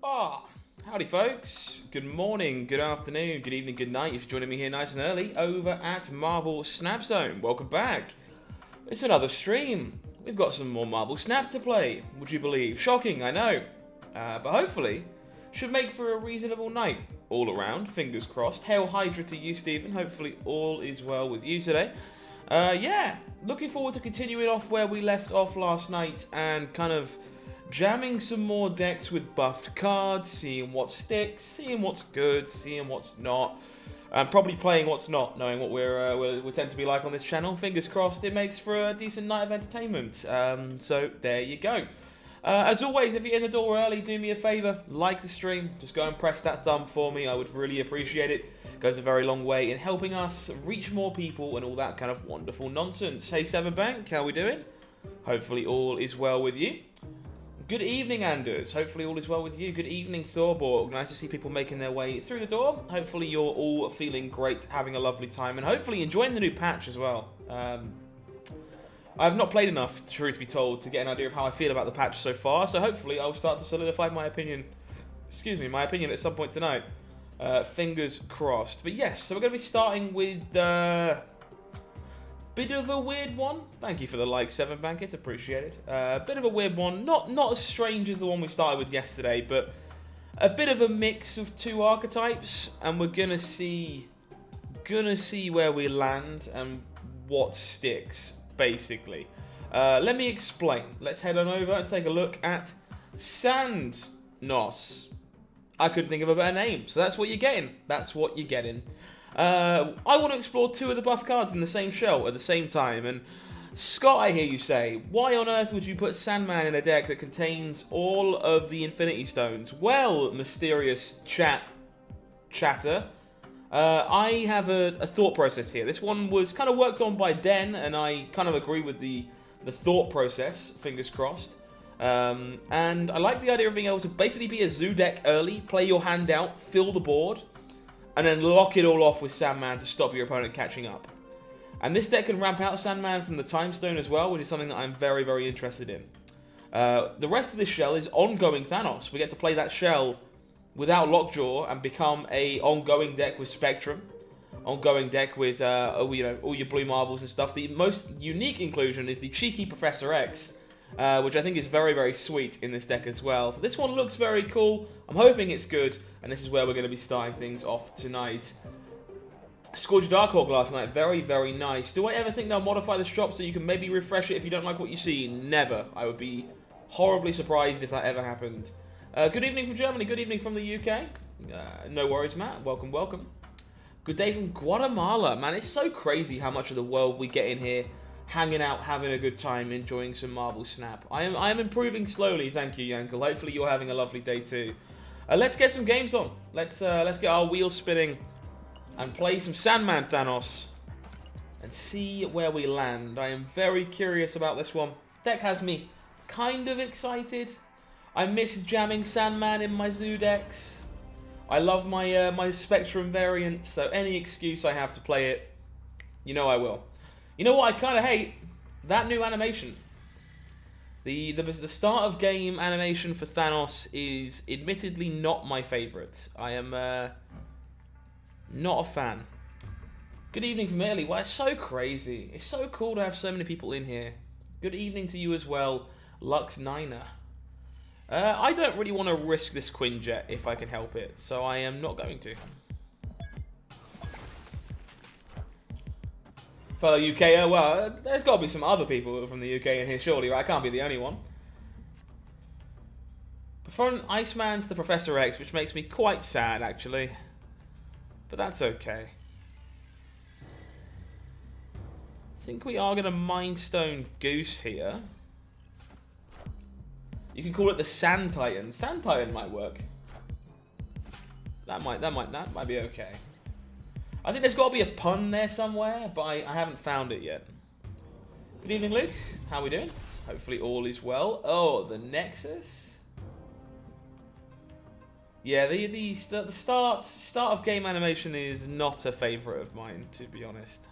Ah, howdy folks. Good morning, good afternoon, good evening, good night if you're joining me here nice and early over at Marvel Snap Zone. Welcome back. It's another stream. We've got some more Marvel Snap to play, would you believe? Shocking, I know. But hopefully, should make for a reasonable night all around, fingers crossed. Hail Hydra to you, Stephen. Hopefully all is well with you today. Yeah, looking forward to continuing off where we left off last night and kind of jamming some more decks with buffed cards, seeing what sticks, seeing what's good, seeing what's not, and probably playing what's not, knowing what we tend to be like on this channel. Fingers crossed it makes for a decent night of entertainment. So there you go. As always, if you're in the door early, do me a favour, like the stream, just go and press that thumb for me, I would really appreciate it. It goes a very long way in helping us reach more people and all that kind of wonderful nonsense. Hey Seven Bank, how we doing? Hopefully all is well with you. Good evening, Anders. Hopefully all is well with you. Good evening, Thorborg. Nice to see people making their way through the door. Hopefully you're all feeling great, having a lovely time, and hopefully enjoying the new patch as well. I've not played enough, truth be told, to get an idea of how I feel about the patch so far, so hopefully I'll start to solidify my opinion, my opinion at some point tonight. Fingers crossed. But yes, so we're going to be starting with bit of a weird one. Thank you for the like, Seven Bank, it's appreciated. Bit of a weird one, not as strange as the one we started with yesterday, but a bit of a mix of two archetypes, and we're gonna see where we land and what sticks, basically. Let me explain. Let's head on over and take a look at Sandnos. I couldn't think of a better name, so that's what you're getting. That's what you're getting. I want to explore two of the buff cards in the same shell at the same time, and Scott, I hear you say, why on earth would you put Sandman in a deck that contains all of the Infinity Stones? Well, mysterious chatter, I have a thought process here. This one was kind of worked on by Den, and I kind of agree with the thought process, fingers crossed. And I like the idea of being able to basically be a zoo deck early, play your hand out, fill the board, and then lock it all off with Sandman to stop your opponent catching up. And this deck can ramp out Sandman from the Time Stone as well, which is something that I'm very, very interested in. The rest of this shell is ongoing Thanos. We get to play that shell without Lockjaw and become a ongoing deck with Spectrum, ongoing deck with all your blue marbles and stuff. The most unique inclusion is the cheeky Professor X, which I think is very, very sweet in this deck as well. So this one looks very cool. I'm hoping it's good, and this is where we're going to be starting things off tonight. Scored your Darkhawk last night. Very, very nice. Do I ever think they'll modify this drop so you can maybe refresh it if you don't like what you see? Never. I would be horribly surprised if that ever happened. Good evening from Germany. Good evening from the UK. No worries, Matt. Welcome, welcome. Good day from Guatemala. Man, it's so crazy how much of the world we get in here, hanging out, having a good time, enjoying some Marvel Snap. I am improving slowly, thank you, Yankel. Hopefully you're having a lovely day too. Let's get some games on. Let's get our wheels spinning and play some Sandman Thanos and see where we land. I am very curious about this one. Deck has me kind of excited. I miss jamming Sandman in my zoo decks. I love my my Spectrum variant, so any excuse I have to play it, you know I will. You know what I kind of hate? That new animation. The start of game animation for Thanos is admittedly not my favourite. I am not a fan. Good evening from Italy. Well, it's so crazy. It's so cool to have so many people in here. Good evening to you as well, Lux Niner. I don't really want to risk this Quinjet if I can help it, so I am not going to. Fellow UKer, well, there's got to be some other people from the UK in here, surely, right? I can't be the only one. Preferring Iceman's to Professor X, which makes me quite sad, actually. But that's okay. I think we are going to Mind Stone Goose here. You can call it the Sand Titan. Sand Titan might work. That might be okay. I think there's got to be a pun there somewhere, but I haven't found it yet. Good evening, Luke. How are we doing? Hopefully all is well. Oh, the Nexus. Yeah, the start of game animation is not a favourite of mine, to be honest.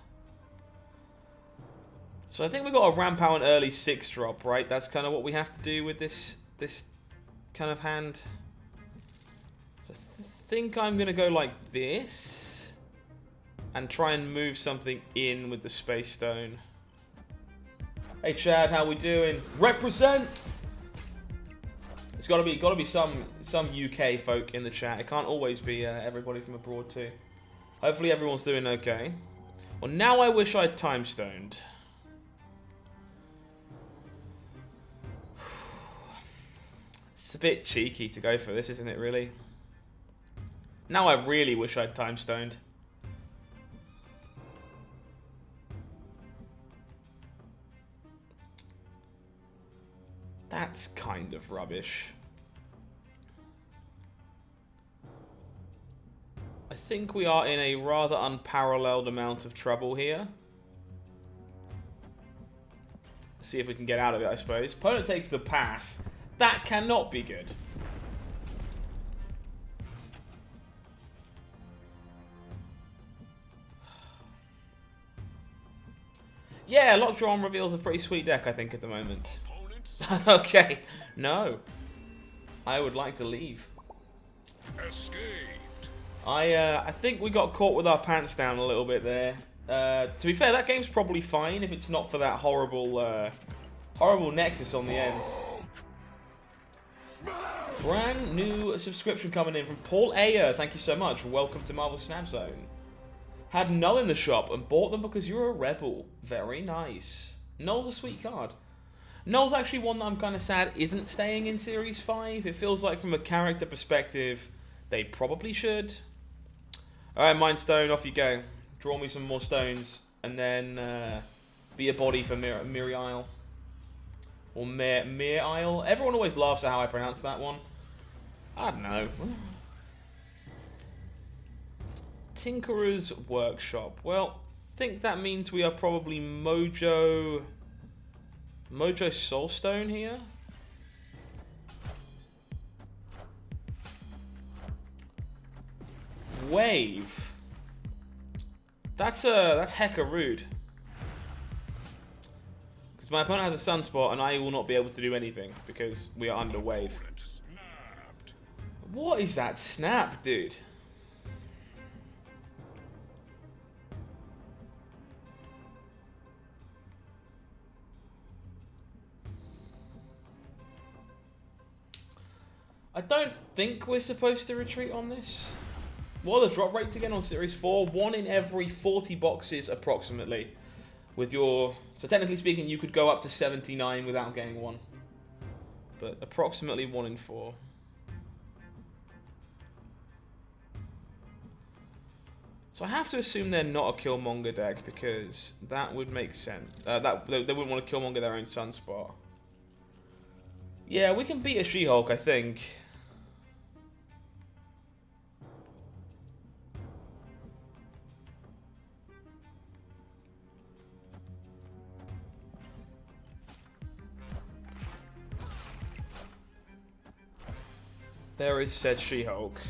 So I think we've got to ramp out an early 6-drop, right? That's kind of what we have to do with this kind of hand. So I think I'm going to go like this. And try and move something in with the Space Stone. Hey Chad, how we doing? Represent! It's got to be some UK folk in the chat. It can't always be everybody from abroad too. Hopefully everyone's doing okay. Well, now I wish I'd time stoned. It's a bit cheeky to go for this, isn't it, really? Now I really wish I'd time stoned. That's kind of rubbish. I think we are in a rather unparalleled amount of trouble here. See if we can get out of it, I suppose. Opponent takes the pass. That cannot be good. Yeah, Lockjaw on reveals a pretty sweet deck, I think, at the moment. Okay, no. I would like to leave. Escaped. I think we got caught with our pants down a little bit there. To be fair, that game's probably fine if it's not for that horrible, horrible Nexus on the end. Brand new subscription coming in from Paul Ayer. Thank you so much. Welcome to Marvel Snap Zone. Had Null in the shop and bought them because you're a rebel. Very nice. Null's a sweet card. Null's actually one that I'm kind of sad isn't staying in Series 5. It feels like from a character perspective, they probably should. Alright, Mind Stone, off you go. Draw me some more stones, and then be a body for Miriel. Or Miriel. Everyone always laughs at how I pronounce that one. I don't know. Tinkerer's Workshop. Well, I think that means we are probably Mojo Soulstone here. Wave. That's hecka rude. Because my opponent has a Sunspot and I will not be able to do anything because we are under wave. What is that snap, dude? I don't think we're supposed to retreat on this. What are the drop rates again on Series 4? 1 in every 40 boxes approximately. With your... So technically speaking, you could go up to 79 without getting one. But approximately 1 in 4. So I have to assume they're not a Killmonger deck because that would make sense. They wouldn't want to Killmonger their own Sunspot. Yeah, we can beat a She-Hulk, I think. There is said She-Hulk.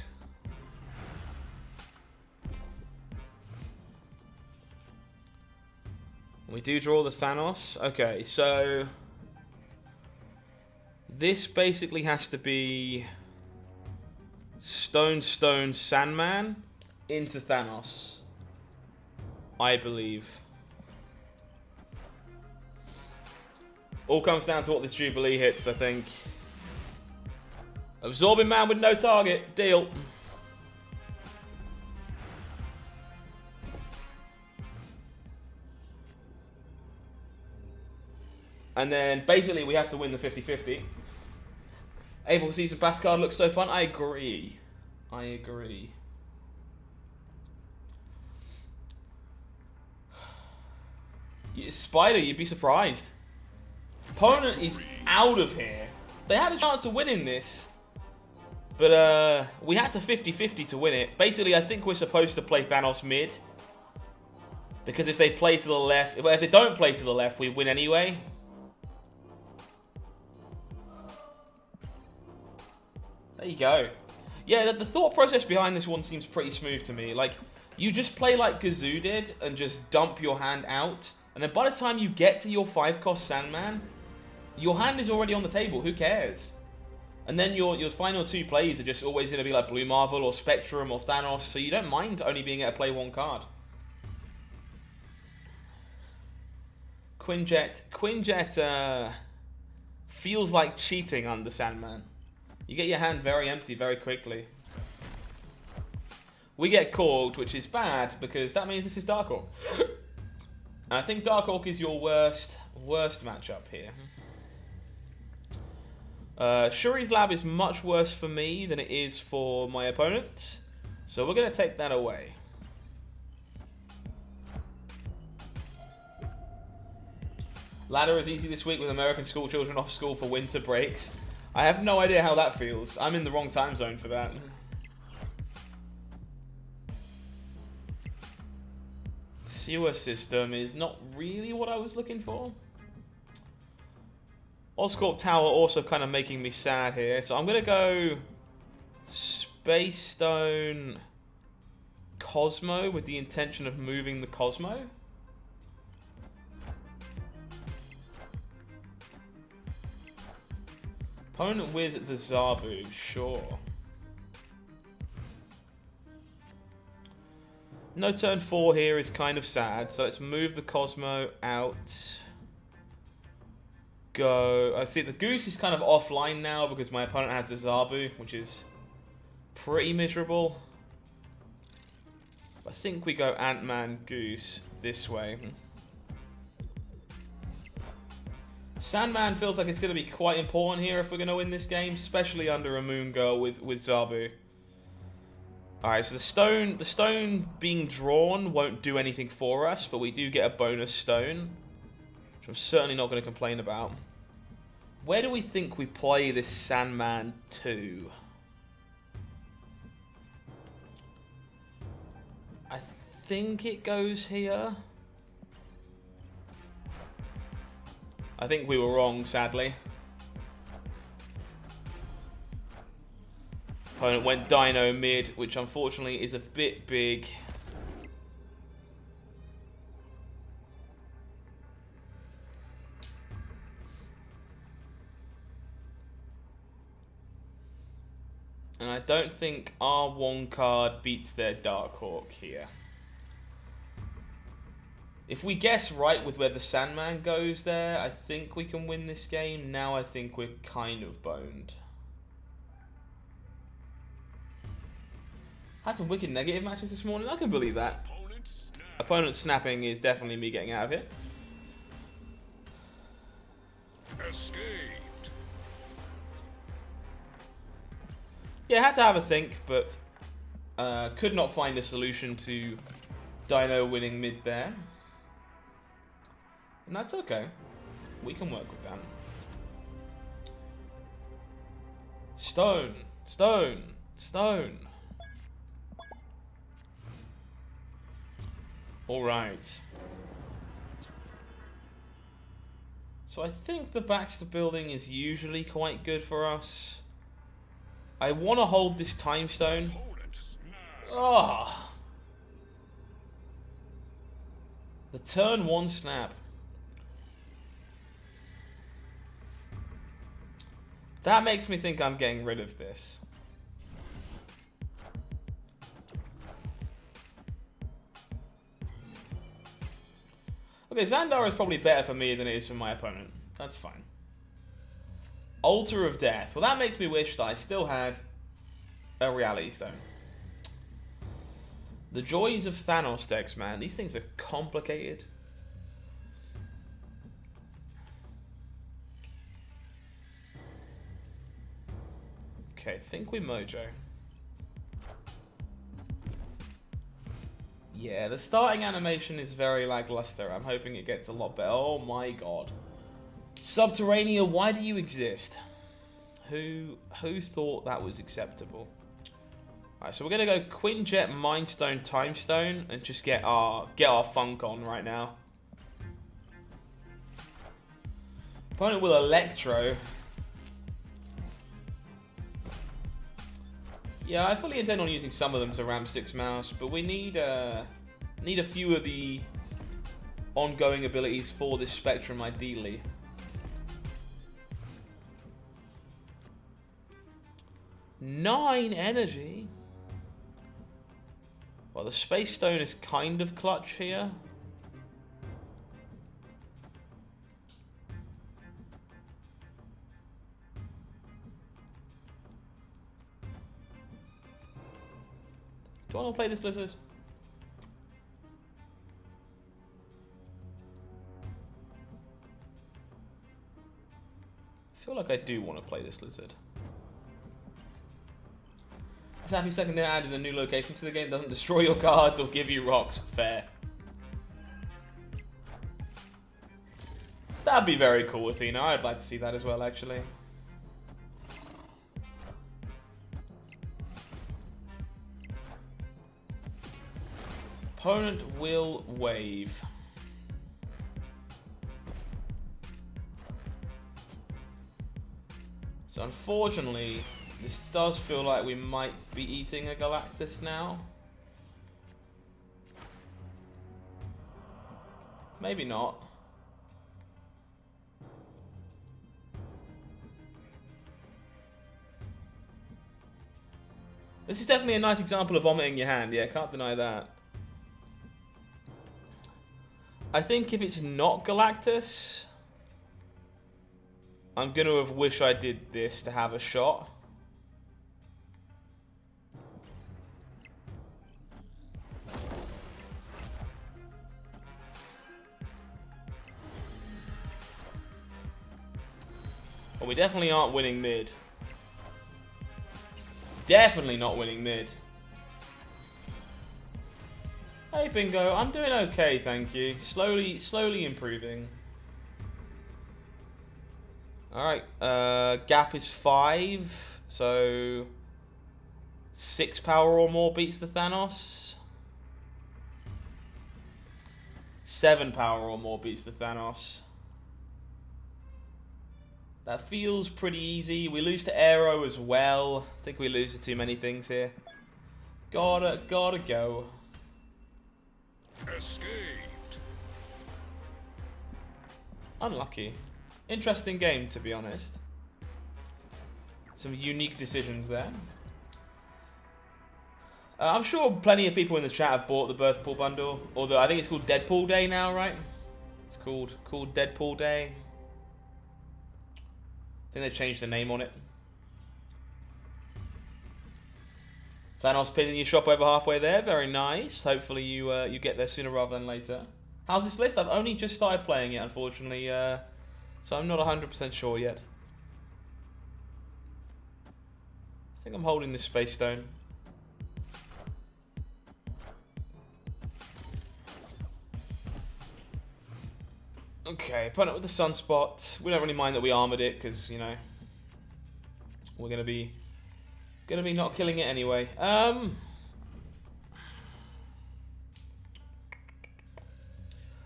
We do draw the Thanos. Okay, so... This basically has to be... Stone, Sandman into Thanos. I believe. All comes down to what this Jubilee hits, I think. Absorbing Man with no target. Deal. And then, basically, we have to win the 50-50. Able Season Pass card looks so fun. I agree. I agree. Spider, you'd be surprised. Opponent is out of here. They had a chance of winning this. But we had to 50-50 to win it. Basically, I think we're supposed to play Thanos mid. Because if they play to the left... If they don't play to the left, we win anyway. There you go. Yeah, the thought process behind this one seems pretty smooth to me. Like, you just play like Gazoo did and just dump your hand out. And then by the time you get to your 5-cost Sandman, your hand is already on the table. Who cares? And then your final two plays are just always going to be like Blue Marvel or Spectrum or Thanos, so you don't mind only being able to play one card. Quinjet feels like cheating under Sandman. You get your hand very empty very quickly. We get Korged, which is bad because that means this is Darkhawk. And I think Darkhawk is your worst matchup here. Shuri's Lab is much worse for me than it is for my opponent, so we're going to take that away. Ladder is easy this week with American school children off school for winter breaks. I have no idea how that feels. I'm in the wrong time zone for that. Sewer system is not really what I was looking for. Oscorp Tower also kind of making me sad here. So I'm going to go Space Stone Cosmo with the intention of moving the Cosmo. Opponent with the Zabu, sure. No turn 4 here is kind of sad, so let's move the Cosmo out. Go. I see the Goose is kind of offline now because my opponent has the Zabu, which is pretty miserable. I think we go Ant-Man Goose this way. Sandman feels like it's going to be quite important here if we're going to win this game, especially under a Moon Girl with Zabu. Alright, so the stone being drawn won't do anything for us, but we do get a bonus stone, which I'm certainly not going to complain about. Where do we think we play this Sandman 2? I think it goes here. I think we were wrong, sadly. Opponent went Dino mid, which unfortunately is a bit big. And I don't think our one card beats their Darkhawk here. If we guess right with where the Sandman goes there, I think we can win this game. Now I think we're kind of boned. Had some wicked negative matches this morning. I can believe that. Opponent snapping is definitely me getting out of it. Escaped. Yeah, had to have a think, but could not find a solution to Dino winning mid there. And that's okay. We can work with that. Stone. Stone. Stone. Alright. So I think the Baxter building is usually quite good for us. I want to hold this time stone. Ah. The turn 1 snap. That makes me think I'm getting rid of this. Okay, Xandar is probably better for me than it is for my opponent. That's fine. Altar of Death. Well, that makes me wish that I still had a Reality Stone. The joys of Thanos decks, man. These things are complicated. Okay, think we Mojo. Yeah, the starting animation is very lackluster. I'm hoping it gets a lot better. Oh my god. Subterranea, why do you exist? Who thought that was acceptable? Alright, so we're gonna go Quinjet, Mindstone, Timestone, and just get our funk on right now. Opponent will Electro. Yeah, I fully intend on using some of them to ramp 6 mouse, but we need a few of the ongoing abilities for this Spectrum, ideally. 9 energy. Well, the Space Stone is kind of clutch here. Do I want to play this lizard? I feel like I do want to play this lizard. It's happy second they added a new location to the game. Doesn't destroy your cards or give you rocks. Fair. That'd be very cool, Athena. I'd like to see that as well, actually. Opponent will wave. So unfortunately, this does feel like we might be eating a Galactus now. Maybe not. This is definitely a nice example of vomiting your hand. Yeah, can't deny that. I think if it's not Galactus, I'm going to have wished I did this to have a shot. Well, we definitely aren't winning mid. Definitely not winning mid. Hey Bingo, I'm doing okay, thank you. Slowly improving. Alright, gap is 5, so 6 power or more beats the Thanos. 7 power or more beats the Thanos. That feels pretty easy. We lose to Aero as well. I think we lose to too many things here. Gotta go. Escaped. Unlucky. Interesting game, to be honest. Some unique decisions there. I'm sure plenty of people in the chat have bought the Birth Pool bundle. Although I think it's called Deadpool Day now, right? It's called Deadpool Day. I think they changed the name on it. Thanos pin in your shop over halfway there. Very nice. Hopefully you you get there sooner rather than later. How's this list? I've only just started playing it, unfortunately. So I'm not 100% sure yet. I think I'm holding this Space Stone. Okay, opponent with the Sunspot. We don't really mind that we armored it because, you know, we're gonna be not killing it anyway.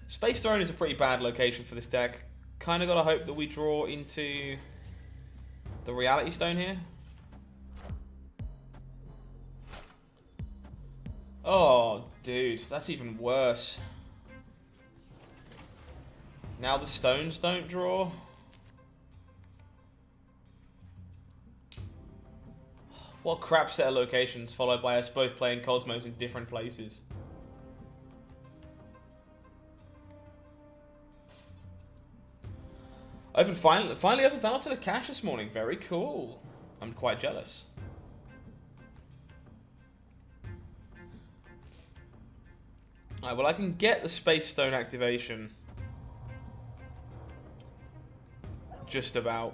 Space Throne is a pretty bad location for this deck. Kind of gotta hope that we draw into the Reality Stone here. Oh, dude, that's even worse. Now the stones don't draw. What crap set of locations, followed by us both playing Cosmos in different places. Finally opened Thanos to the cash this morning. Very cool. I'm quite jealous. Alright, well I can get the Space Stone activation. Just about.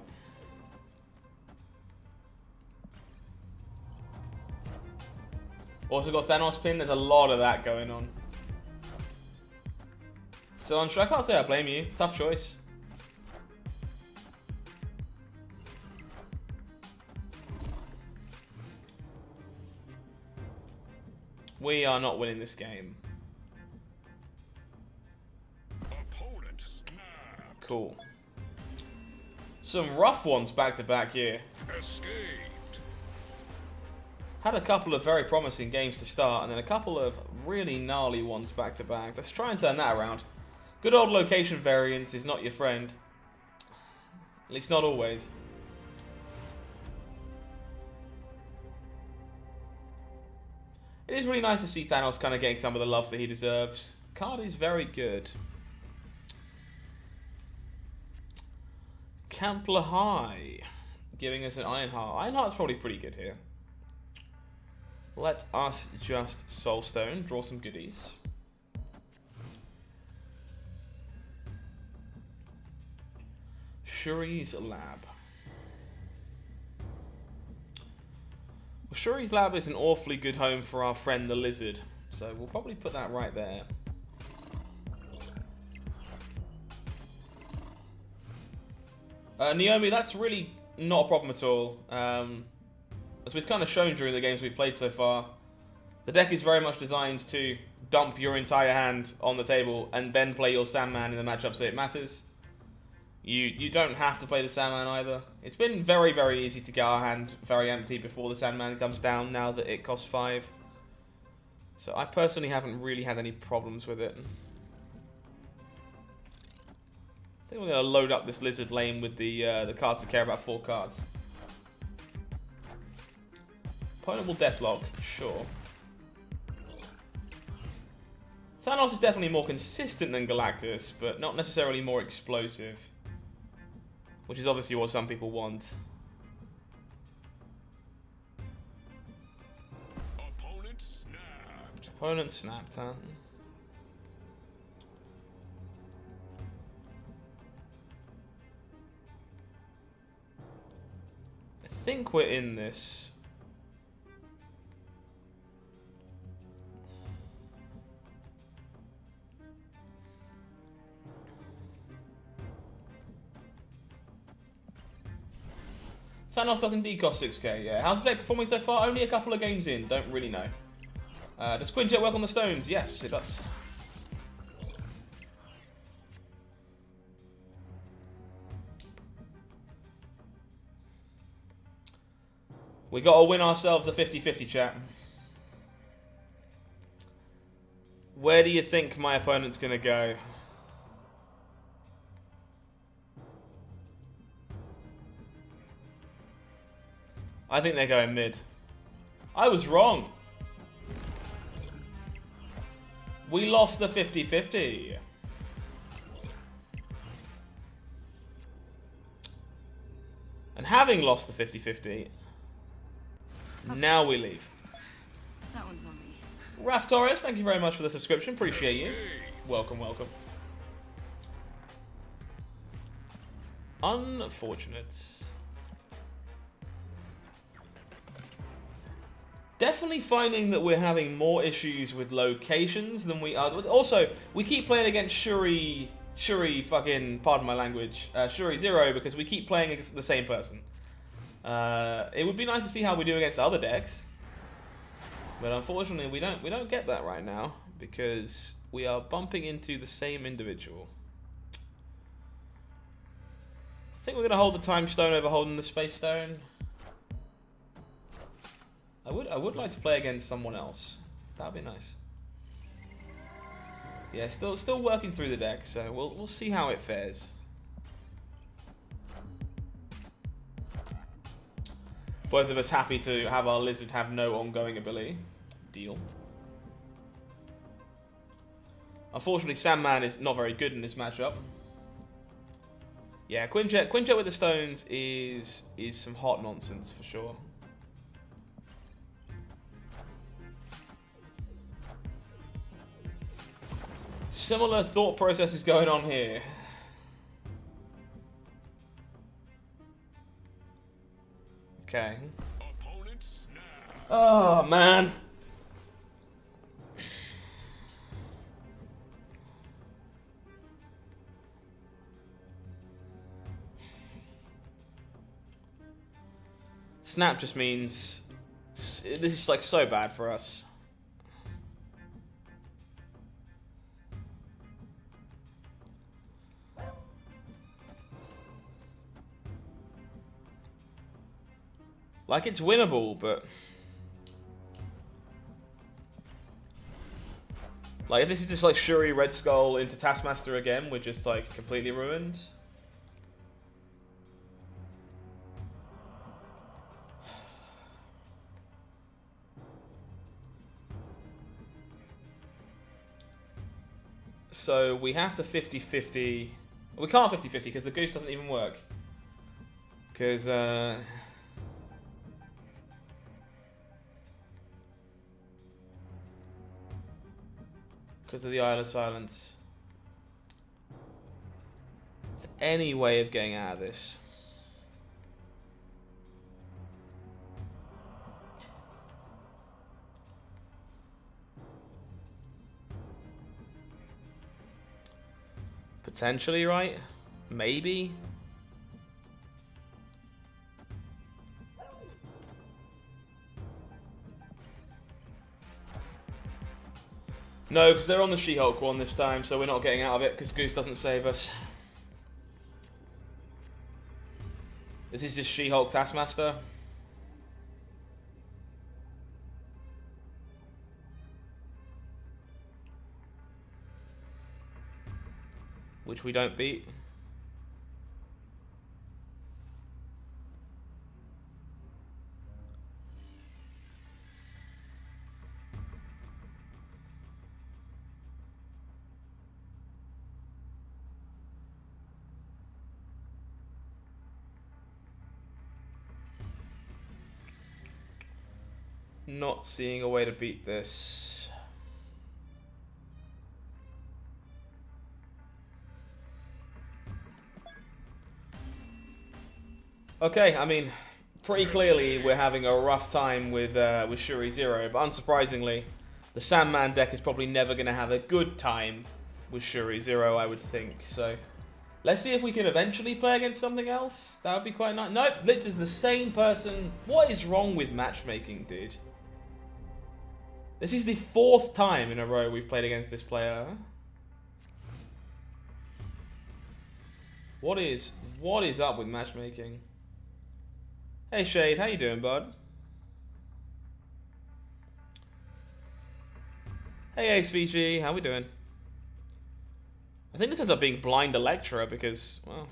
Also got Thanos pin. There's a lot of that going on. Still unsure. I can't say I blame you. Tough choice. We are not winning this game. Opponent snapped. Cool. Some rough ones back to back here. Escaped. Had a couple of very promising games to start, and then a couple of really gnarly ones back to back. Let's try and turn that around. Good old location variance is not your friend. At least not always. It is really nice to see Thanos kind of getting some of the love that he deserves. Card is very good. Campler High, giving us an Ironheart. Ironheart's probably pretty good here. Let us just Soulstone, draw some goodies. Shuri's Lab. Well, Shuri's Lab is an awfully good home for our friend the Lizard, so we'll probably put that right there. Naomi, that's really not a problem at all. As we've kind of shown during the games we've played so far, the deck is very much designed to dump your entire hand on the table and then play your Sandman in the matchup so it matters. You don't have to play the Sandman either. It's been very, very easy to get our hand very empty before the Sandman comes down now that it costs 5. So I personally haven't really had any problems with it. I think we're going to load up this Lizard lane with the cards that care about 4 cards. Opponent will Deathlock, sure. Thanos is definitely more consistent than Galactus, but not necessarily more explosive. Which is obviously what some people want. Opponent snapped. Opponent snapped, huh? I think we're in this. Thanos does indeed cost 6k, yeah. How's the deck performing so far? Only a couple of games in, don't really know. Does Quinjet work on the stones? Yes, it does. We gotta win ourselves a 50-50, chat. Where do you think my opponent's gonna go? I think they're going mid. I was wrong. We lost the 50-50. And having lost the 50-50, now we leave. That one's on me. Raf Torres, thank you very much for the subscription. Appreciate you. Welcome, welcome. Unfortunate. Definitely finding that we're having more issues with locations than we are. Also, we keep playing against Shuri fucking, pardon my language, Shuri Zero, because we keep playing against the same person. It would be nice to see how we do against other decks, but unfortunately we don't get that right now because we are bumping into the same individual. I think we're gonna hold the Time Stone over holding the Space Stone. I would like to play against someone else. That'd be nice. Yeah, still working through the deck, so we'll see how it fares. Both of us happy to have our Lizard have no ongoing ability. Deal. Unfortunately, Sandman is not very good in this matchup. Yeah, Quinjet with the stones is some hot nonsense for sure. Similar thought process is going on here. Okay. Opponent snapped. Oh, man. Snap just means this is like so bad for us. Like, it's winnable, but like, if this is just like Shuri Red Skull into Taskmaster again, we're just like completely ruined. So we have to 50-50. We can't 50-50 because the goose doesn't even work. Because, of the Isle of Silence. Is there any way of getting out of this? Potentially, right? Maybe. No, because they're on the She-Hulk one this time, so we're not getting out of it because Goose doesn't save us. This is just She-Hulk Taskmaster. Which we don't beat. Not seeing a way to beat this. Okay, I mean, pretty clearly we're having a rough time with Shuri Zero, but unsurprisingly, the Sandman deck is probably never going to have a good time with Shuri Zero, I would think. So, let's see if we can eventually play against something else. That would be quite nice. Nope, literally the same person. What is wrong with matchmaking, dude? This is the 4th time in a row we've played against this player. What is up with matchmaking? Hey Shade, how you doing, bud? Hey AceVG, how we doing? I think this ends up being Blind Electra because, well...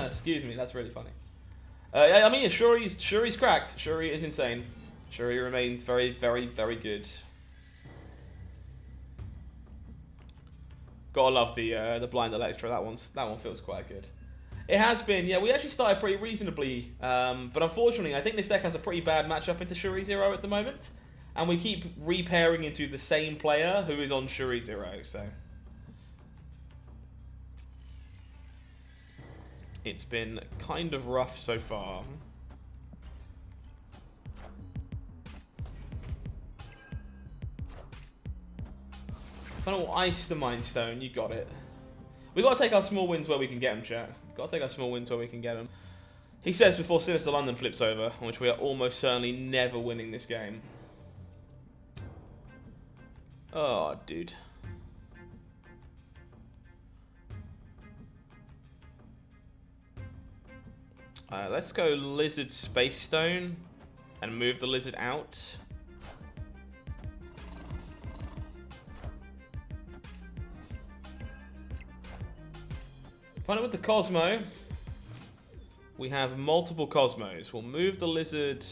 Excuse me, that's really funny. I mean, Shuri's cracked. Shuri is insane. Shuri remains very, very, very good. Gotta love the Blind Electra. That one feels quite good. It has been, yeah. We actually started pretty reasonably, but unfortunately, I think this deck has a pretty bad matchup into Shuri Zero at the moment, and we keep repairing into the same player who is on Shuri Zero. So it's been kind of rough so far. Final Ice the Mind Stone, you got it. We gotta take our small wins where we can get them, chat. Gotta take our small wins where we can get them. He says before Sinister London flips over, which we are almost certainly never winning this game. Oh, dude. Let's go Lizard Space Stone and move the lizard out. Finally with the Cosmo. We have multiple Cosmos. We'll move the lizard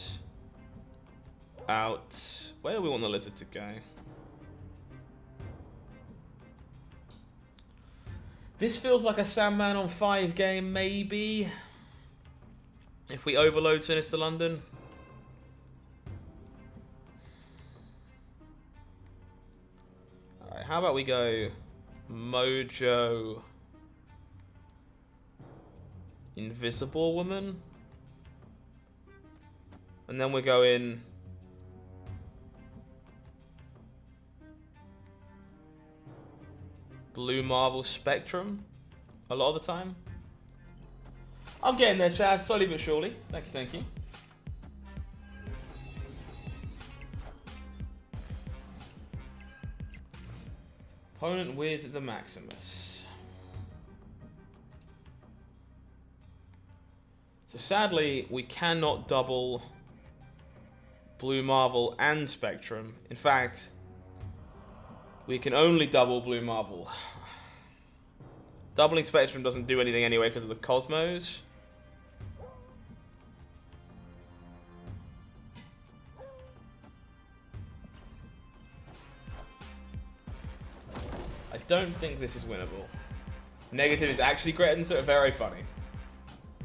out. Where do we want the lizard to go? This feels like a Sandman on 5 game, maybe. If we overload Sinister London. Alright, how about we go Mojo Invisible Woman? And then we go in Blue Marvel Spectrum a lot of the time. I'm getting there, Chad, slowly but surely. Thank you, thank you. Opponent with the Maximus. So sadly, we cannot double Blue Marvel and Spectrum. In fact, we can only double Blue Marvel. Doubling Spectrum doesn't do anything anyway because of the Cosmos. don't think this is winnable. Negative is actually great and sort of very funny.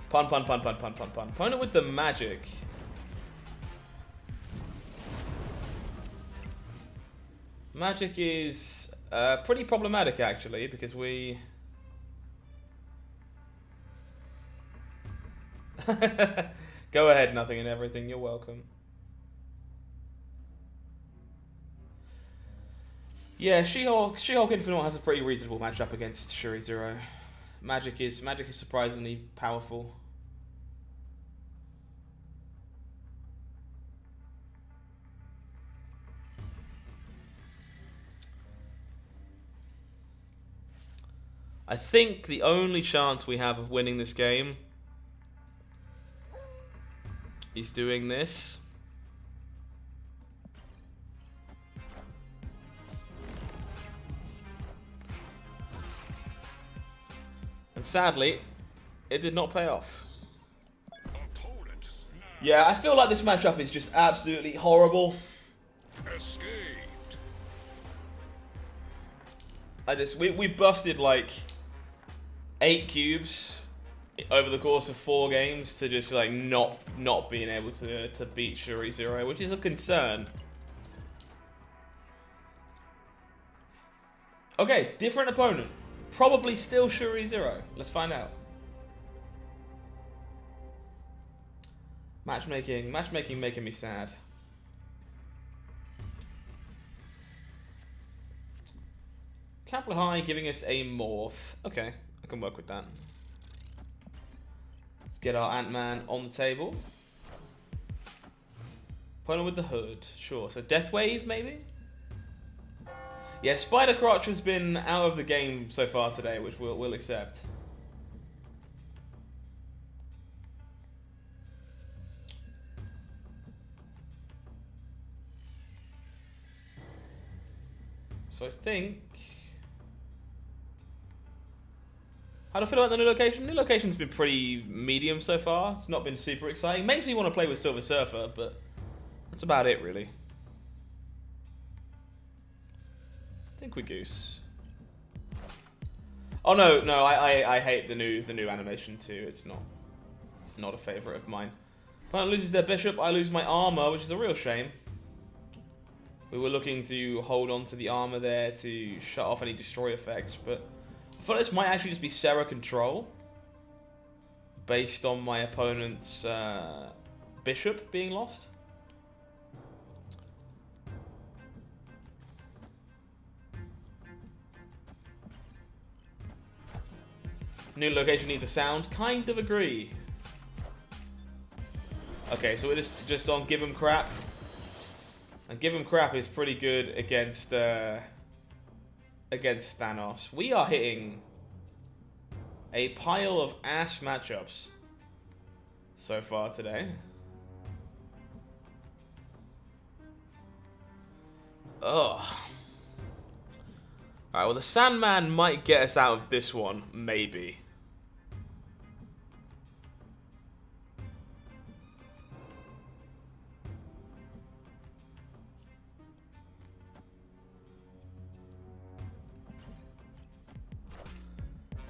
Pun, pun, pun, pun, pun, pun, pun. Opponent with the magic. Magic is pretty problematic, actually, because we... Go ahead, nothing and everything. You're welcome. Yeah, She-Hulk Infinite has a pretty reasonable matchup against Shuri Zero. Magic is surprisingly powerful. I think the only chance we have of winning this game is doing this. And sadly, it did not pay off. Yeah, I feel like this matchup is just absolutely horrible. Escaped. We busted like 8 cubes over the course of 4 games to just like not being able to beat Shuri Zero, which is a concern. Okay, different opponent. Probably still Shuri Zero. Let's find out. Matchmaking making me sad. Capital High giving us a morph. Okay, I can work with that. Let's get our Ant-Man on the table. Opponent with the hood. Sure, so Death Wave maybe? Yeah, Spider Crotch has been out of the game so far today, which we'll accept. So I think... How do I feel about the new location? New location's been pretty medium so far. It's not been super exciting. Makes me want to play with Silver Surfer, but that's about it, really. I think we goose. Oh no, I hate the new animation too. It's not a favorite of mine. Opponent loses their bishop, I lose my armor, which is a real shame. We were looking to hold on to the armor there to shut off any destroy effects, but I thought this might actually just be Sera control based on my opponent's bishop being lost. New location needs a sound. Kind of agree. Okay, so we're just on give him crap. And give him crap is pretty good against Thanos. We are hitting a pile of ass matchups so far today. Ugh. Alright, well the Sandman might get us out of this one, maybe.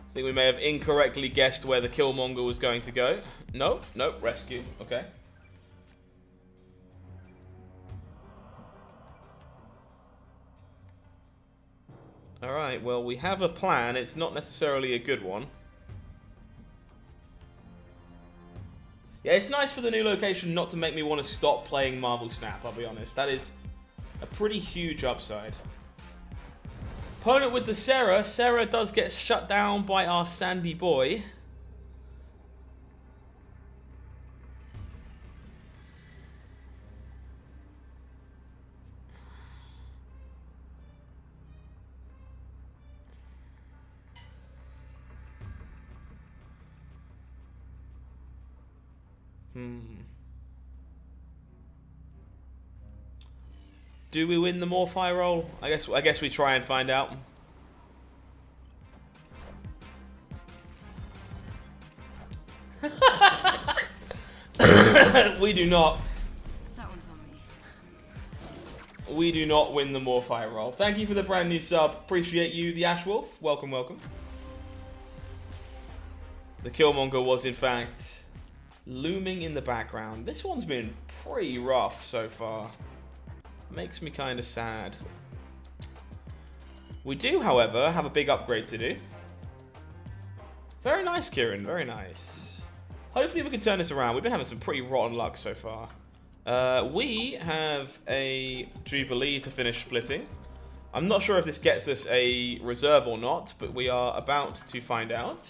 I think we may have incorrectly guessed where the Killmonger was going to go. No, no, rescue. Okay. Alright, well, we have a plan. It's not necessarily a good one. Yeah, it's nice for the new location not to make me want to stop playing Marvel Snap, I'll be honest. That is a pretty huge upside. Opponent with the Sera. Sera does get shut down by our Sandy boy. Do we win the Morph-Eye roll? I guess we try and find out. We do not. That one's on me. we do not win the Morfire roll. Thank you for the brand new sub. Appreciate you, the Ash Wolf. Welcome, welcome. The Killmonger was, in fact, looming in the background. This one's been pretty rough so far. Makes me kind of sad. We do, however, have a big upgrade to do. Very nice, Kieran. Very nice. Hopefully we can turn this around. We've been having some pretty rotten luck so far. We have a Jubilee to finish splitting. I'm not sure if this gets us a reserve or not, but we are about to find out.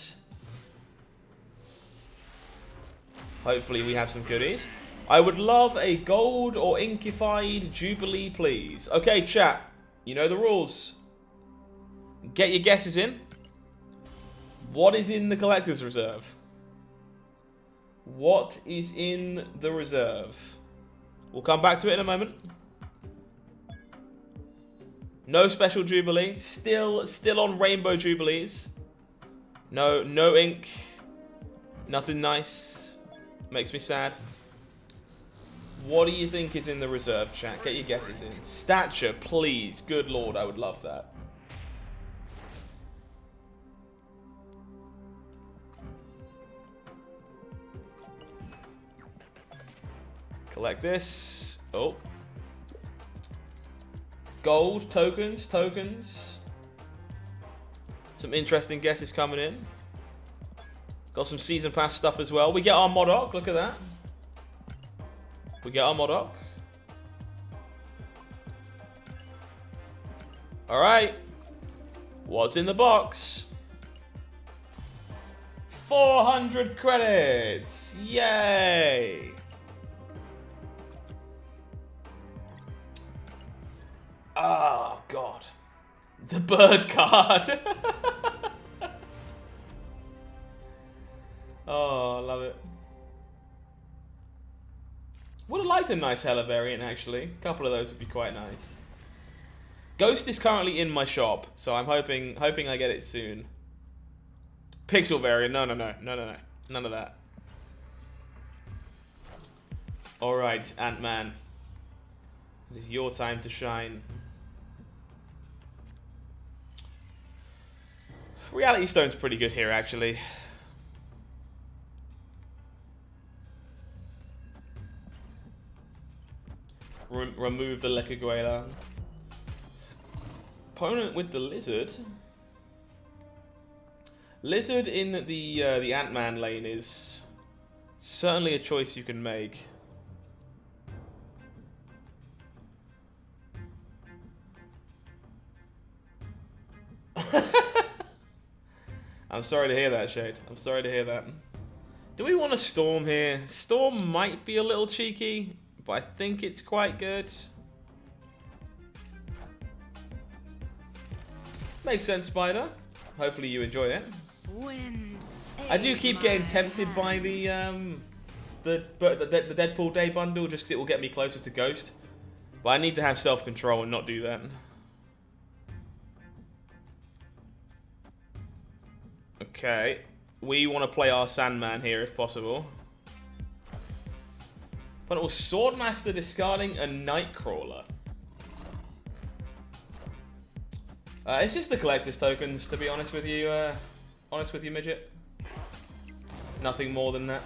Hopefully we have some goodies. I would love a gold or inkified Jubilee, please. Okay, chat. You know the rules. Get your guesses in. What is in the collector's reserve? What is in the reserve? We'll come back to it in a moment. No special Jubilee. Still on Rainbow Jubilees. No ink. Nothing nice. Makes me sad. What do you think is in the reserve, chat? Get your guesses in. Stature, please. Good lord, I would love that. Collect this. Oh. Gold, tokens. Some interesting guesses coming in. Got some season pass stuff as well. We get our Modok, look at that. We get our Modok. Alright. What's in the box? 400 credits! Yay! Oh, God. The bird card. Oh, I love it. Would have liked a nice Hella variant, actually. A couple of those would be quite nice. Ghost is currently in my shop, so I'm hoping I get it soon. Pixel variant. No. None of that. Alright, Ant-Man. It is your time to shine. Reality Stone's pretty good here, actually. Remove the Lecaguela. Opponent with the Lizard. Lizard in the Ant-Man lane is certainly a choice you can make. I'm sorry to hear that, Shade. I'm sorry to hear that. Do we want a Storm here? Storm might be a little cheeky, but I think it's quite good. Makes sense, Spider. Hopefully you enjoy it. I do keep getting tempted by the Deadpool Day bundle just because it will get me closer to Ghost. But I need to have self-control and not do that. Okay. We want to play our Sandman here if possible. But it was Swordmaster discarding a Nightcrawler. It's just the collector's tokens, to be honest with you, Midget. Nothing more than that.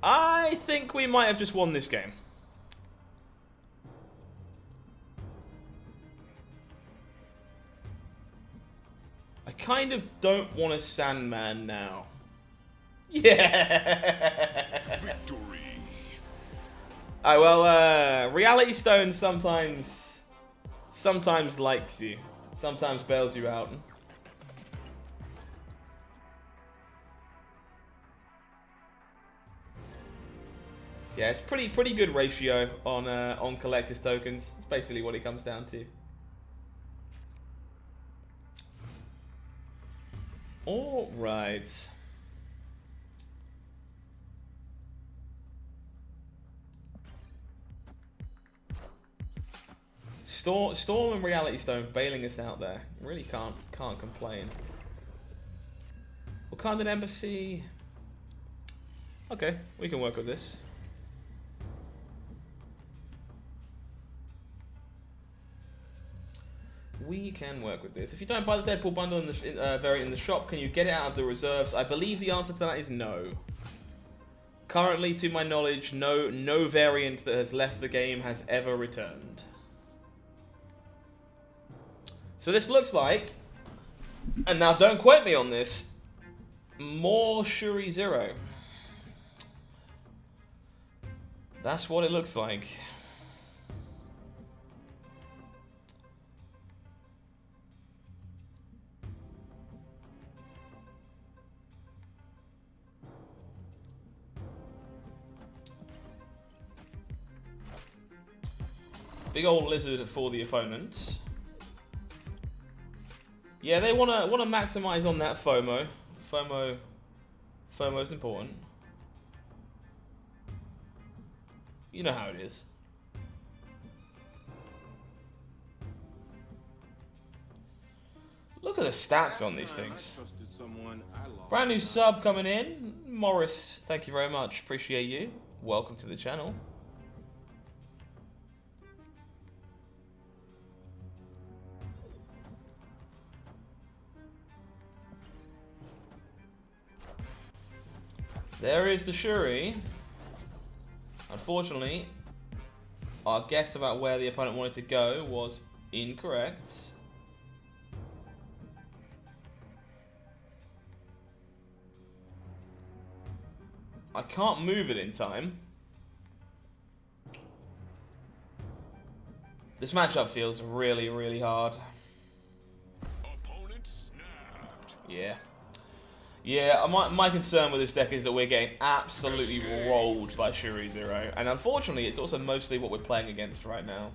I think we might have just won this game. I kind of don't want a Sandman now. Yeah! Victory. Alright, well, Reality Stone sometimes likes you. Sometimes bails you out. Yeah, it's pretty good ratio on collector's tokens. It's basically what it comes down to. All right. Storm and Reality Stone bailing us out there. Really can't complain. Wakandan Embassy. Okay, we can work with this. We can work with this. If you don't buy the Deadpool bundle in the variant in the shop, can you get it out of the reserves? I believe the answer to that is no. Currently, to my knowledge, no variant that has left the game has ever returned. So this looks like, and now don't quote me on this, more Shuri Zero. That's what it looks like. Big old lizard for the opponent. Yeah, they wanna maximize on that FOMO. FOMO's important. You know how it is. Look at the stats on these things. Brand new sub coming in. Morris, thank you very much. Appreciate you. Welcome to the channel. There is the Shuri. Unfortunately, our guess about where the opponent wanted to go was incorrect. I can't move it in time. This matchup feels really, really hard. Opponent snapped. Yeah. Yeah, my concern with this deck is that we're getting absolutely rolled by Shuri Zero. And unfortunately, it's also mostly what we're playing against right now.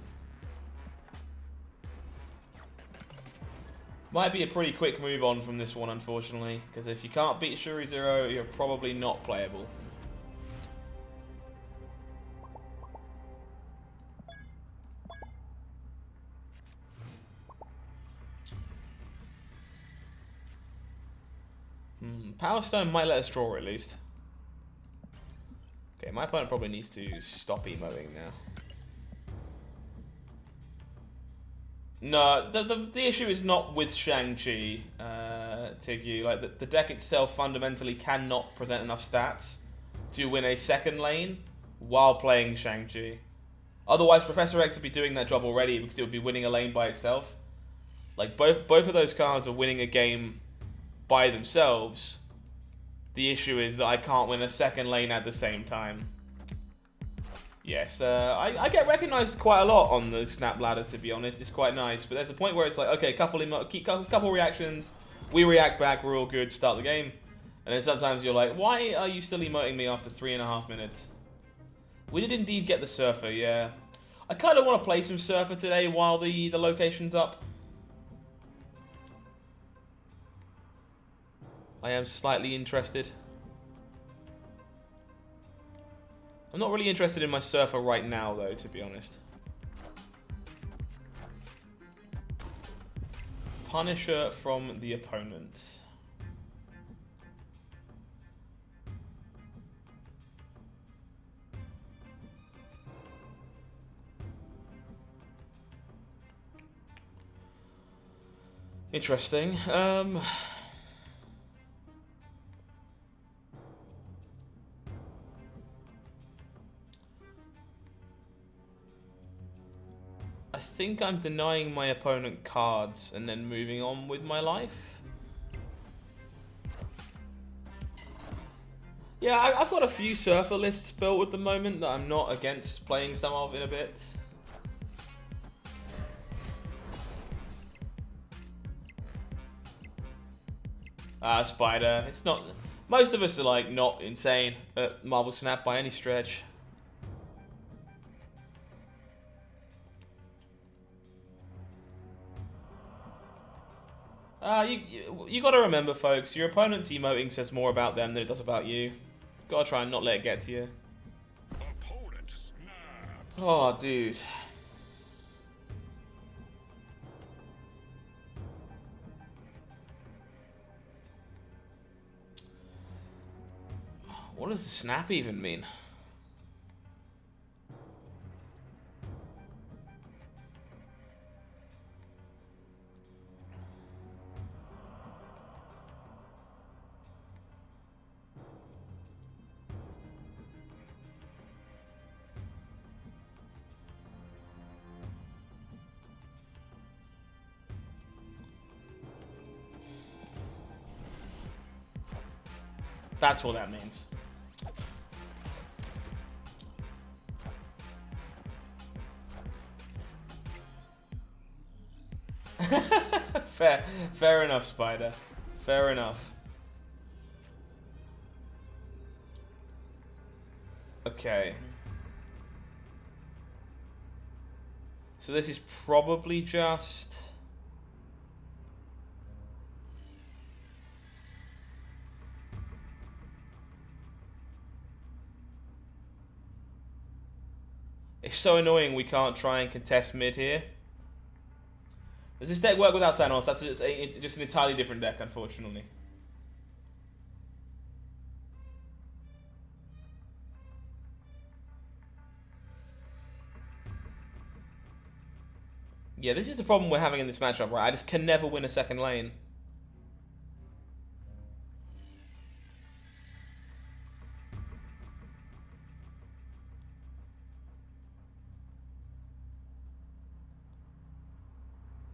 Might be a pretty quick move on from this one, unfortunately. Because if you can't beat Shuri Zero, you're probably not playable. Power Stone might let us draw at least. Okay, my opponent probably needs to stop emoting now. No, the issue is not with Shang-Chi, Tigyu. Like, the deck itself fundamentally cannot present enough stats to win a second lane while playing Shang-Chi. Otherwise, Professor X would be doing that job already because it would be winning a lane by itself. Like, both of those cards are winning a game by themselves. The issue is that I can't win a second lane at the same time. Yes, I get recognized quite a lot on the snap ladder, to be honest. It's quite nice, but there's a point where it's like, okay, couple reactions, we react back, we're all good, start the game. And then sometimes you're like, why are you still emoting me after 3.5 minutes? We did indeed get the Surfer, yeah. I kind of want to play some Surfer today while the location's up. I am slightly interested. I'm not really interested in my Surfer right now, though, to be honest. Punisher from the opponent. Interesting. I think I'm denying my opponent cards and then moving on with my life. Yeah, I've got a few Surfer lists built at the moment that I'm not against playing some of in a bit. Spider. It's not... Most of us are, like, not insane at Marvel Snap by any stretch. You gotta remember, folks, your opponent's emoting says more about them than it does about you. Gotta try and not let it get to you. Opponent snapped. Oh, dude. What does the snap even mean? That's what that means. Fair enough, Spider. Fair enough. Okay. So this is probably just... It's so annoying we can't try and contest mid here. Does this deck work without Thanos? That's just an entirely different deck, unfortunately. Yeah, this is the problem we're having in this matchup, right? I just can never win a second lane.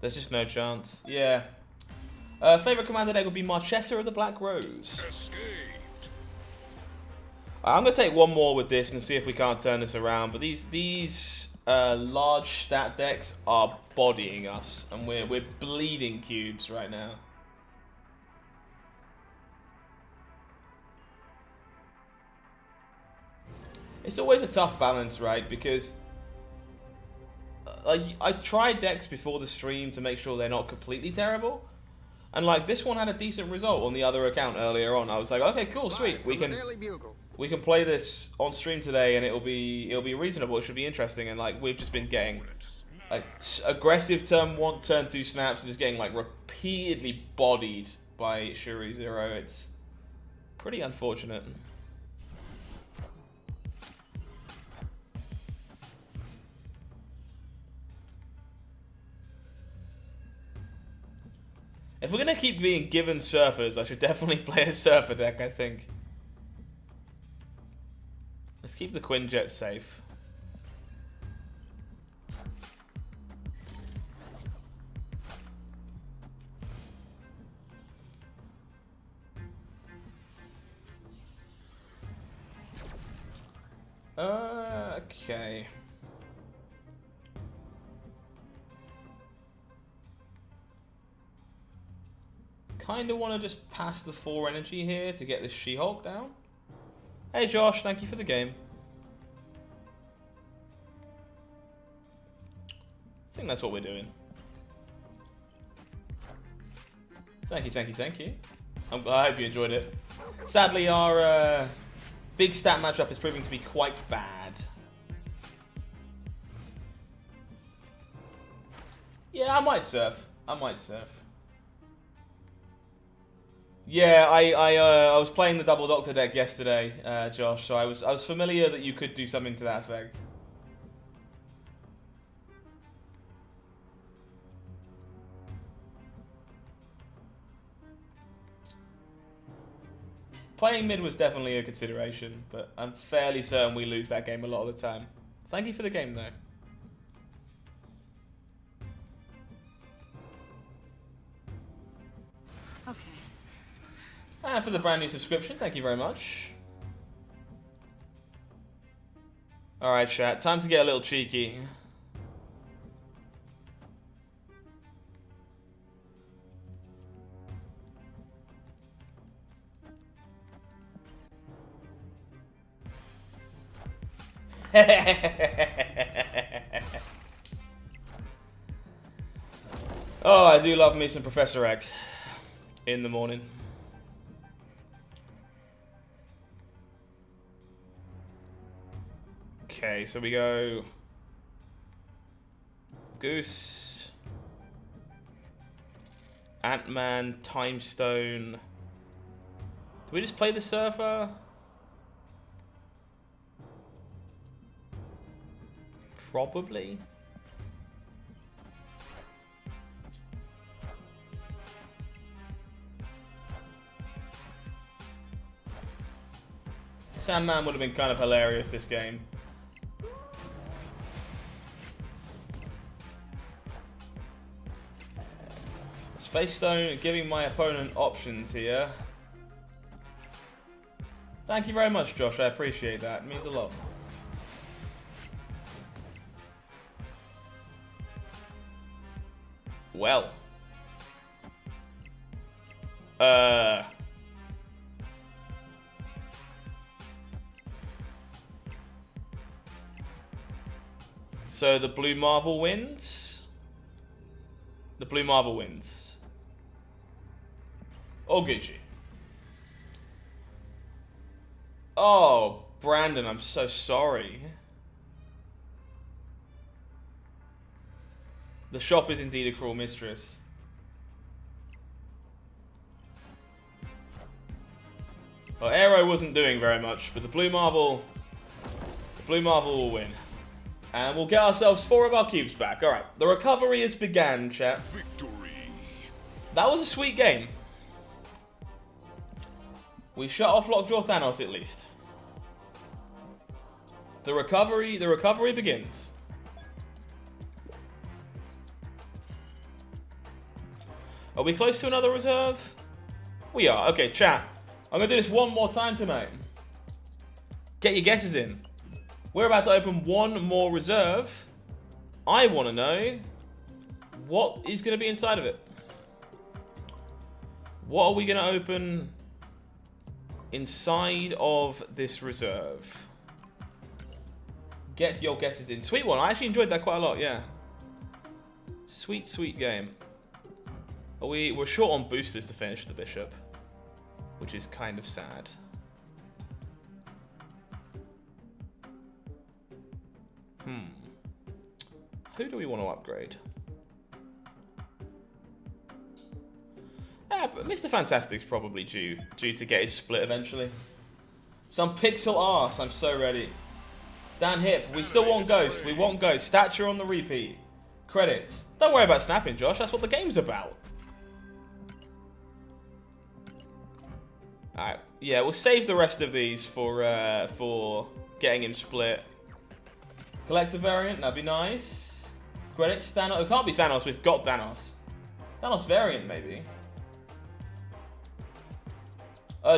There's just no chance. Yeah. Favorite commander deck would be Marchesa of the Black Rose. Escaped. I'm going to take one more with this and see if we can't turn this around. But these large stat decks are bodying us. And we're bleeding cubes right now. It's always a tough balance, right? Because... I tried decks before the stream to make sure they're not completely terrible, and like this one had a decent result on the other account earlier on. I was like, okay, cool, sweet, we can play this on stream today, and it'll be reasonable. It should be interesting, and like we've just been getting like aggressive turn 1, turn 2 snaps, and just getting like repeatedly bodied by Shuri Zero. It's pretty unfortunate. If we're going to keep being given surfers, I should definitely play a surfer deck, I think. Let's keep the Quinjet safe. Okay. Kind of want to just pass the 4 energy here to get this She-Hulk down. Hey Josh, thank you for the game. I think that's what we're doing. Thank you, thank you, thank you. I hope you enjoyed it. Sadly, our big stat matchup is proving to be quite bad. Yeah, I might surf. I might surf. Yeah, I was playing the Double Doctor deck yesterday, Josh, so I was familiar that you could do something to that effect. Playing mid was definitely a consideration, but I'm fairly certain we lose that game a lot of the time. Thank you for the game, though. Okay. And for the brand new subscription, thank you very much. Alright, chat, time to get a little cheeky. Oh, I do love me some Professor X in the morning. Okay, so we go Goose, Ant-Man, Time Stone. Do we just play the Surfer? Probably. Sandman would have been kind of hilarious this game. Space Stone giving my opponent options here. Thank you very much, Josh. I appreciate that. It means a lot. Well. So the Blue Marvel wins. The Blue Marvel wins. Oh, Gucci. Oh, Brandon, I'm so sorry. The shop is indeed a cruel mistress. Well, Arrow wasn't doing very much, but the Blue Marvel will win. And we'll get ourselves 4 of our cubes back. Alright, the recovery has began, chat. Victory. That was a sweet game. We shut off Lockjaw Thanos at least. The recovery begins. Are we close to another reserve? We are. Okay, chat. I'm going to do this one more time tonight. Get your guesses in. We're about to open one more reserve. I want to know what is going to be inside of it. What are we going to open inside of this reserve? Get your guesses in. Sweet one. I actually enjoyed that quite a lot, yeah. Sweet, sweet game. We're short on boosters to finish the bishop, which is kind of sad. Who do we want to upgrade? But Mr. Fantastic's probably due to get his split eventually. Some pixel arse. I'm so ready. Dan Hip. We still want Ghost. We want Ghost. Stature on the repeat. Credits. Don't worry about snapping, Josh. That's what the game's about. Alright. Yeah, we'll save the rest of these for getting him split. Collector variant. That'd be nice. Credits. Thanos. It can't be Thanos. We've got Thanos. Thanos variant, maybe.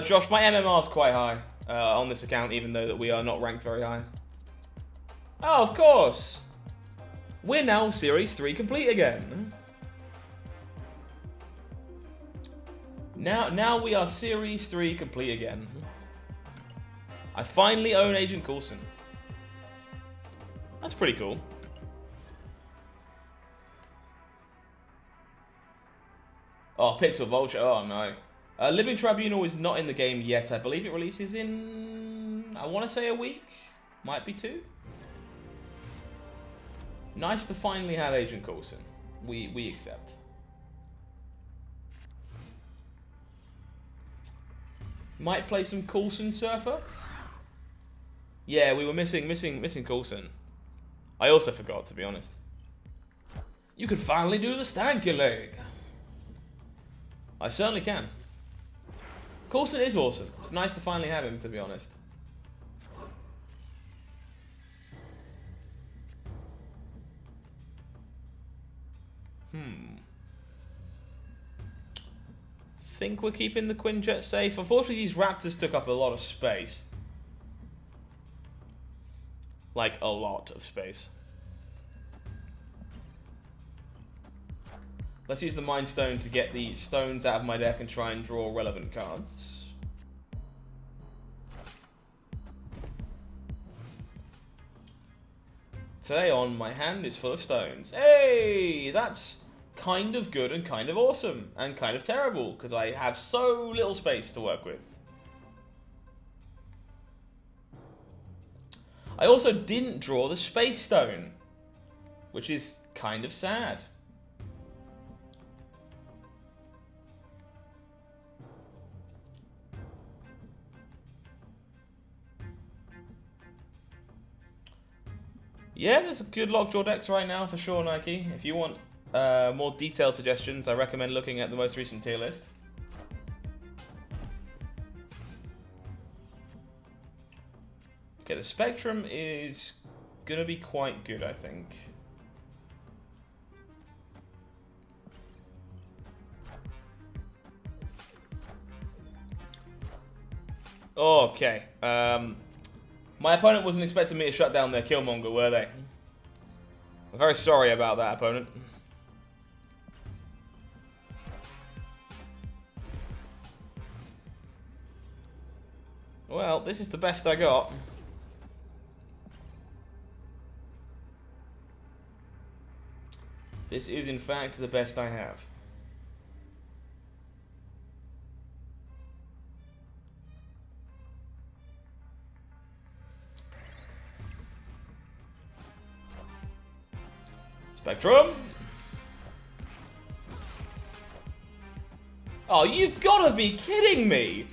Josh, my MMR's quite high on this account, even though that we are not ranked very high. Oh, of course. We're now Series 3 complete again. Now we are Series 3 complete again. I finally own Agent Coulson. That's pretty cool. Oh, Pixel Vulture. Oh, no. Living Tribunal is not in the game yet. I believe it releases in, I want to say a week. Might be 2. Nice to finally have Agent Coulson. We accept. Might play some Coulson Surfer. Yeah, we were missing Coulson. I also forgot, to be honest. You can finally do the stanky leg. I certainly can. Coulson is awesome. It's nice to finally have him, to be honest. Think we're keeping the Quinjet safe. Unfortunately, these Raptors took up a lot of space. Like, a lot of space. Let's use the Mind Stone to get the stones out of my deck and try and draw relevant cards. Today on, my hand is full of stones. Hey! That's kind of good and kind of awesome. And kind of terrible, because I have so little space to work with. I also didn't draw the Space Stone, which is kind of sad. Yeah, there's good Lockjaw decks right now for sure, Nike. If you want more detailed suggestions, I recommend looking at the most recent tier list. Okay, the Spectrum is going to be quite good, I think. Okay. My opponent wasn't expecting me to shut down their Killmonger, were they? I'm very sorry about that, opponent. Well, this is the best I got. This is, in fact, the best I have. Spectrum. Oh, you've got to be kidding me!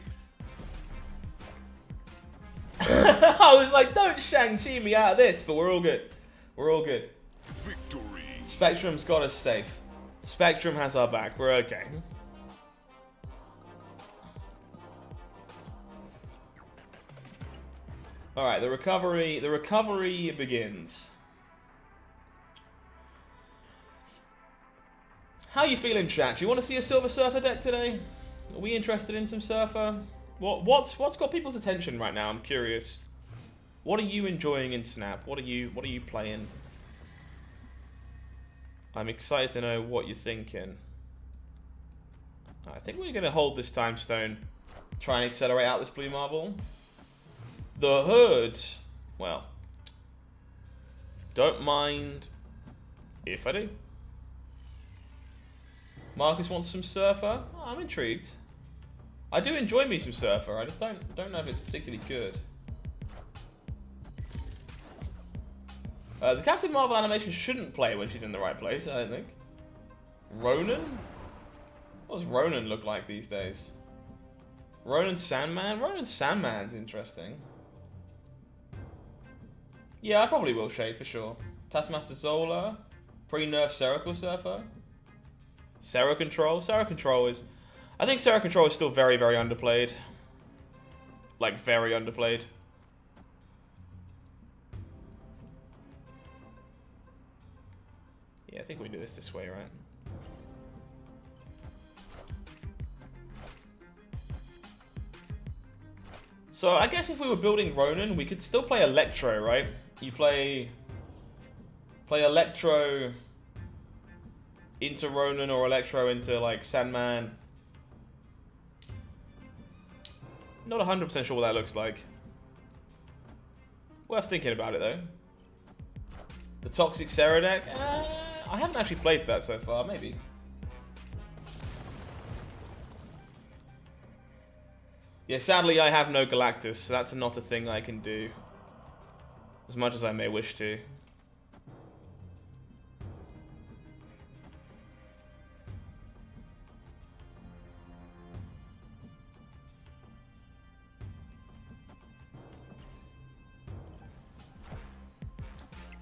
I was like, don't Shang-Chi me out of this, but we're all good. We're all good. Victory. Spectrum's got us safe. Spectrum has our back. We're okay. Alright, the recovery begins. How you feeling, chat? Do you want to see a Silver Surfer deck today? Are we interested in some Surfer? What's got people's attention right now? I'm curious. What are you enjoying in Snap? What are you playing? I'm excited to know what you're thinking. I think we're gonna hold this time stone. Try and accelerate out this Blue Marvel. The Hood. Well, don't mind if I do. Marcus wants some Surfer. Oh, I'm intrigued. I do enjoy me some Surfer. I just don't know if it's particularly good. The Captain Marvel animation shouldn't play when she's in the right place, I don't think. Ronan? What does Ronan look like these days? Ronan Sandman? Ronan Sandman's interesting. Yeah, I probably will shade for sure. Taskmaster Zola. Pre-nerf Sera Surfer. Sera Control. Sera Control is... I think Sera Control is still very, very underplayed. Like, very underplayed. Yeah, I think we do this way, right? So, I guess if we were building Ronan, we could still play Electro, right? You play Electro into Ronan or Electro into, like, Sandman. Not 100% sure what that looks like. Worth thinking about it, though. The Toxic Sera deck? I haven't actually played that so far, maybe. Yeah, sadly I have no Galactus, so that's not a thing I can do. As much as I may wish to.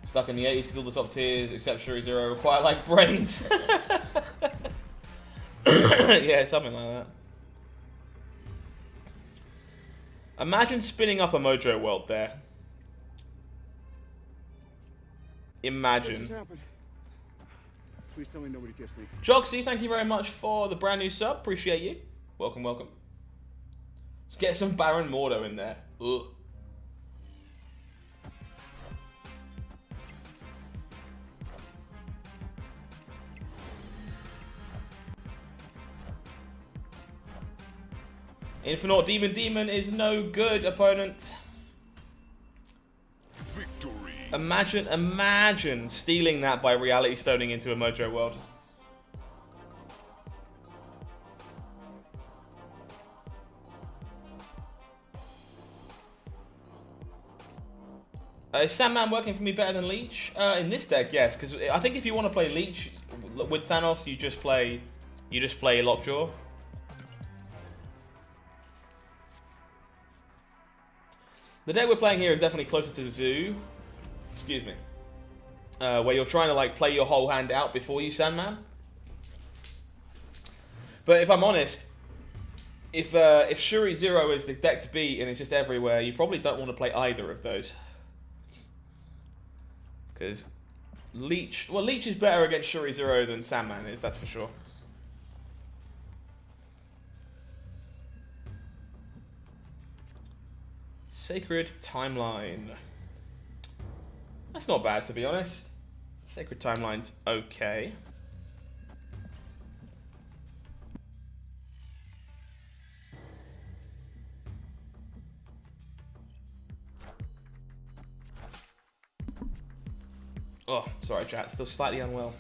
Stuck in the 80s because all the top tiers, except Shuri Zero, require like brains. Yeah, something like that. Imagine spinning up a Mojo world there. Imagine. What just happened? Please tell me nobody kissed me. Joxy, thank you very much for the brand new sub. Appreciate you. Welcome, welcome. Let's get some Baron Mordo in there. Ugh. Infinite Demon is no good, opponent. Victory. Imagine stealing that by reality stoning into a Mojo world. Is Sandman working for me better than Leech? In this deck, yes, because I think if you want to play Leech with Thanos, you just play Lockjaw. The deck we're playing here is definitely closer to Zoo. Excuse me. Where you're trying to like play your whole hand out before you Sandman. But if I'm honest, if Shuri Zero is the deck to beat and it's just everywhere, you probably don't want to play either of those. Because Leech is better against Shuri Zero than Sandman is, that's for sure. Sacred Timeline. That's not bad, to be honest. Sacred Timeline's okay. Oh, sorry, chat. Still slightly unwell.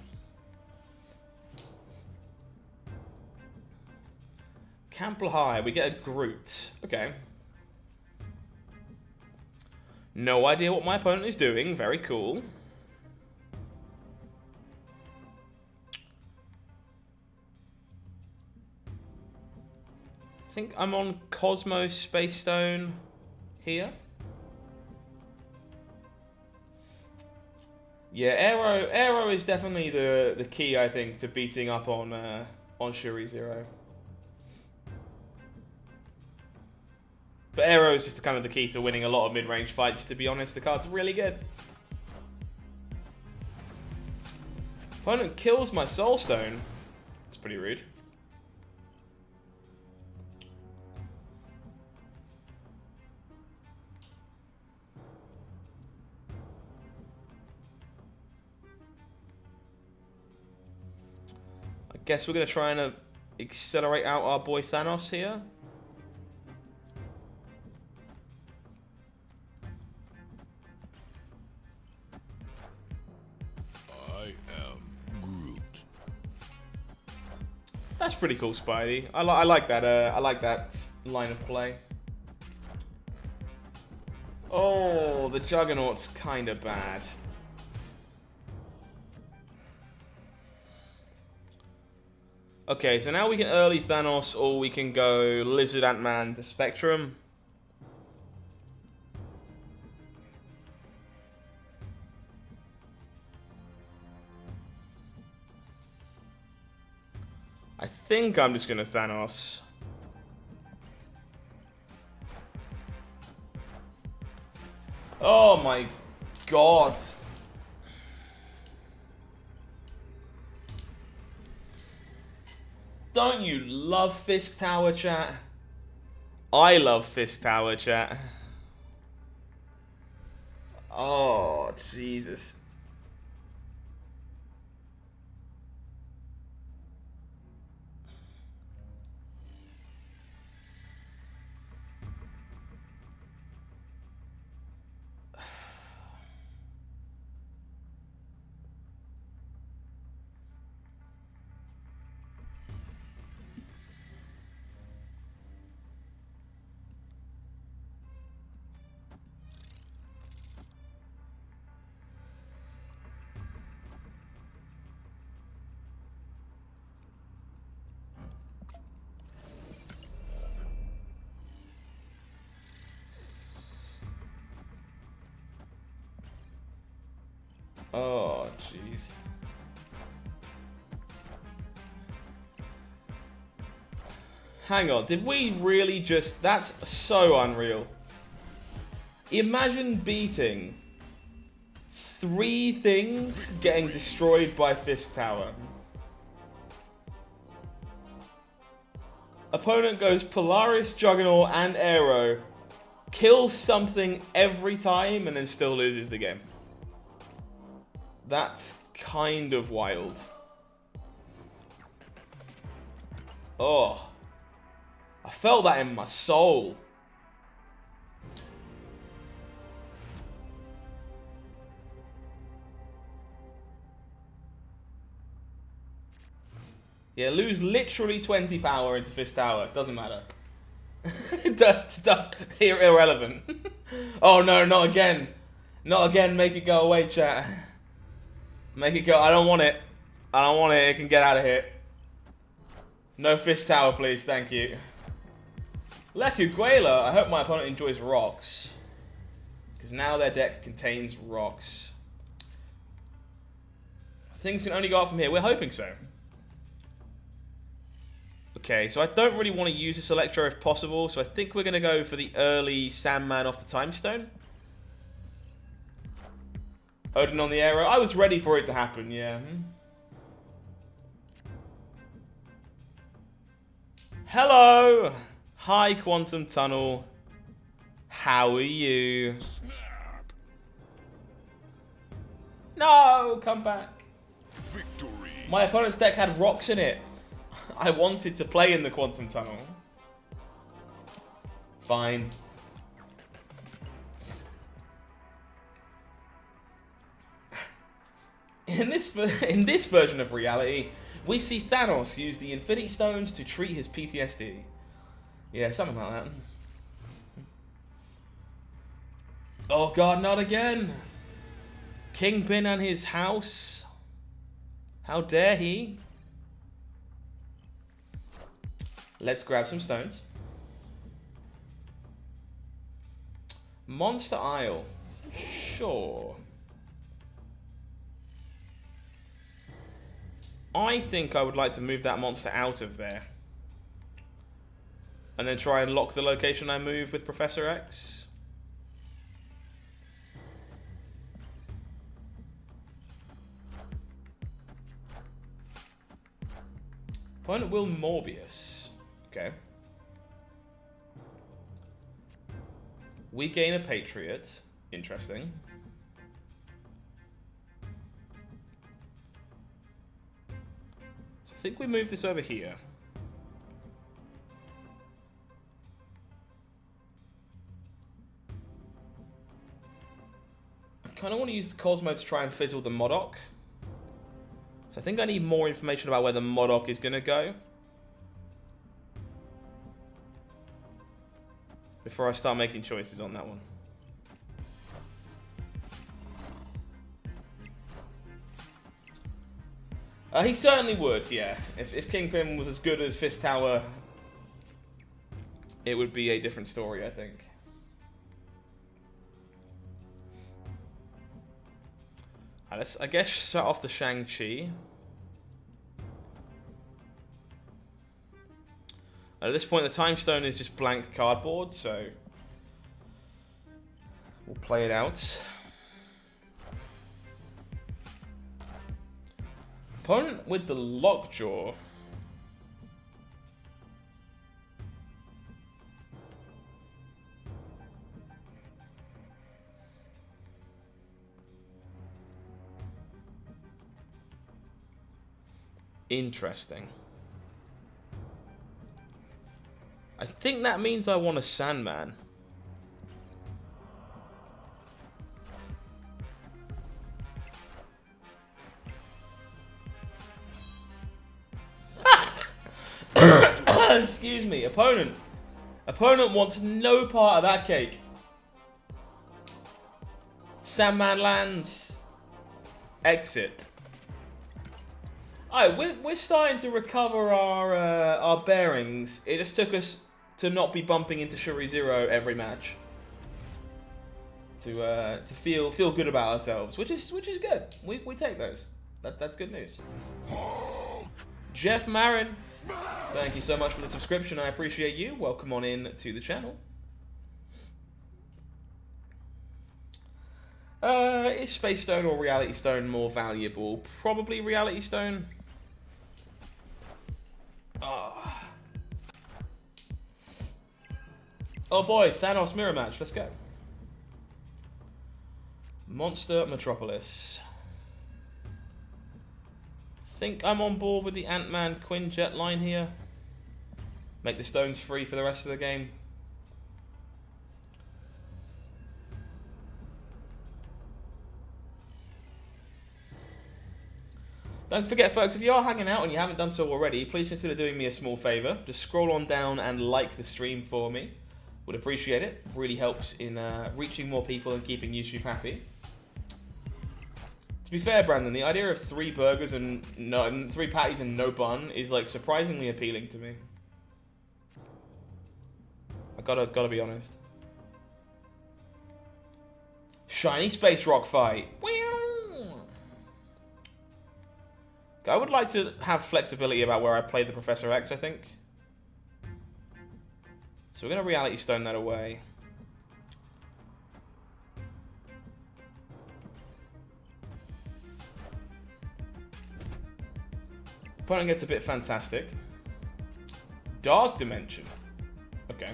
Cample High. We get a Groot. Okay. No idea what my opponent is doing. Very cool. I think I'm on Cosmos Space Stone here. Yeah, Arrow is definitely the key, I think, to beating up on Shuri Zero. But Arrow is just kind of the key to winning a lot of mid-range fights, to be honest. The card's really good. Opponent kills my Soul Stone. It's pretty rude. I guess we're going to try and accelerate out our boy Thanos here. I am Groot. That's pretty cool, Spidey. I like that. I like that line of play. Oh, the Juggernaut's kind of bad. Okay, so now we can early Thanos, or we can go Lizard Ant-Man to Spectrum. I think I'm just gonna Thanos. Oh my god. Don't you love Fisk Tower, chat? I love Fisk Tower, chat. Oh, Jesus. Oh, jeez. Hang on, did we really just... That's so unreal. Imagine beating 3 things getting destroyed by Fisk Tower. Opponent goes Polaris, Juggernaut, and Arrow. Kills something every time and then still loses the game. That's kind of wild. Oh. I felt that in my soul. Yeah, lose literally 20 power into Fist Tower. Doesn't matter. Stuff irrelevant. Oh no, not again. Not again, make it go away, chat. Make it go. I don't want it. I don't want it. It can get out of here. No Fist Tower, please. Thank you. Lekuguela. I hope my opponent enjoys rocks. Because now their deck contains rocks. Things can only go up from here. We're hoping so. Okay, so I don't really want to use this Electro if possible. So I think we're going to go for the early Sandman off the Time Stone. Odin on the Arrow. I was ready for it to happen, yeah. Hello! Hi, Quantum Tunnel. How are you? No, come back. Victory. My opponent's deck had rocks in it. I wanted to play in the Quantum Tunnel. Fine. In this version of reality, we see Thanos use the Infinity Stones to treat his PTSD. Yeah, something like that. Oh god, not again! Kingpin and his house. How dare he? Let's grab some stones. Monster Isle. Sure. I think I would like to move that monster out of there. And then try and lock the location I move with Professor X. Opponent will Morbius. Okay. We gain a Patriot. Interesting. So I think we move this over here. I kind of want to use the Cosmo to try and fizzle the Modok. So I think I need more information about where the Modok is going to go before I start making choices on that one. He certainly would, yeah. If Kingpin was as good as Fist Tower, it would be a different story, I think. Let's, I guess, shut off the Shang-Chi. At this point, the Time Stone is just blank cardboard, so we'll play it out. Opponent with the Lockjaw. Interesting. I think that means I want a Sandman. Excuse me, opponent. Opponent wants no part of that cake. Sandman lands. Exit. Alright, we're starting to recover our bearings. It just took us to not be bumping into Shuri Zero every match. To feel good about ourselves, which is good. We take those. That's good news. Jeff Marin, thank you so much for the subscription. I appreciate you. Welcome on in to the channel. Is Space Stone or Reality Stone more valuable? Probably Reality Stone. Oh boy, Thanos mirror match. Let's go. Monster Metropolis. Think I'm on board with the Ant-Man Quinjet line here. Make the stones free for the rest of the game. Don't forget, folks, if you are hanging out and you haven't done so already, please consider doing me a small favour. Just scroll on down and like the stream for me. Would appreciate it. Really helps in reaching more people and keeping YouTube happy. To be fair, Brandon, the idea of 3 burgers and 3 patties and no bun is like surprisingly appealing to me. I gotta be honest. Shiny space rock fight. I would like to have flexibility about where I play the Professor X, I think. So we're going to Reality Stone that away. Opponent gets a bit fantastic. Dark Dimension. Okay.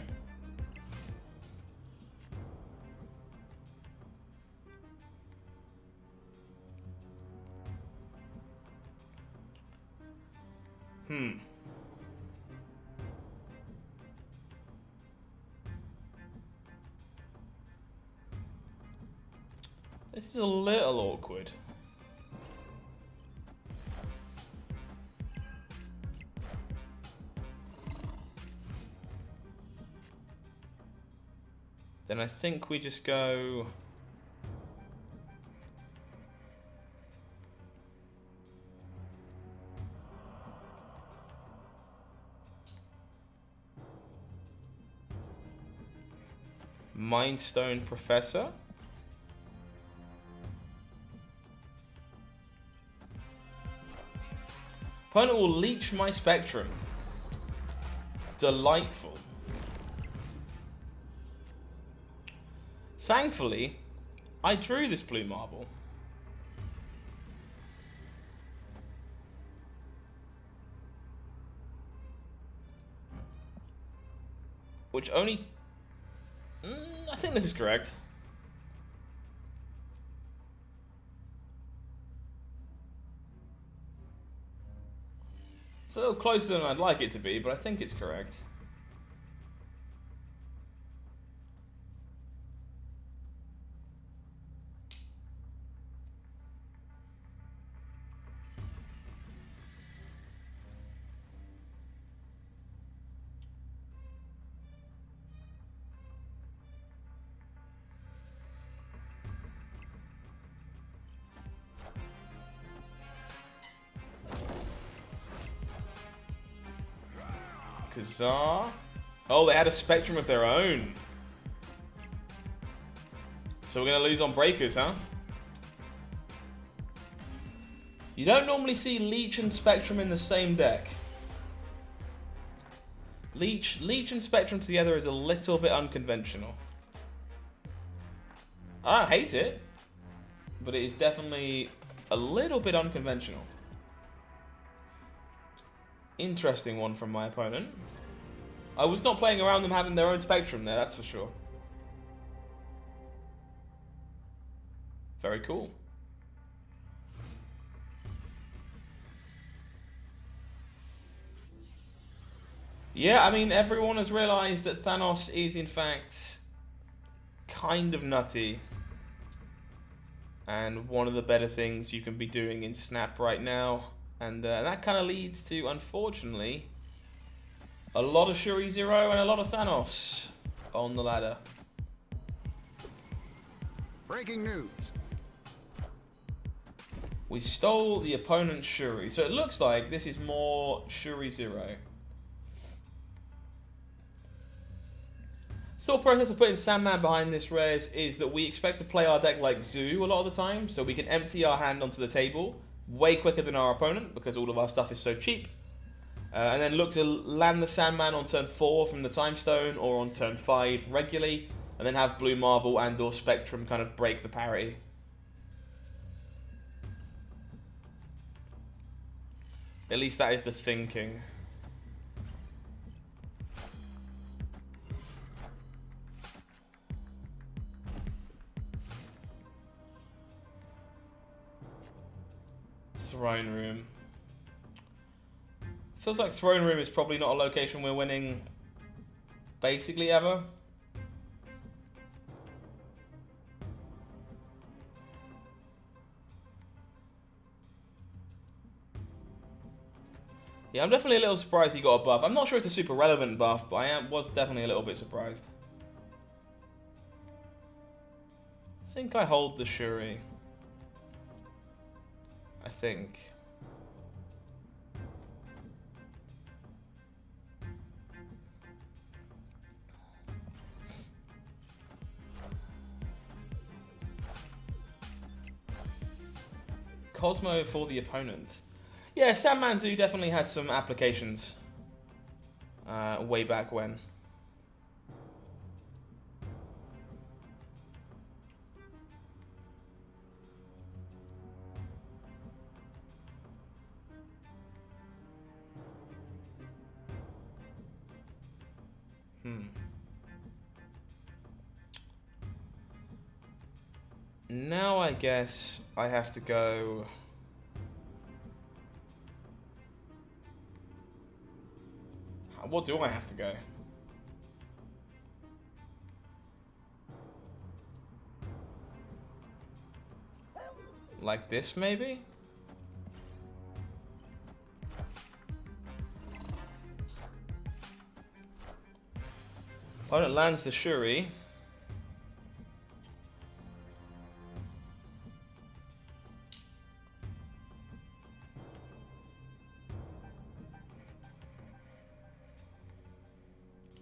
This is a little awkward. Then I think we just go... Mind Stone Professor. Opponent will leech my spectrum. Delightful. Thankfully, I drew this blue marble. Which only... I think this is correct. It's a little closer than I'd like it to be, but I think it's correct. Kazar. Oh, they had a spectrum of their own. So we're going to lose on breakers, huh? You don't normally see Leech and Spectrum in the same deck. Leech and Spectrum together is a little bit unconventional. I don't hate it, but it is definitely a little bit unconventional. Interesting one from my opponent. I was not playing around them having their own spectrum there, that's for sure. Very cool. Yeah, I mean, everyone has realized that Thanos is, in fact, kind of nutty. And one of the better things you can be doing in Snap right now. And that kind of leads to, unfortunately, a lot of Shuri Zero and a lot of Thanos on the ladder. Breaking news. We stole the opponent's Shuri. So it looks like this is more Shuri Zero. Thought process of putting Sandman behind this res is that we expect to play our deck like Zoo a lot of the time. So we can empty our hand onto the table way quicker than our opponent because all of our stuff is so cheap. And then look to land the Sandman on turn 4 from the Time Stone or on turn 5 regularly. And then have Blue Marble and or Spectrum kind of break the parity. At least that is the thinking. Throne Room. Feels like Throne Room is probably not a location we're winning basically ever. Yeah, I'm definitely a little surprised he got a buff. I'm not sure it's a super relevant buff, but I was definitely a little bit surprised. I think I hold the Shuri. I think. Cosmo for the opponent. Yeah, Sandman Zoo definitely had some applications way back when. Now I guess I have to go... What do I have to go? Like this, maybe? Opponent lands the Shuri.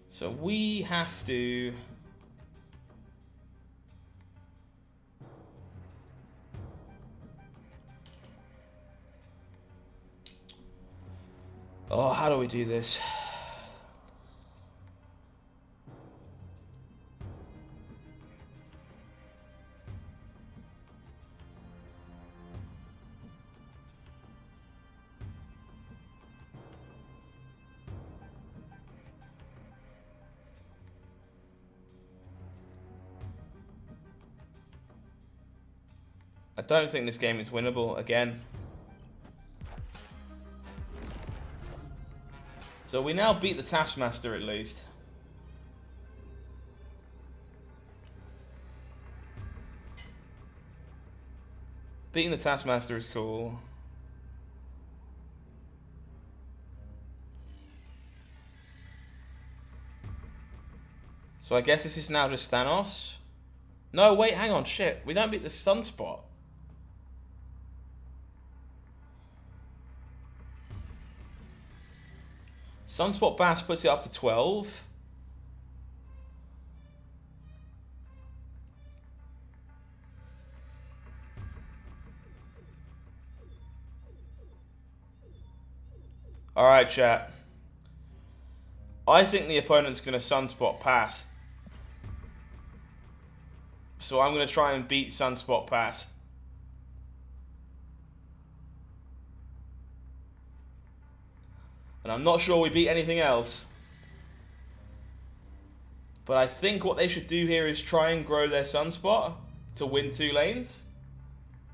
So we have to... Oh, how do we do this? I don't think this game is winnable again. So we now beat the Taskmaster at least. Beating the Taskmaster is cool. So I guess this is now just Thanos. No, wait, hang on, shit. We don't beat the Sunspot. Sunspot Bass puts it up to 12. Alright, chat. I think the opponent's going to Sunspot Pass. So I'm going to try and beat Sunspot Pass. And I'm not sure we beat anything else. But I think what they should do here is try and grow their Sunspot to win 2 lanes.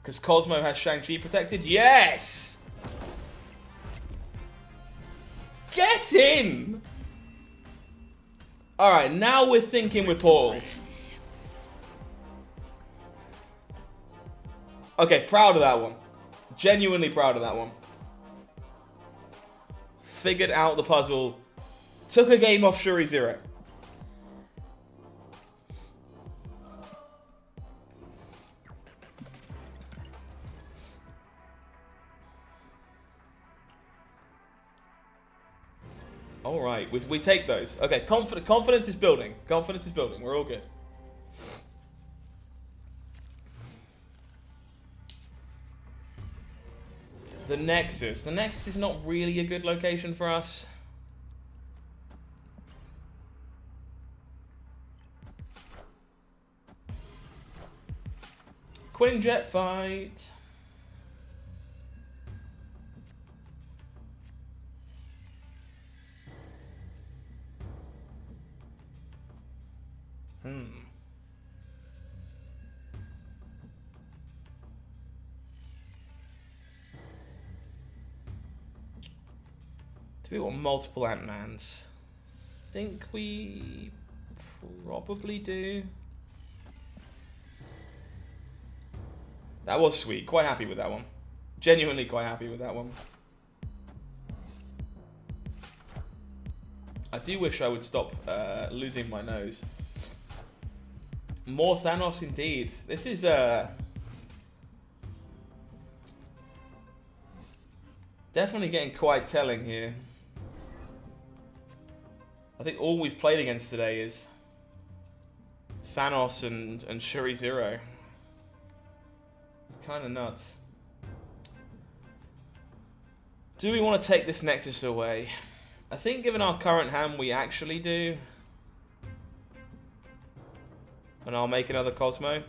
Because Cosmo has Shang-Chi protected. Yes! Get in! Alright, now we're thinking with portals. Okay, proud of that one. Genuinely proud of that one. Figured out the puzzle. Took a game off Shuri Zero. Alright, we take those. Okay, confidence is building. Confidence is building. We're all good. The Nexus. The Nexus is not really a good location for us. Quinjet fight. Do we want multiple Ant-Mans? Think we probably do. That was sweet. Quite happy with that one. Genuinely quite happy with that one. I do wish I would stop losing my nose. More Thanos indeed. This is definitely getting quite telling here. I think all we've played against today is Thanos and Shuri Zero. It's kind of nuts. Do we want to take this Nexus away? I think given our current hand, we actually do. And I'll make another Cosmo.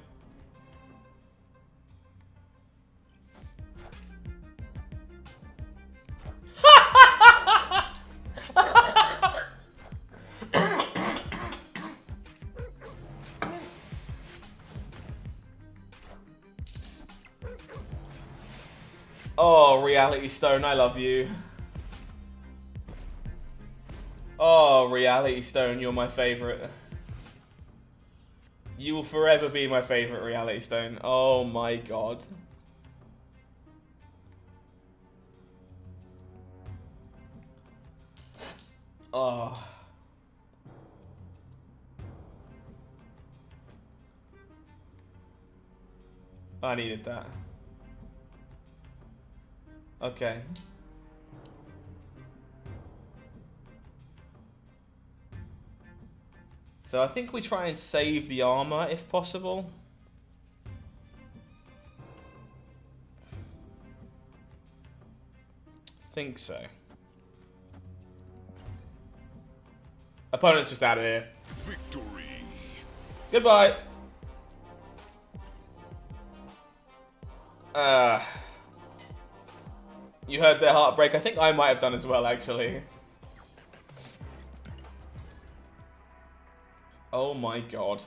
Oh, Reality Stone, I love you. Oh, Reality Stone, you're my favorite. You will forever be my favorite, Reality Stone. Oh my god. Oh. I needed that. Okay. So I think we try and save the armor if possible. Think so. Opponent's just out of here. Victory. Goodbye. You heard their heartbreak. I think I might have done as well, actually. Oh my god.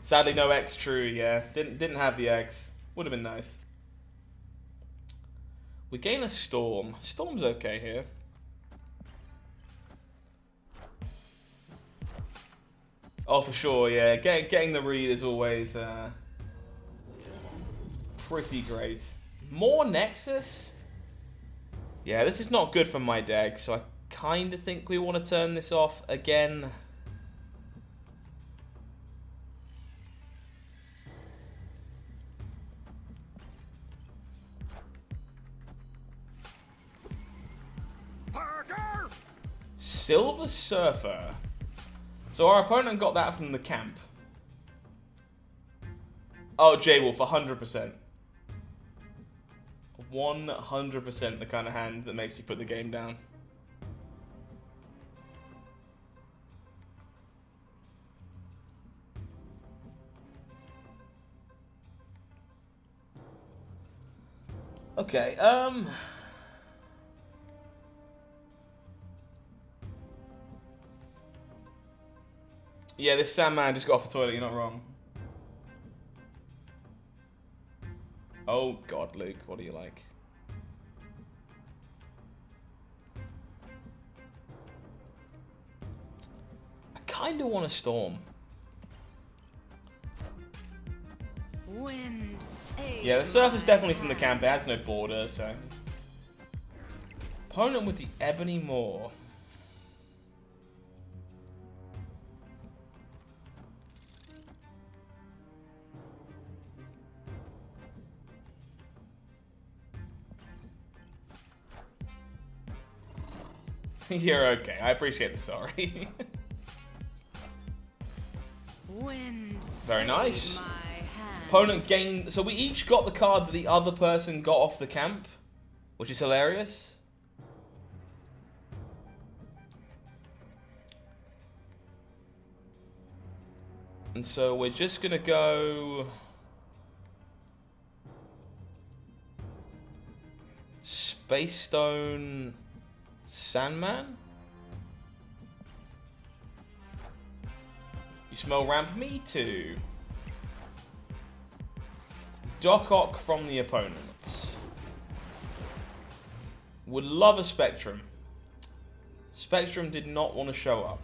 Sadly, no X true, yeah. Didn't have the X. Would have been nice. We gain a Storm. Storm's okay here. Oh, for sure, yeah. Getting the read is always pretty great. More Nexus? Yeah, this is not good for my deck, so I kind of think we want to turn this off again. Parker! Silver Surfer. So our opponent got that from the camp. Oh, J-Wolf, 100%. 100% the kind of hand that makes you put the game down. Okay, yeah, this Sandman just got off the toilet, you're not wrong. Oh god, Luke, what do you like? I kinda want a Storm. Wind. Yeah, the Surf is definitely from the camp, it has no border, so. Opponent with the Ebony Maw. You're okay. I appreciate the sorry. Wind. Very nice. My hand. Opponent gained... So we each got the card that the other person got off the camp, which is hilarious. And so we're just going to go... Space Stone... Sandman? You smell ramp? Me too. Doc Ock from the opponent. Would love a Spectrum. Spectrum did not want to show up.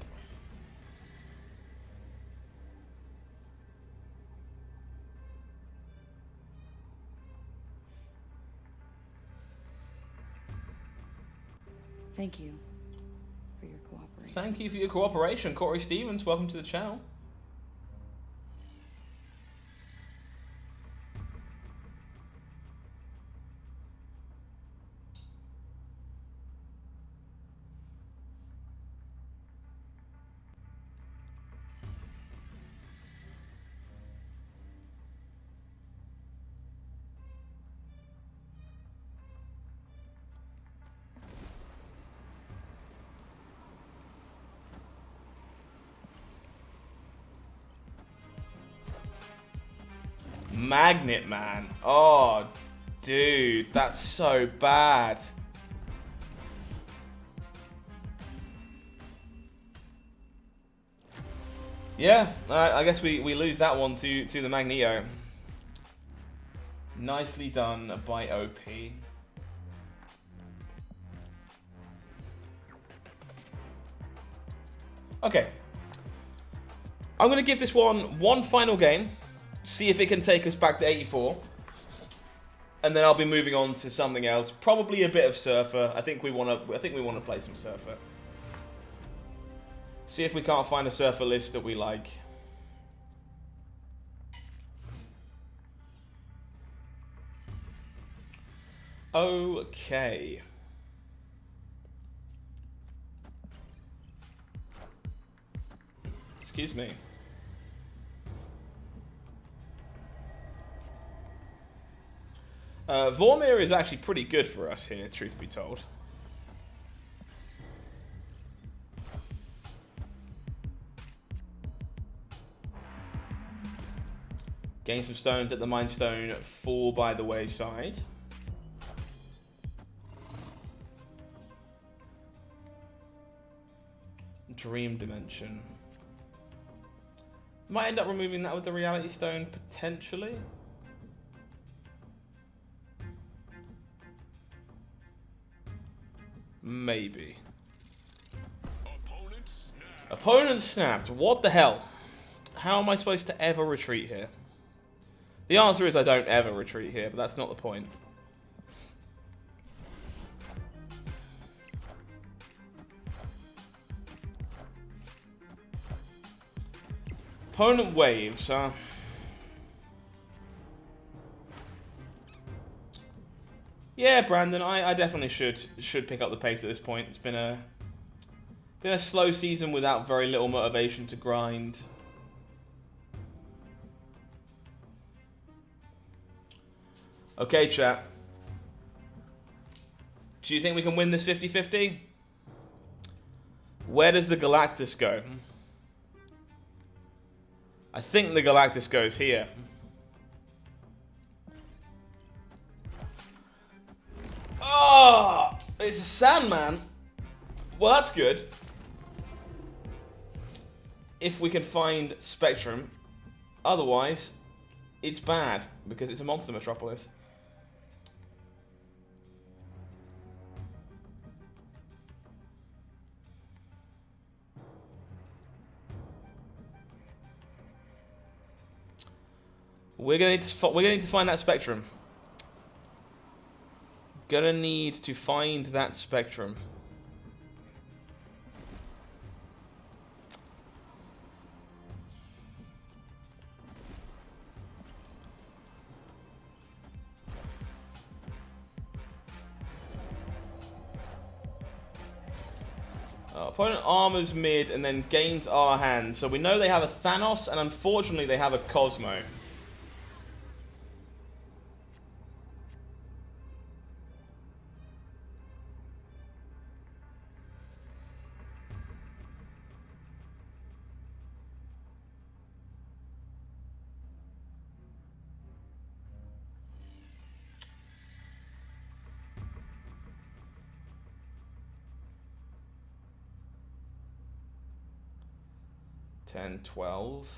Thank you for your cooperation. Thank you for your cooperation. Corey Stevens, welcome to the channel. Magnet Man. Oh, dude, that's so bad. Yeah, I guess we lose that one to the Magneto. Nicely done by OP. Okay. I'm going to give this one final game. See if it can take us back to 84. And then I'll be moving on to something else. Probably a bit of Surfer. I think we want to play some Surfer. See if we can't find a Surfer list that we like. Okay. Excuse me. Vormir is actually pretty good for us here, truth be told. Gain some stones at the Mind Stone, fall by the wayside. Dream Dimension. Might end up removing that with the Reality Stone, potentially. Maybe. Opponent snapped. What the hell? How am I supposed to ever retreat here? The answer is I don't ever retreat here, but that's not the point. Opponent waves, huh? Yeah, Brandon, I definitely should pick up the pace at this point. It's been a slow season without very little motivation to grind. Okay, chat. Do you think we can win this 50-50? Where does the Galactus go? I think the Galactus goes here. Oh, it's a Sandman. Well, that's good. If we can find Spectrum. Otherwise, it's bad because it's a monster metropolis. We're gonna need to find that Spectrum. Gonna need to find that Spectrum. Opponent armors mid and then gains our hand. So we know they have a Thanos and unfortunately they have a Cosmo. Ten, 12.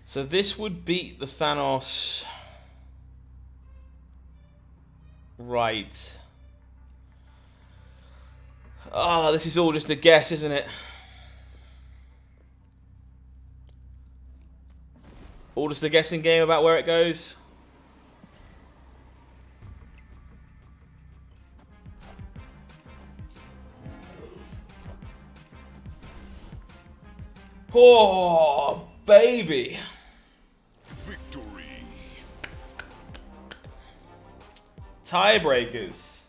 So this would beat the Thanos. Right. Ah, this is all just a guess, isn't it? All just a guessing game about where it goes. Oh, baby. Victory. Tiebreakers.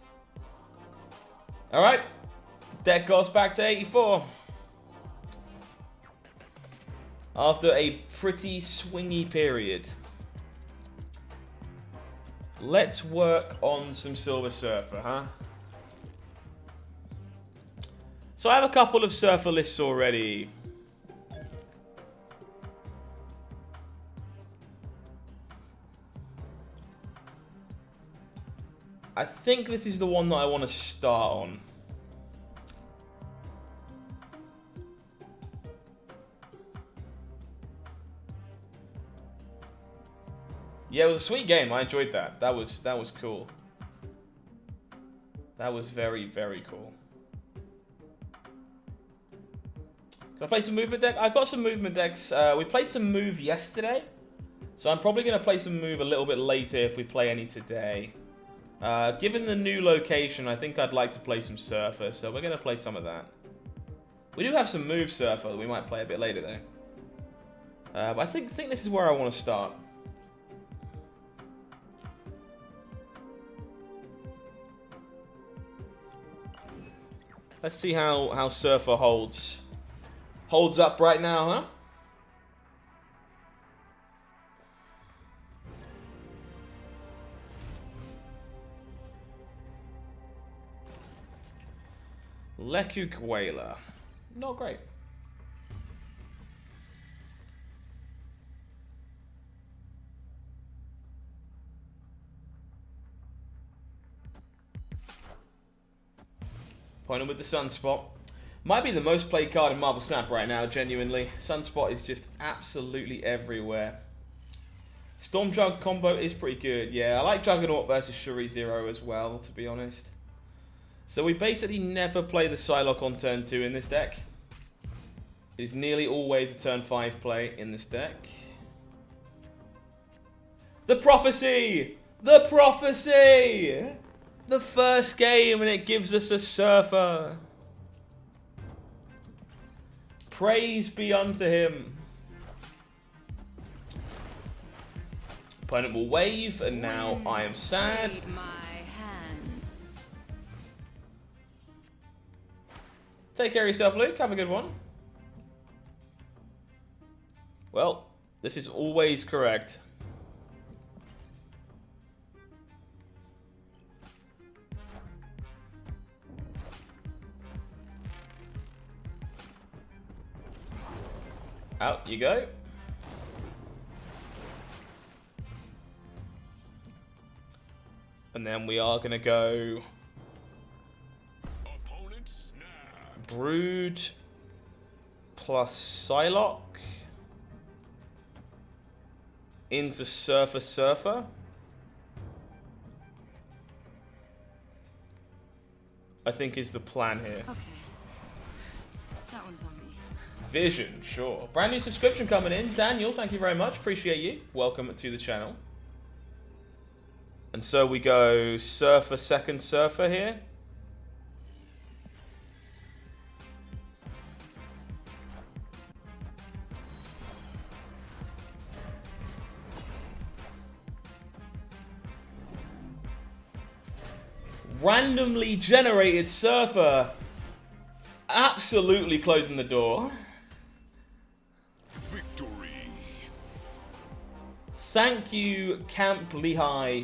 All right. Deck goes back to 84. After a pretty swingy period. Let's work on some Silver Surfer, huh? So I have a couple of Surfer lists already. I think this is the one that I want to start on. Yeah, it was a sweet game. I enjoyed that. That was cool. That was very, very cool. Can I play some movement deck? I've got some movement decks. We played some move yesterday. So I'm probably going to play some move a little bit later if we play any today. Given the new location, I think I'd like to play some Surfer. So we're going to play some of that. We do have some move Surfer that we might play a bit later though. But I think this is where I want to start. Let's see how Surfer holds up right now, huh? Lekukwela. Not great. Pointing with the Sunspot. Might be the most played card in Marvel Snap right now, genuinely. Sunspot is just absolutely everywhere. Storm Jug combo is pretty good. Yeah, I like Juggernaut versus Shuri Zero as well, to be honest. So we basically never play the Psylocke on turn 2 in this deck. It is nearly always a turn 5 play in this deck. The Prophecy! The Prophecy! The first game and it gives us a Surfer. Praise be unto him. Opponent will wave and now I am sad. Take care of yourself, Luke. Have a good one. Well, this is always correct. Out you go. And then we are going to go Brood plus Psylocke into Surfer. I think is the plan here. Okay. That one's on me. Vision, sure. Brand new subscription coming in. Daniel, thank you very much. Appreciate you. Welcome to the channel. And so we go Surfer, second Surfer here. Randomly generated Surfer. Absolutely closing the door. Victory. Thank you, Camp Lehigh.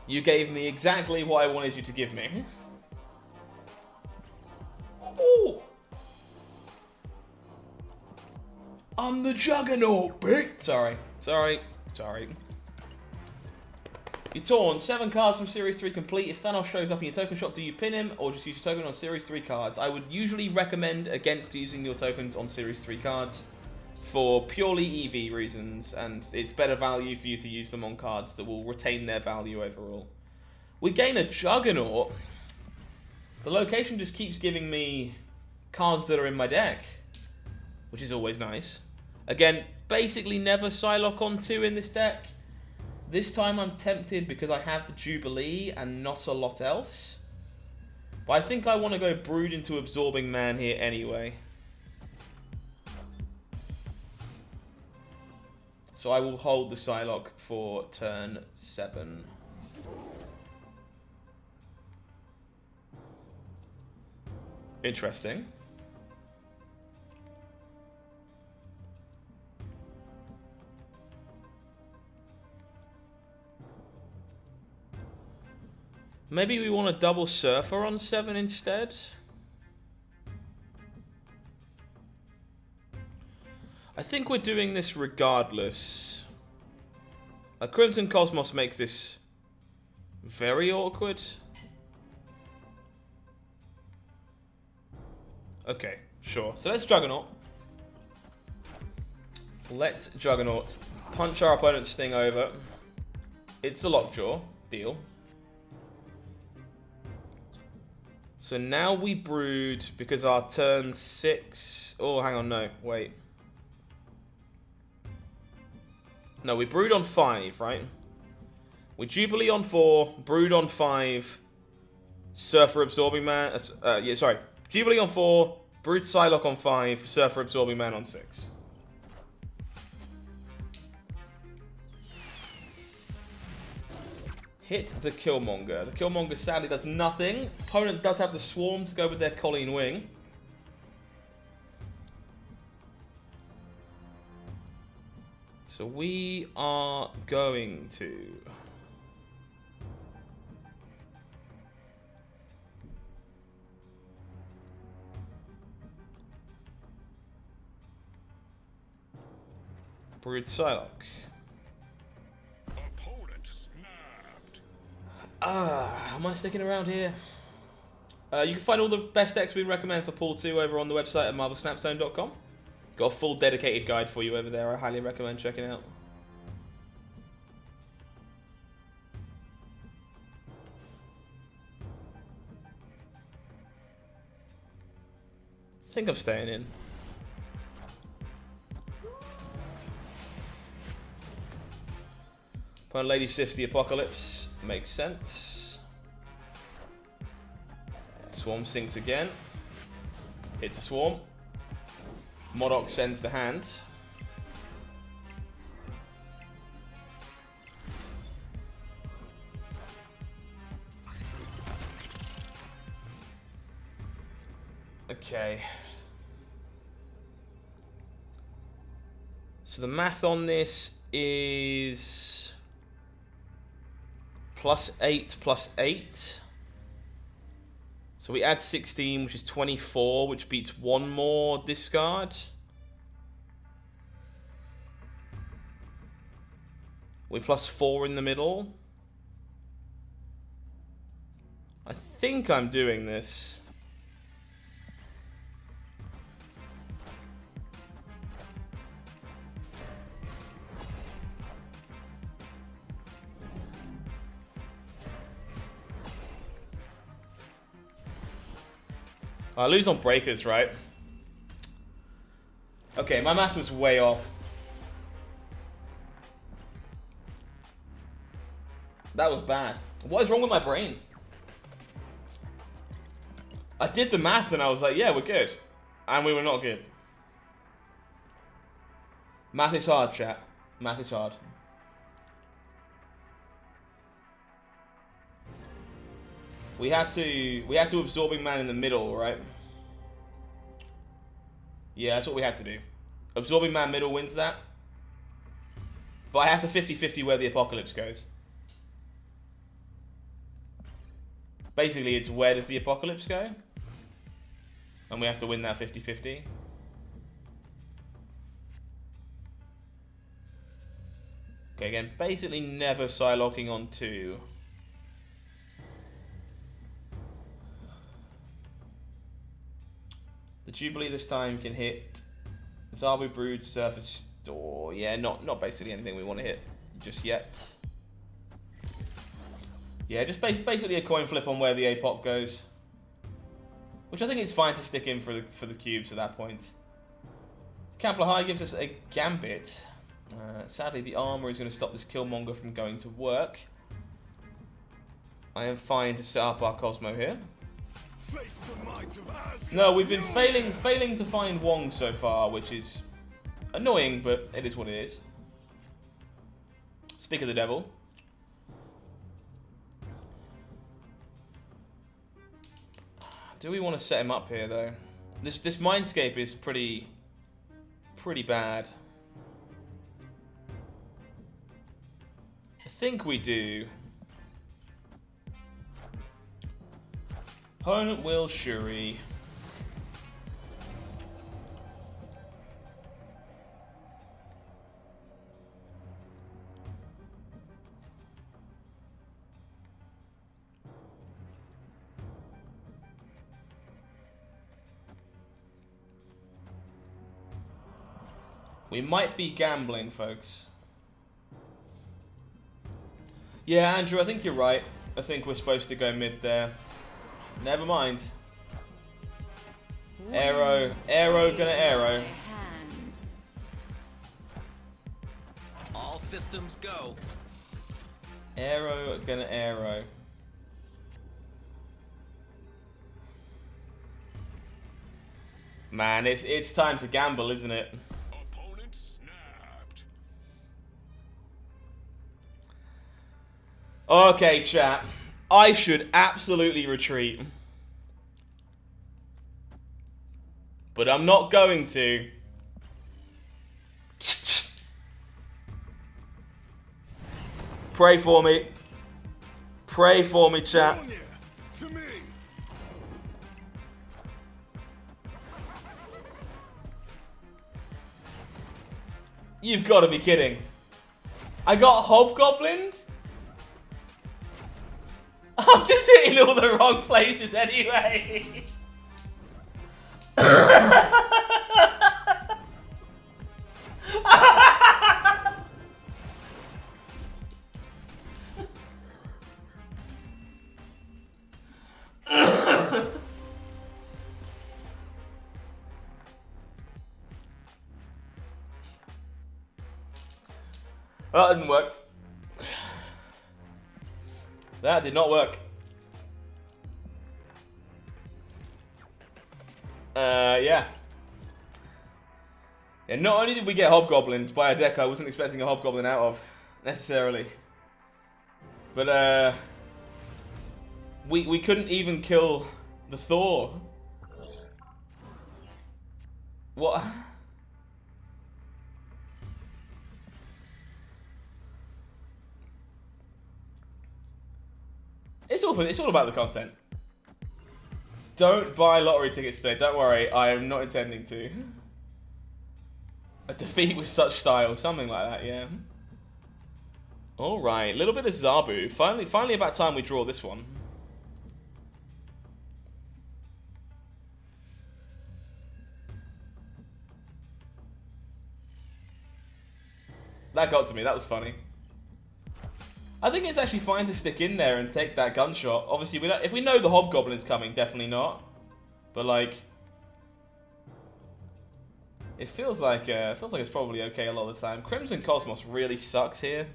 You gave me exactly what I wanted you to give me. Ooh. I'm the Juggernaut, bitch. Sorry. You're torn. 7 cards from Series 3 complete. If Thanos shows up in your token shop, do you pin him or just use your token on Series 3 cards? I would usually recommend against using your tokens on Series 3 cards for purely EV reasons, and it's better value for you to use them on cards that will retain their value overall. We gain a Juggernaut. The location just keeps giving me cards that are in my deck, which is always nice. Again, basically never Psylocke on 2 in this deck. This time I'm tempted because I have the Jubilee and not a lot else. But I think I want to go Brood into Absorbing Man here anyway. So I will hold the Psylocke for turn 7. Interesting. Maybe we want a double Surfer on 7 instead. I think we're doing this regardless. A Crimson Cosmos makes this very awkward. Okay, sure. So let's Juggernaut. Let's Juggernaut. Punch our opponent's Sting over. It's the lockjaw. Deal. So now we brood because our turn 6... Oh, hang on, no. Wait. No, we brood on 5, right? We Jubilee on 4, brood on 5, Surfer Absorbing Man... yeah, sorry. Jubilee on 4, brood Psylocke on 5, Surfer Absorbing Man on 6. Hit the Killmonger. The Killmonger sadly does nothing. Opponent does have the Swarm to go with their Colleen Wing. So we are going to... Brood Psylocke. Opponent snapped. Am I sticking around here? You can find all the best decks we recommend for Pool 2 over on the website at marvelsnapstone.com. Got a full dedicated guide for you over there. I highly recommend checking out. I think I'm staying in. Opponent Lady Sif's the Apocalypse. Makes sense. Swarm sinks again. Hits a Swarm. Modok sends the hand. Okay. So the math on this is +8 +8. So we add 16, which is 24, which beats one more discard. We +4 in the middle. I think I'm doing this. I lose on breakers, right? Okay, my math was way off. That was bad. What is wrong with my brain? I did the math and I was like, yeah, we're good. And we were not good. Math is hard, chat. Math is hard. We had to Absorbing Man in the middle, right? Yeah, that's what we had to do. Absorbing Man middle wins that. But I have to 50-50 where the Apocalypse goes. Basically, it's where does the Apocalypse go? And we have to win that 50-50. Okay, again, basically never Psylocking on 2. The Jubilee this time can hit Zabu Brood, Surface Store. Yeah, not basically anything we want to hit just yet. Yeah, just basically a coin flip on where the APOC goes. Which I think is fine to stick in for the cubes at that point. Kepler High gives us a Gambit. Sadly, the armor is going to stop this Killmonger from going to work. I am fine to set up our Cosmo here. Face the might of Asgard. No, we've been failing to find Wong so far, which is annoying, but it is what it is. Speak of the devil. Do we want to set him up here though? This Mindscape is pretty bad. I think we do. Opponent will Shuri. We might be gambling, folks. Yeah, Andrew, I think you're right. I think we're supposed to go mid there. Never mind. Arrow. Arrow gonna arrow. Hand. All systems go. Arrow gonna arrow. Man, it's time to gamble, isn't it? Opponent snapped. Okay, chat. I should absolutely retreat. But I'm not going to. Pray for me. Pray for me, chat. Junior, to me. You've got to be kidding. I got hobgoblins? I'm just hitting all the wrong places anyway. That didn't work. That did not work. Yeah. Yeah, not only did we get hobgoblins by a deck I wasn't expecting a hobgoblin out of, necessarily. But, we couldn't even kill the Thor. What? It's all about the content. Don't buy lottery tickets today. Don't worry, I am not intending to. A defeat with such style, something like that, yeah. All right, little bit of Zabu. Finally, about time we draw this one. That got to me. That was funny. I think it's actually fine to stick in there and take that gunshot. Obviously, if we know the hobgoblin's coming, definitely not. But like, it feels like it's probably okay a lot of the time. Crimson Cosmos really sucks here.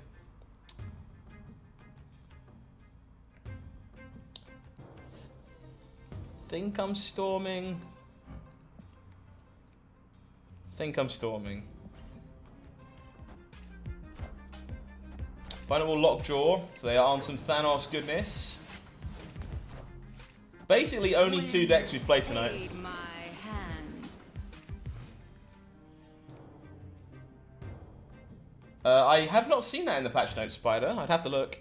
Think I'm storming. Final Lockjaw, so they are on some Thanos goodness. Basically, only two decks we've played tonight. Paid my hand. I have not seen that in the patch notes, Spider. I'd have to look.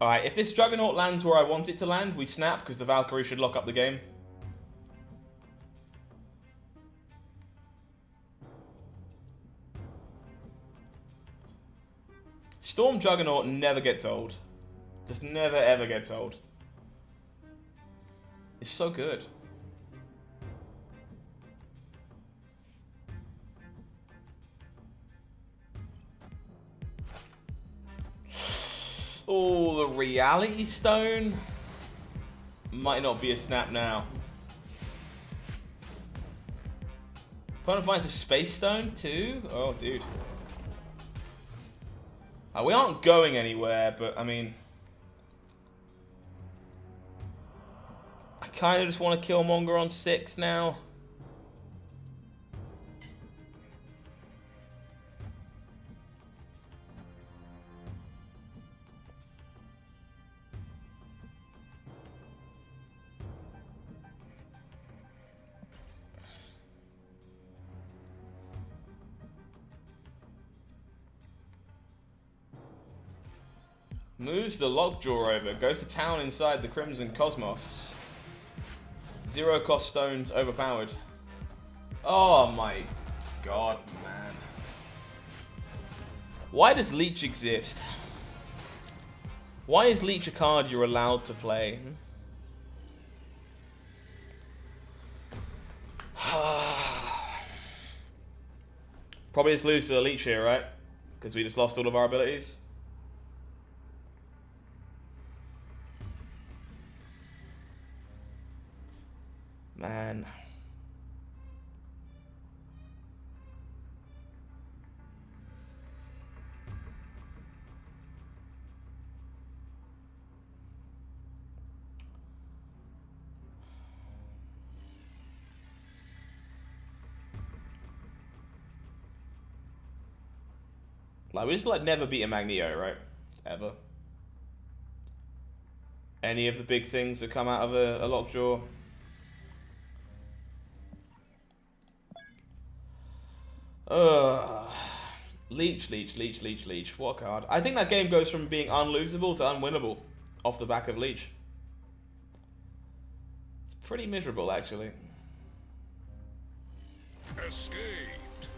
Alright, if this Juggernaut lands where I want it to land, we snap, because the Valkyrie should lock up the game. Storm Juggernaut never gets old. Just never ever gets old. It's so good. Oh, the Reality Stone might not be a snap now. Opponent finds a Space Stone too? Oh, dude. We aren't going anywhere, but I mean, I kind of just want to kill Monger on 6 now. Moves the Lockjaw over. Goes to town inside the Crimson Cosmos. 0 cost stones overpowered. Oh my god, man. Why does Leech exist? Why is Leech a card you're allowed to play? Probably just lose to the Leech here, right? Because we just lost all of our abilities. Man. Like, we just like never beat a Magneto, right? Ever. Any of the big things that come out of a lockjaw. Leech, Leech, Leech, Leech, Leech. What a card. I think that game goes from being unlosable to unwinnable off the back of Leech. It's pretty miserable, actually. Escaped.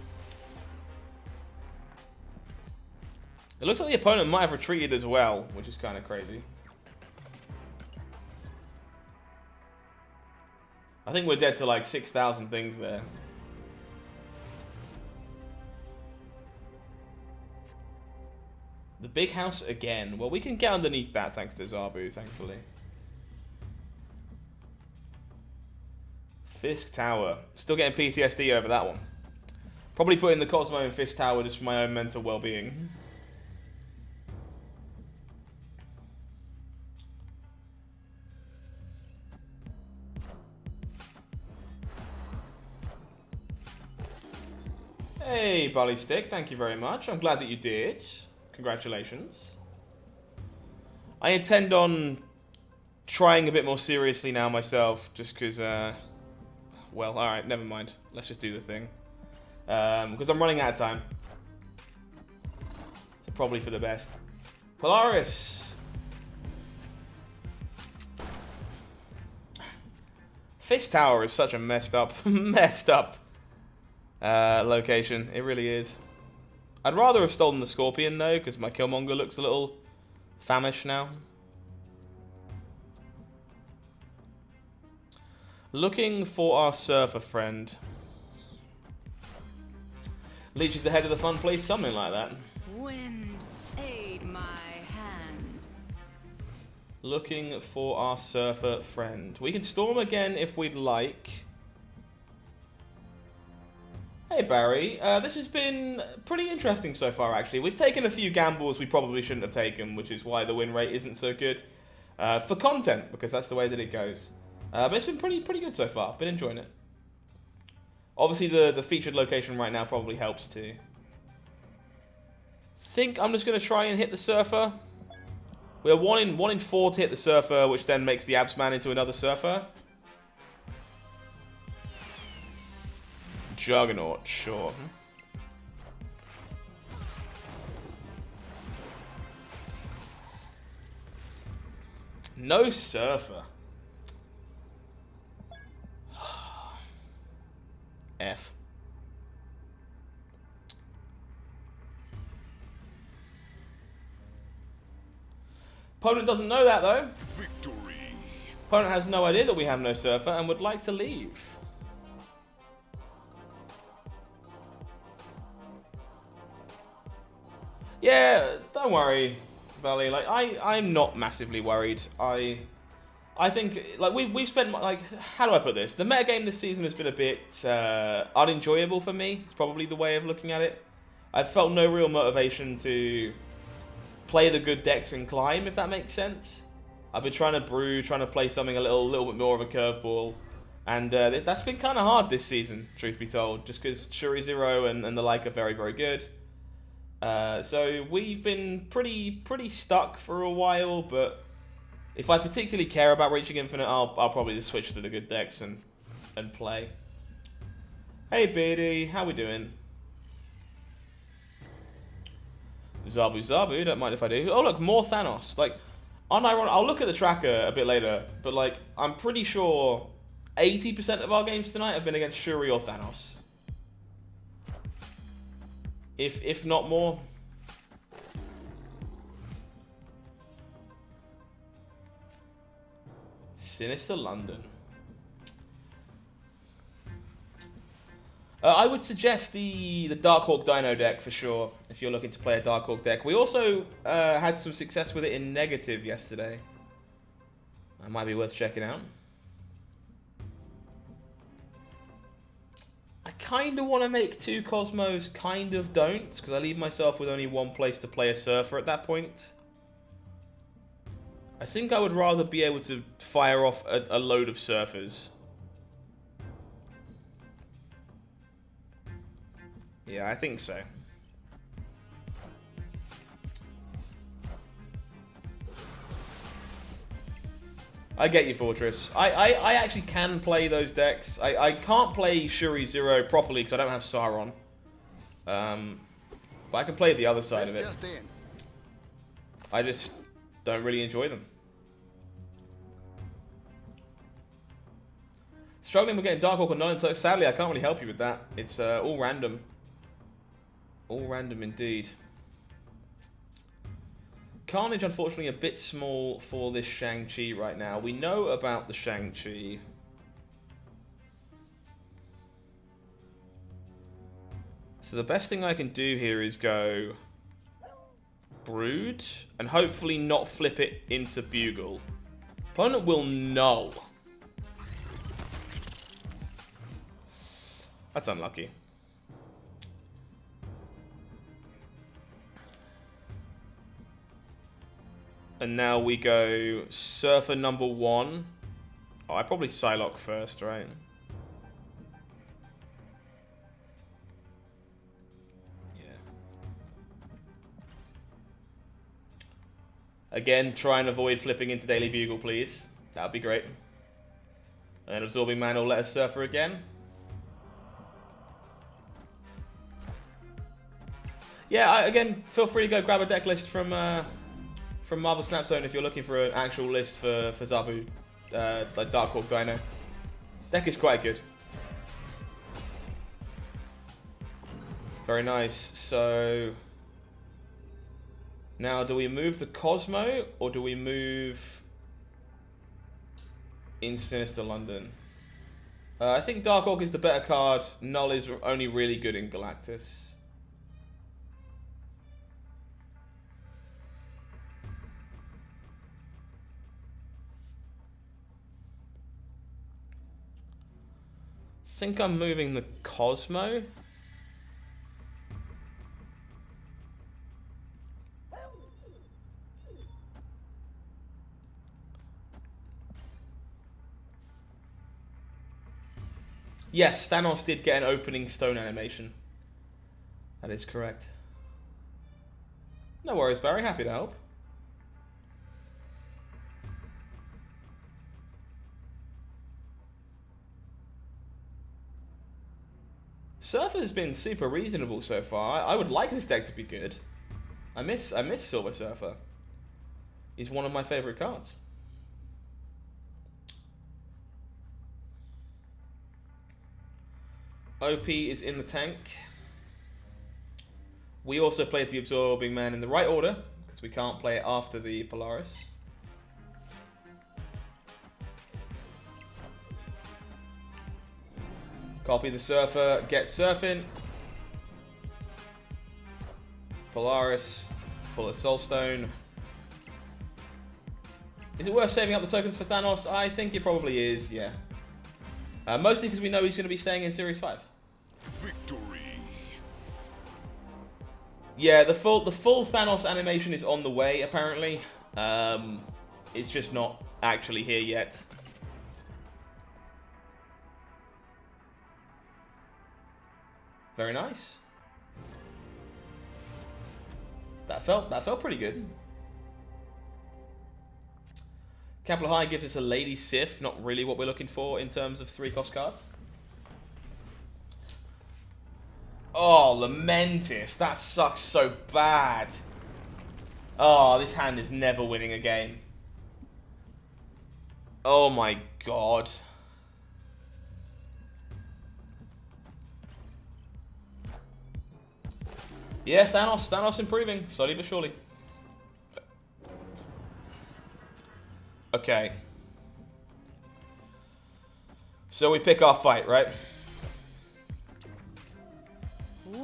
It looks like the opponent might have retreated as well, which is kind of crazy. I think we're dead to like 6,000 things there. The big house again. Well, we can get underneath that thanks to Zabu, thankfully. Fisk Tower. Still getting PTSD over that one. Probably putting the Cosmo in Fisk Tower just for my own mental well-being. Hey, Bally Stick, thank you very much. I'm glad that you did. Congratulations. I intend on trying a bit more seriously now myself, just because, well, alright, never mind. Let's just do the thing. Because I'm running out of time. So probably for the best. Polaris! Fist Tower is such a messed up location. It really is. I'd rather have stolen the Scorpion, though, because my Killmonger looks a little famished now. Looking for our surfer friend. Leech is the head of the fun, please. Something like that. Wind, aid my hand. Looking for our surfer friend. We can storm again if we'd like. Hey Barry, this has been pretty interesting so far actually. We've taken a few gambles we probably shouldn't have taken, which is why the win rate isn't so good. For content, because that's the way that it goes. But it's been pretty good so far. Been enjoying it. Obviously the featured location right now probably helps too. Think I'm just going to try and hit the surfer. We're 1 in 4 to hit the surfer, which then makes the Abs Man into another surfer. Juggernaut, sure. No surfer. F. Opponent doesn't know that though. Victory. Opponent has no idea that we have no surfer and would like to leave. Yeah, don't worry, Valley. Like I'm not massively worried. I think like we've spent like, how do I put this? The metagame this season has been a bit unenjoyable for me. It's probably the way of looking at it. I've felt no real motivation to play the good decks and climb, if that makes sense. I've been trying to brew, trying to play something a little bit more of a curveball, and that's been kind of hard this season, truth be told, just because Shuri Zero and the like are very good. So we've been pretty stuck for a while, but if I particularly care about reaching Infinite, I'll probably just switch to the good decks and play. Hey Beardy, how we doing? Zabu, don't mind if I do. Oh look, more Thanos. Like, unironic. I'll look at the tracker a bit later, but like, I'm pretty sure 80% of our games tonight have been against Shuri or Thanos. If not more. Sinister London. I would suggest the Darkhawk Dino deck for sure, if you're looking to play a Darkhawk deck. We also had some success with it in negative yesterday. That might be worth checking out. I kind of want to make 2 Cosmos, kind of don't, because I leave myself with only one place to play a Surfer at that point. I think I would rather be able to fire off a load of Surfers. Yeah, I think so. I get you, Fortress. I actually can play those decks. I can't play Shuri Zero properly because I don't have Sauron. But I can play the other side of it. Just in. I just don't really enjoy them. Struggling with getting Darkhawk or non-intelligent. Sadly, I can't really help you with that. It's all random. All random indeed. Carnage, unfortunately, a bit small for this Shang-Chi right now. We know about the Shang-Chi. So the best thing I can do here is go Brood and hopefully not flip it into Bugle. Opponent will know. That's unlucky. And now we go Surfer number 1. Oh, I probably Psylocke first, right? Yeah. Again, try and avoid flipping into Daily Bugle, please. That would be great. And Absorbing Man will let us Surfer again. Yeah, again, feel free to go grab a deck list from Marvel Snap Zone if you're looking for an actual list for Zabu, like Darkhawk Dino. Deck is quite good. Very nice. So now, do we move the Cosmo or do we move in Sinister London? I think Darkhawk is the better card. Null is only really good in Galactus. I think I'm moving the Cosmo. Yes, Thanos did get an opening stone animation. That is correct. No worries, Barry. Happy to help. Surfer's been super reasonable so far. I would like this deck to be good. I miss Silver Surfer. He's one of my favorite cards. OP is in the tank. We also played the Absorbing Man in the right order, because we can't play it after the Polaris. Copy the Surfer, get Surfing. Polaris, pull a Soulstone. Is it worth saving up the tokens for Thanos? I think it probably is, yeah. Mostly because we know he's going to be staying in Series 5. Victory. Yeah, the full Thanos animation is on the way, apparently. It's just not actually here yet. Very nice. That felt pretty good. Capital High gives us a Lady Sif, not really what we're looking for in terms of 3-cost cards. Oh, Lamentis, that sucks so bad. Oh, this hand is never winning a game. Oh my god. Yeah, Thanos improving, slowly but surely. Okay. So we pick our fight, right?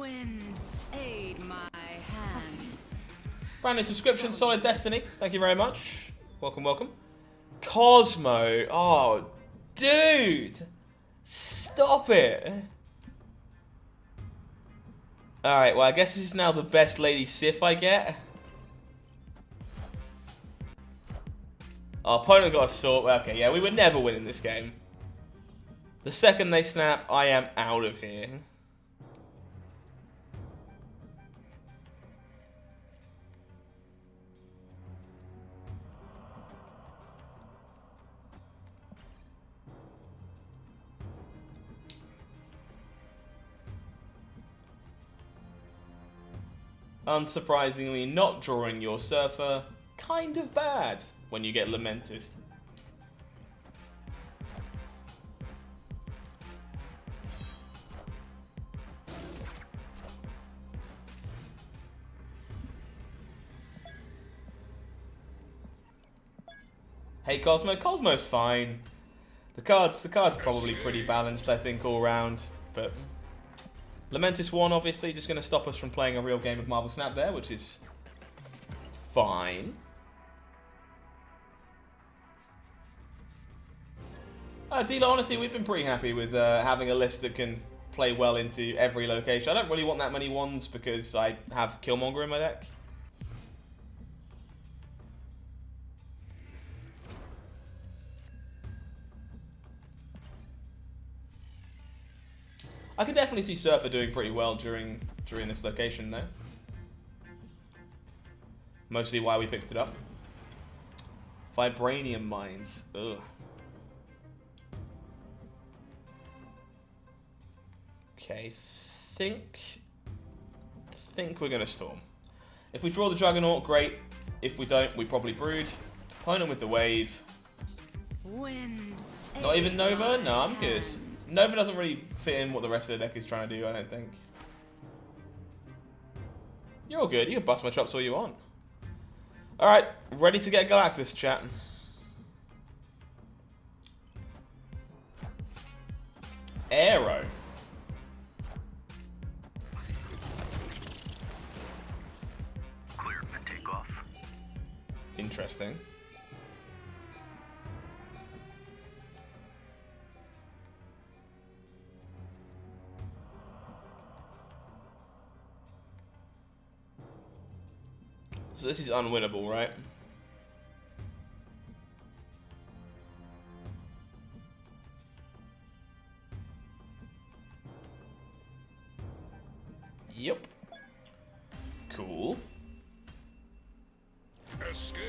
Wind, aid my hand. Brand new subscription, Solid Destiny. Thank you very much. Welcome, welcome. Cosmo. Oh, dude. Stop it. Alright, well, I guess this is now the best Lady Sif I get. Our opponent got a sword. Okay, yeah, we would never win in this game. The second they snap, I am out of here. Unsurprisingly, not drawing your surfer, kind of bad when you get Lamented. Hey Cosmo, Cosmo's fine. The card's probably pretty balanced, I think, all round, but Lamentis 1 obviously just going to stop us from playing a real game of Marvel Snap there, which is fine. Dealer, honestly, we've been pretty happy with having a list that can play well into every location. I don't really want that many ones because I have Killmonger in my deck. I could definitely see Surfer doing pretty well during this location, though. Mostly why we picked it up. Vibranium Mines. Ugh. Okay, think we're gonna Storm. If we draw the Juggernaut, great. If we don't, we probably Brood. Opponent with the wave. Wind, Not aid even Nova? my No, I'm good. hand. Nova doesn't really fit in what the rest of the deck is trying to do, I don't think. You're all good. You can bust my chops all you want. Alright, ready to get Galactus, chat. Arrow. Clear for takeoff. Interesting. So this is unwinnable, right? Yep. Cool. Escaped.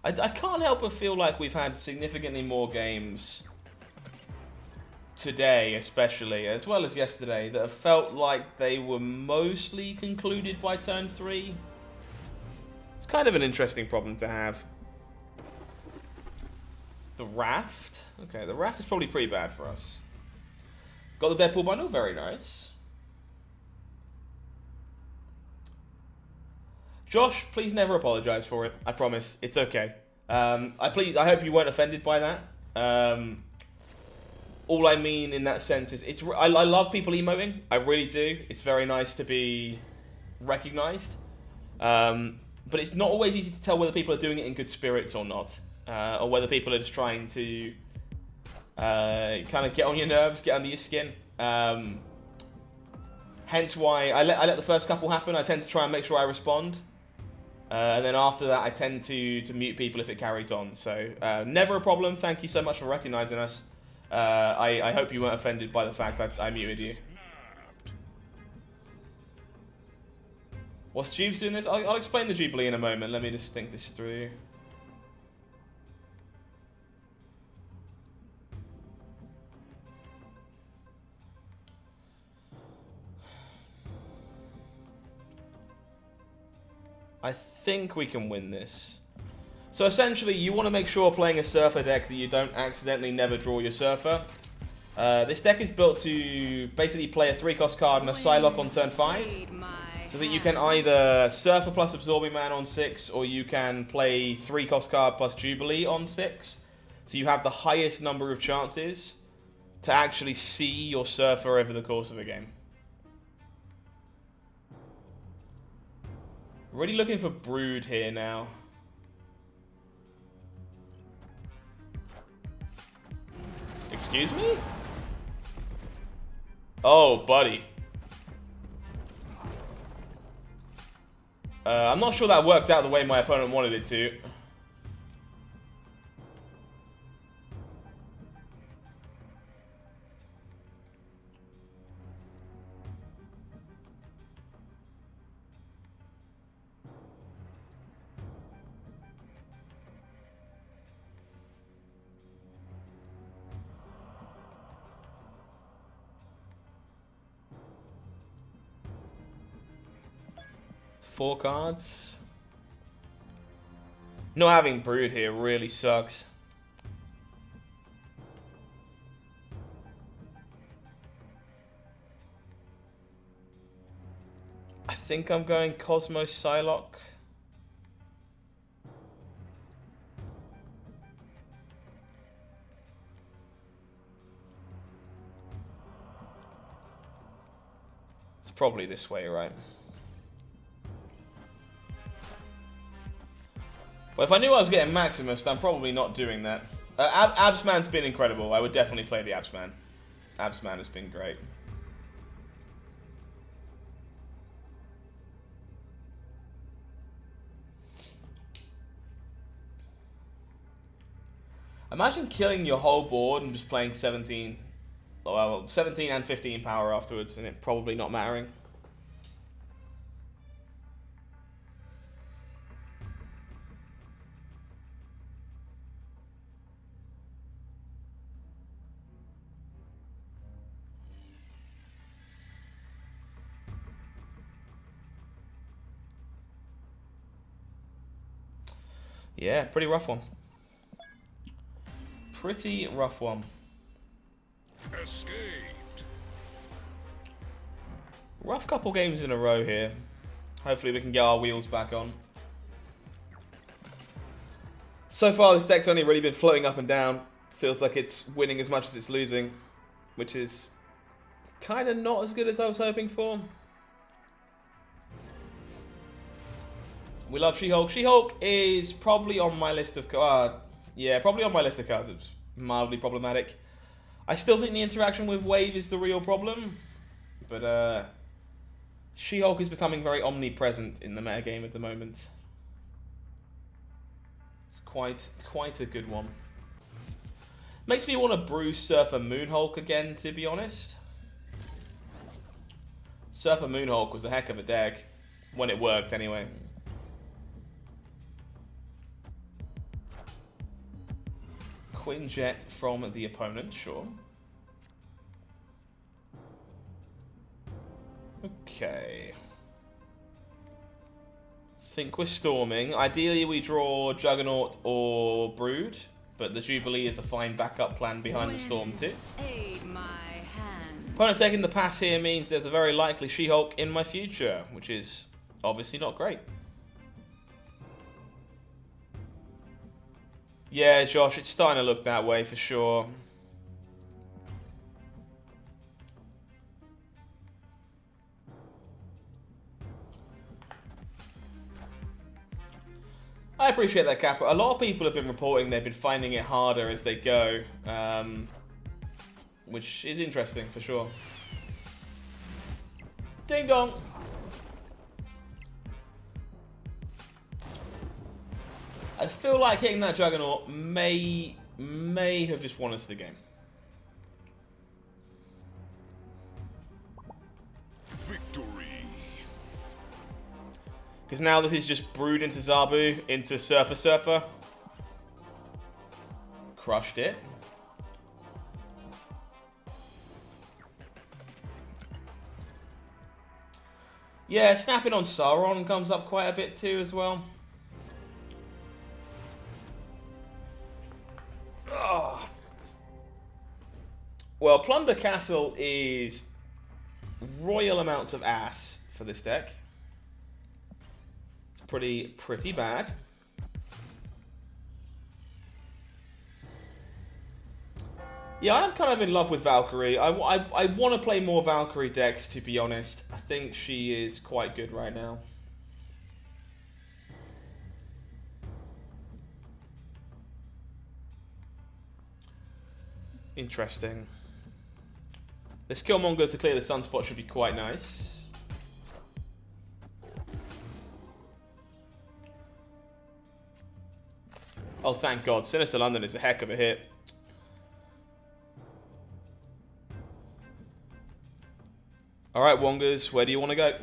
I can't help but feel like we've had significantly more games today, especially, as well as yesterday, that have felt like they were mostly concluded by turn 3. It's kind of an interesting problem to have. The Raft? Okay, the Raft is probably pretty bad for us. Got the Deadpool bundle, very nice. Josh, please never apologize for it. I promise, it's okay. I hope you weren't offended by that. All I mean in that sense is, I love people emoting. I really do. It's very nice to be recognized. But it's not always easy to tell whether people are doing it in good spirits or not. Or whether people are just trying to kind of get on your nerves, get under your skin. Hence why I let the first couple happen. I tend to try and make sure I respond. And then after that, I tend to mute people if it carries on. So, never a problem. Thank you so much for recognizing us. I hope you weren't offended by the fact that I muted you. What's Jube's doing this? I'll explain the Jubilee in a moment. Let me just think this through. I think we can win this. So essentially, you want to make sure playing a Surfer deck that you don't accidentally never draw your Surfer. This deck is built to basically play a 3-cost card and a Psylocke on turn 5. So that you can either Surfer plus Absorbing Man on 6, or you can play 3-cost card plus Jubilee on 6. So you have the highest number of chances to actually see your surfer over the course of a game. Really looking for Brood here now. Excuse me? Oh, buddy. I'm not sure that worked out the way my opponent wanted it to. Four cards. Not having Brood here really sucks. I think I'm going Cosmos Psylocke. It's probably this way, right? Well, if I knew I was getting Maximus, I'm probably not doing that. Absman's been incredible. I would definitely play the Absman. Absman has been great. Imagine killing your whole board and just playing 17. Well, 17 and 15 power afterwards, and it probably not mattering. Yeah, pretty rough one. Pretty rough one. Escaped. Rough couple games in a row here. Hopefully we can get our wheels back on. So far this deck's only really been floating up and down. Feels like it's winning as much as it's losing, which is kind of not as good as I was hoping for. We love She-Hulk. She-Hulk is probably on my list of cards. Yeah, probably on my list of cards. It's mildly problematic. I still think the interaction with Wave is the real problem. But She-Hulk is becoming very omnipresent in the metagame at the moment. It's quite a good one. Makes me want to brew Surfer Moonhulk again, to be honest. Surfer Moonhulk was a heck of a deck. When it worked, anyway. Quinjet from the opponent, sure. Okay. Think we're storming. Ideally we draw Juggernaut or Brood, but the Jubilee is a fine backup plan behind the storm too. Aid my hand. Opponent taking the pass here means there's a very likely She-Hulk in my future, which is obviously not great. Yeah, Josh, it's starting to look that way for sure. I appreciate that, Kappa. A lot of people have been reporting they've been finding it harder as they go, which is interesting for sure. Ding dong. I feel like hitting that Juggernaut may have just won us the game. Victory. Because now this is just Brood into Zabu, into Surfer. Crushed it. Yeah, snapping on Sauron comes up quite a bit too as well. Oh. Well, Plunder Castle is royal amounts of ass for this deck. It's pretty bad. Yeah, I'm kind of in love with Valkyrie. I want to play more Valkyrie decks, to be honest. I think she is quite good right now. Interesting. This Killmonger to clear the sunspot should be quite nice. Oh, thank God. Sinister London is a heck of a hit. Alright, Wongers, where do you want to go?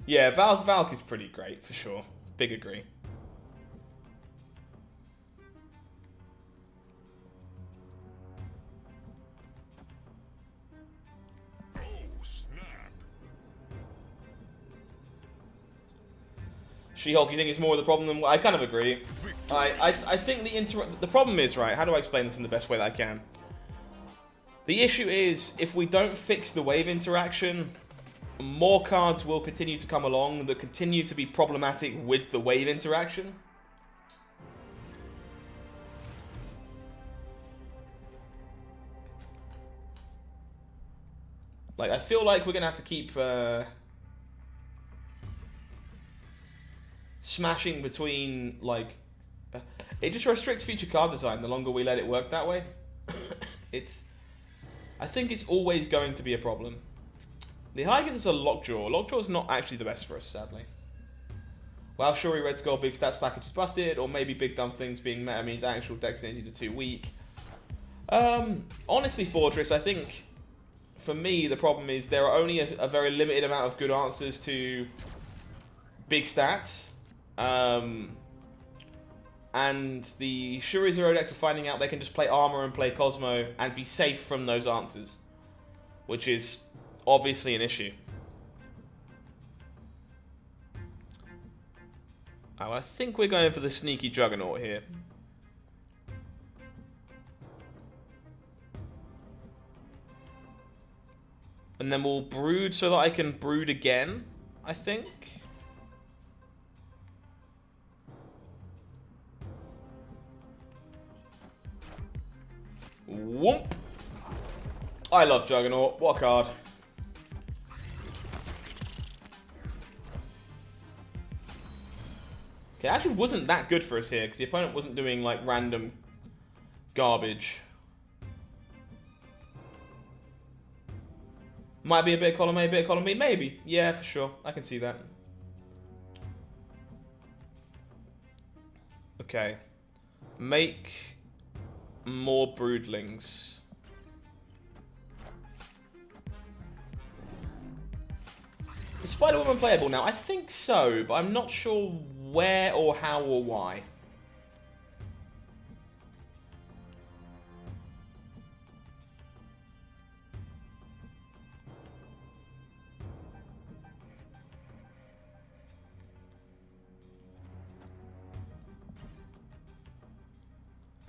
Yeah, Valk is pretty great, for sure. Big agree. Oh, snap. She-Hulk, you think it's more of the problem than... I kind of agree. I think the problem is, right, how do I explain this in the best way that I can? The issue is, if we don't fix the wave interaction, more cards will continue to come along that continue to be problematic with the wave interaction. Like, I feel like we're going to have to keep smashing between, like... it just restricts future card design the longer we let it work that way. I think it's always going to be a problem. The high gives us a Lockjaw. Lockjaw's not actually the best for us, sadly. Well, Shuri Red Skull big stats package is busted, or maybe big dumb things being meta means actual deck synergies are too weak. Honestly, Fortress, I think, for me, the problem is there are only a very limited amount of good answers to big stats. And the Shuri Zero decks are finding out they can just play Armor and play Cosmo and be safe from those answers. Which is obviously an issue. Oh, I think we're going for the sneaky Juggernaut here. And then we'll brood so that I can brood again, I think. Whoomp! I love Juggernaut. What a card. Okay, actually wasn't that good for us here, because the opponent wasn't doing, like, random garbage. Might be a bit of column A, a bit of column B. Maybe. Yeah, for sure. I can see that. Okay. Make more broodlings. Is Spider-Woman playable now? I think so, but I'm not sure where or how or why.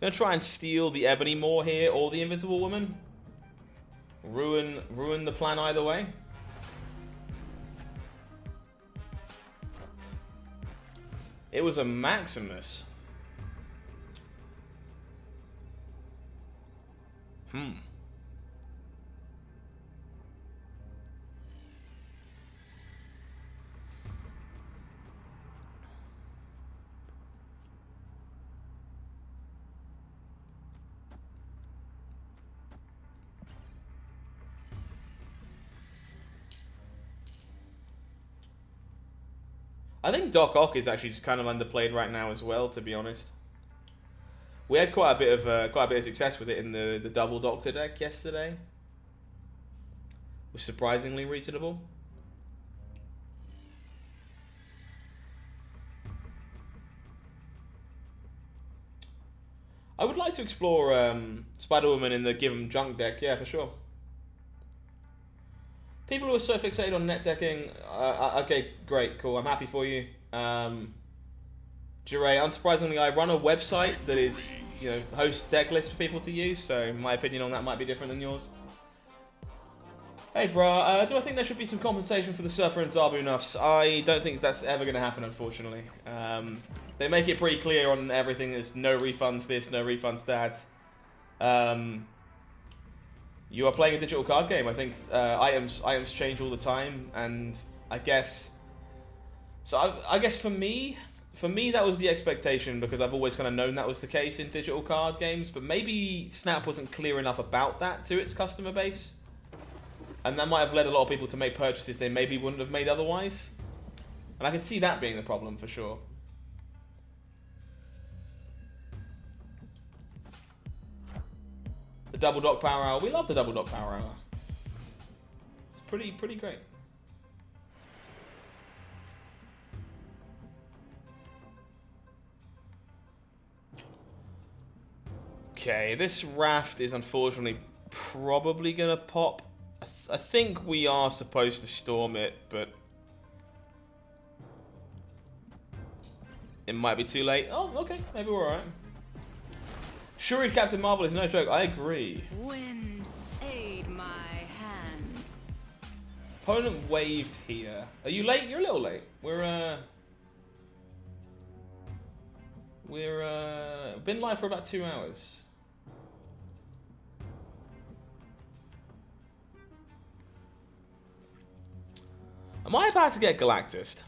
Gonna try and steal the Ebony Maw here or the Invisible Woman. Ruin the plan either way. It was a Maximus. I think Doc Ock is actually just kind of underplayed right now as well, to be honest. We had quite a bit of success with it in the Double Doctor deck yesterday. It was surprisingly reasonable. I would like to explore Spider-Woman in the Give 'em Junk deck, yeah, for sure. People who are so fixated on net decking, okay, great, cool, I'm happy for you. Jiray, unsurprisingly, I run a website that is, hosts deck lists for people to use, so my opinion on that might be different than yours. Hey, bro, do I think there should be some compensation for the Surfer and Zabu nuffs? I don't think that's ever going to happen, unfortunately. They make it pretty clear on everything. There's no refunds this, no refunds that. You are playing a digital card game. I think items change all the time, and I guess... So I guess for me that was the expectation, because I've always kind of known that was the case in digital card games, but maybe Snap wasn't clear enough about that to its customer base. And that might have led a lot of people to make purchases they maybe wouldn't have made otherwise. And I can see that being the problem for sure. The double dock power hour. We love the double dock power hour. It's pretty great. Okay, this raft is unfortunately probably gonna pop. I think we are supposed to storm it, but it might be too late. Oh, okay, maybe we're alright. Shuri Captain Marvel is no joke. I agree. Wind, aid my hand. Opponent waved here. Are you late? You're a little late. We're been live for about 2 hours. Am I about to get Galactus?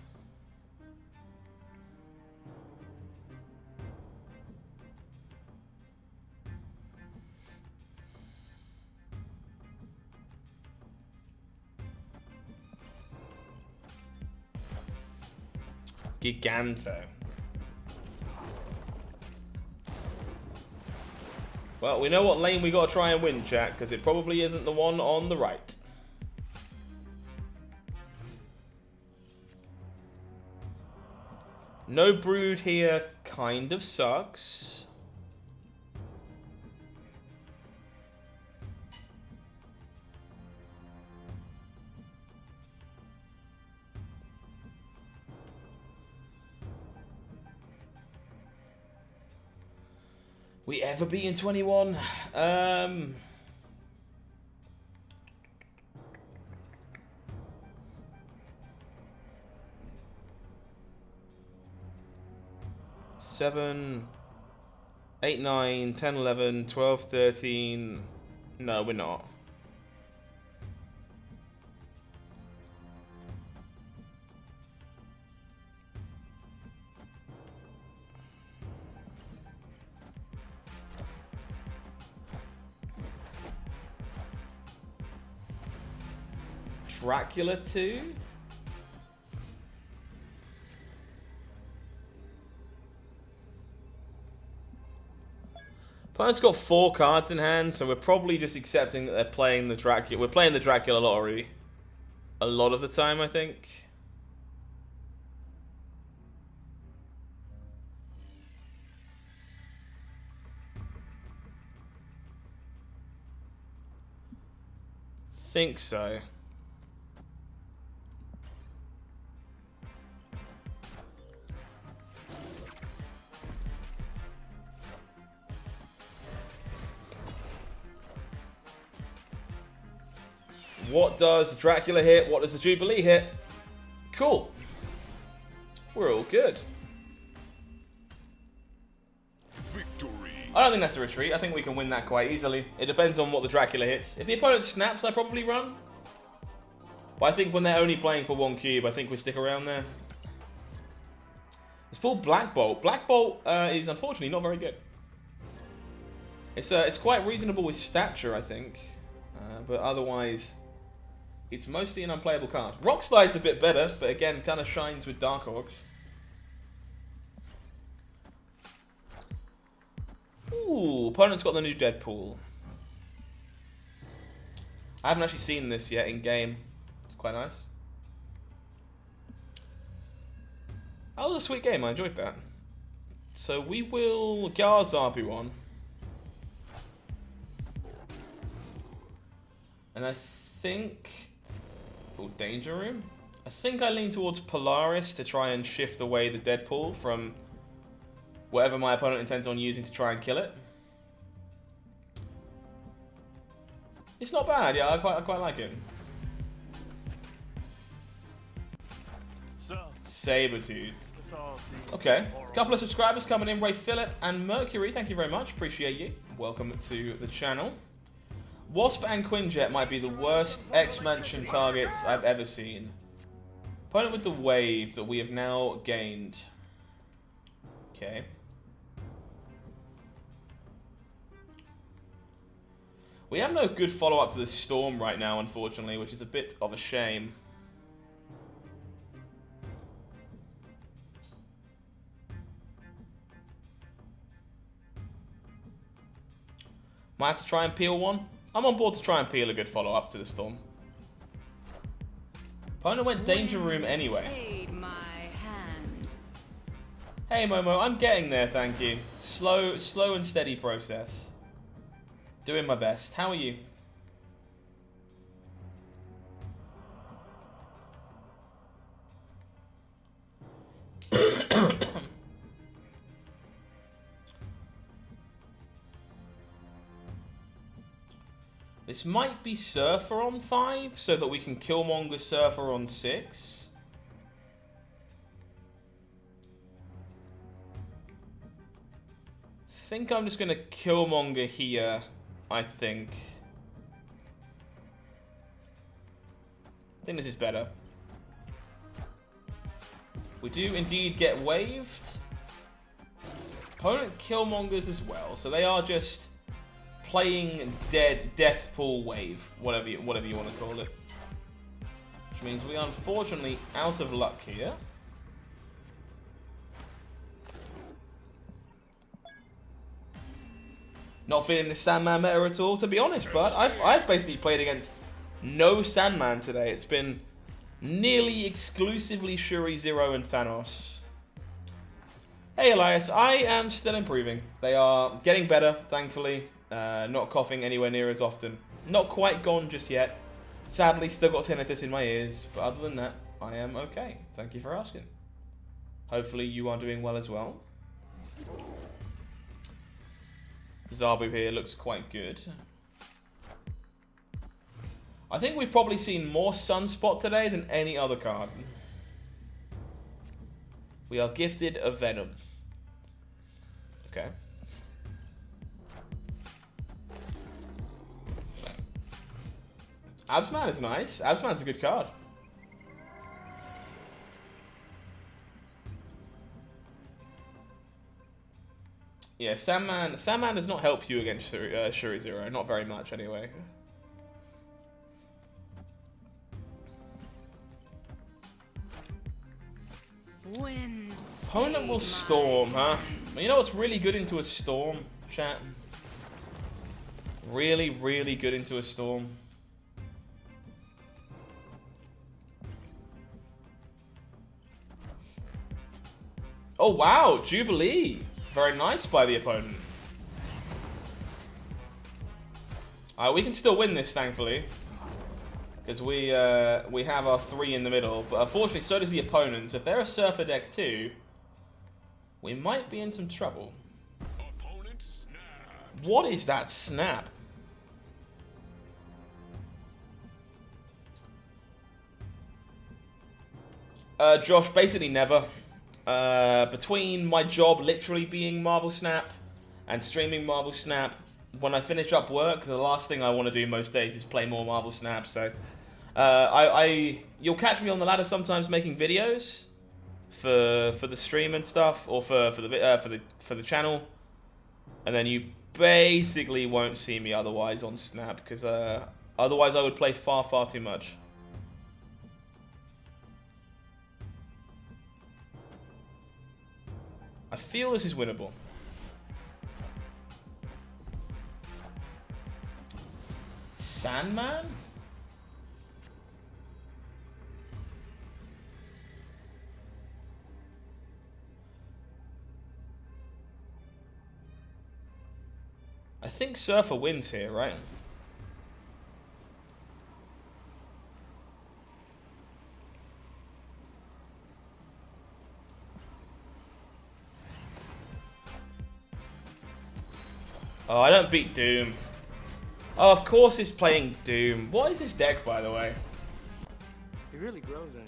Giganto. Well, we know what lane we gotta try and win, chat, because it probably isn't the one on the right. No brood here kind of sucks. We ever beaten 21? Seven, 8, 9, 10, 11, 12, 13. No, we're not. Dracula 2? Opponent's got 4 cards in hand, so we're probably just accepting that they're playing the Dracula. We're playing the Dracula lottery a lot of the time, I think. Think so. What does the Dracula hit? What does the Jubilee hit? Cool. We're all good. Victory. I don't think that's a retreat. I think we can win that quite easily. It depends on what the Dracula hits. If the opponent snaps, I probably run. But I think when they're only playing for 1 cube, I think we stick around there. It's full Black Bolt. Black Bolt is unfortunately not very good. It's quite reasonable with stature, I think. But otherwise, it's mostly an unplayable card. Rock Slide's a bit better, but again, kind of shines with Darkhawk. Ooh, opponent's got the new Deadpool. I haven't actually seen this yet in game. It's quite nice. That was a sweet game. I enjoyed that. So we will Gar's RB1. And I think... Oh, Danger Room? I think I lean towards Polaris to try and shift away the Deadpool from whatever my opponent intends on using to try and kill it. It's not bad, yeah, I quite like it. Sabretooth. Okay. A couple of subscribers coming in. Ray Phillip and Mercury. Thank you very much. Appreciate you. Welcome to the channel. Wasp and Quinjet might be the worst X-Mansion targets I've ever seen. Opponent with the wave that we have now gained. Okay. We have no good follow-up to the Storm right now, unfortunately, which is a bit of a shame. Might have to try and peel one. I'm on board to try and peel a good follow-up to the Storm. Opponent went Danger Room anyway. Aid my hand. Hey Momo, I'm getting there, thank you. Slow and steady process. Doing my best. How are you? This might be Surfer on 5, so that we can Killmonger Surfer on 6. Think I'm just gonna Killmonger here, I think. I think this is better. We do indeed get waved. Opponent Killmongers as well, so they are just playing death pool wave, whatever you want to call it. Which means we are unfortunately out of luck here. Not feeling the Sandman meta at all, to be honest, but I've basically played against no Sandman today. It's been nearly exclusively Shuri Zero and Thanos. Hey Elias, I am still improving. They are getting better, thankfully. Not coughing anywhere near as often. Not quite gone just yet. Sadly, still got tinnitus in my ears, but other than that, I am okay. Thank you for asking. Hopefully you are doing well as well. Zabu here looks quite good. I think we've probably seen more Sunspot today than any other card. We are gifted a Venom. Okay. Absman is nice. Absman's a good card. Yeah, Sandman does not help you against Shuri Zero. Not very much, anyway. Wind. Opponent will Storm, huh? You know what's really good into a Storm, chat? Really, really good into a Storm. Oh, wow. Jubilee. Very nice by the opponent. We can still win this, thankfully. Because we have our 3 in the middle. But unfortunately, so does the opponent. So if they're a Surfer deck too, we might be in some trouble. What is that snap? Josh, basically never. Between my job literally being Marvel Snap and streaming Marvel Snap, when I finish up work, the last thing I want to do most days is play more Marvel Snap. So, you'll catch me on the ladder sometimes making videos for the stream and stuff, or for the channel, and then you basically won't see me otherwise on Snap because otherwise I would play far too much. I feel this is winnable. Sandman? I think Surfer wins here, right? Oh, I don't beat Doom. Oh, of course he's playing Doom. What is this deck, by the way? He really grows in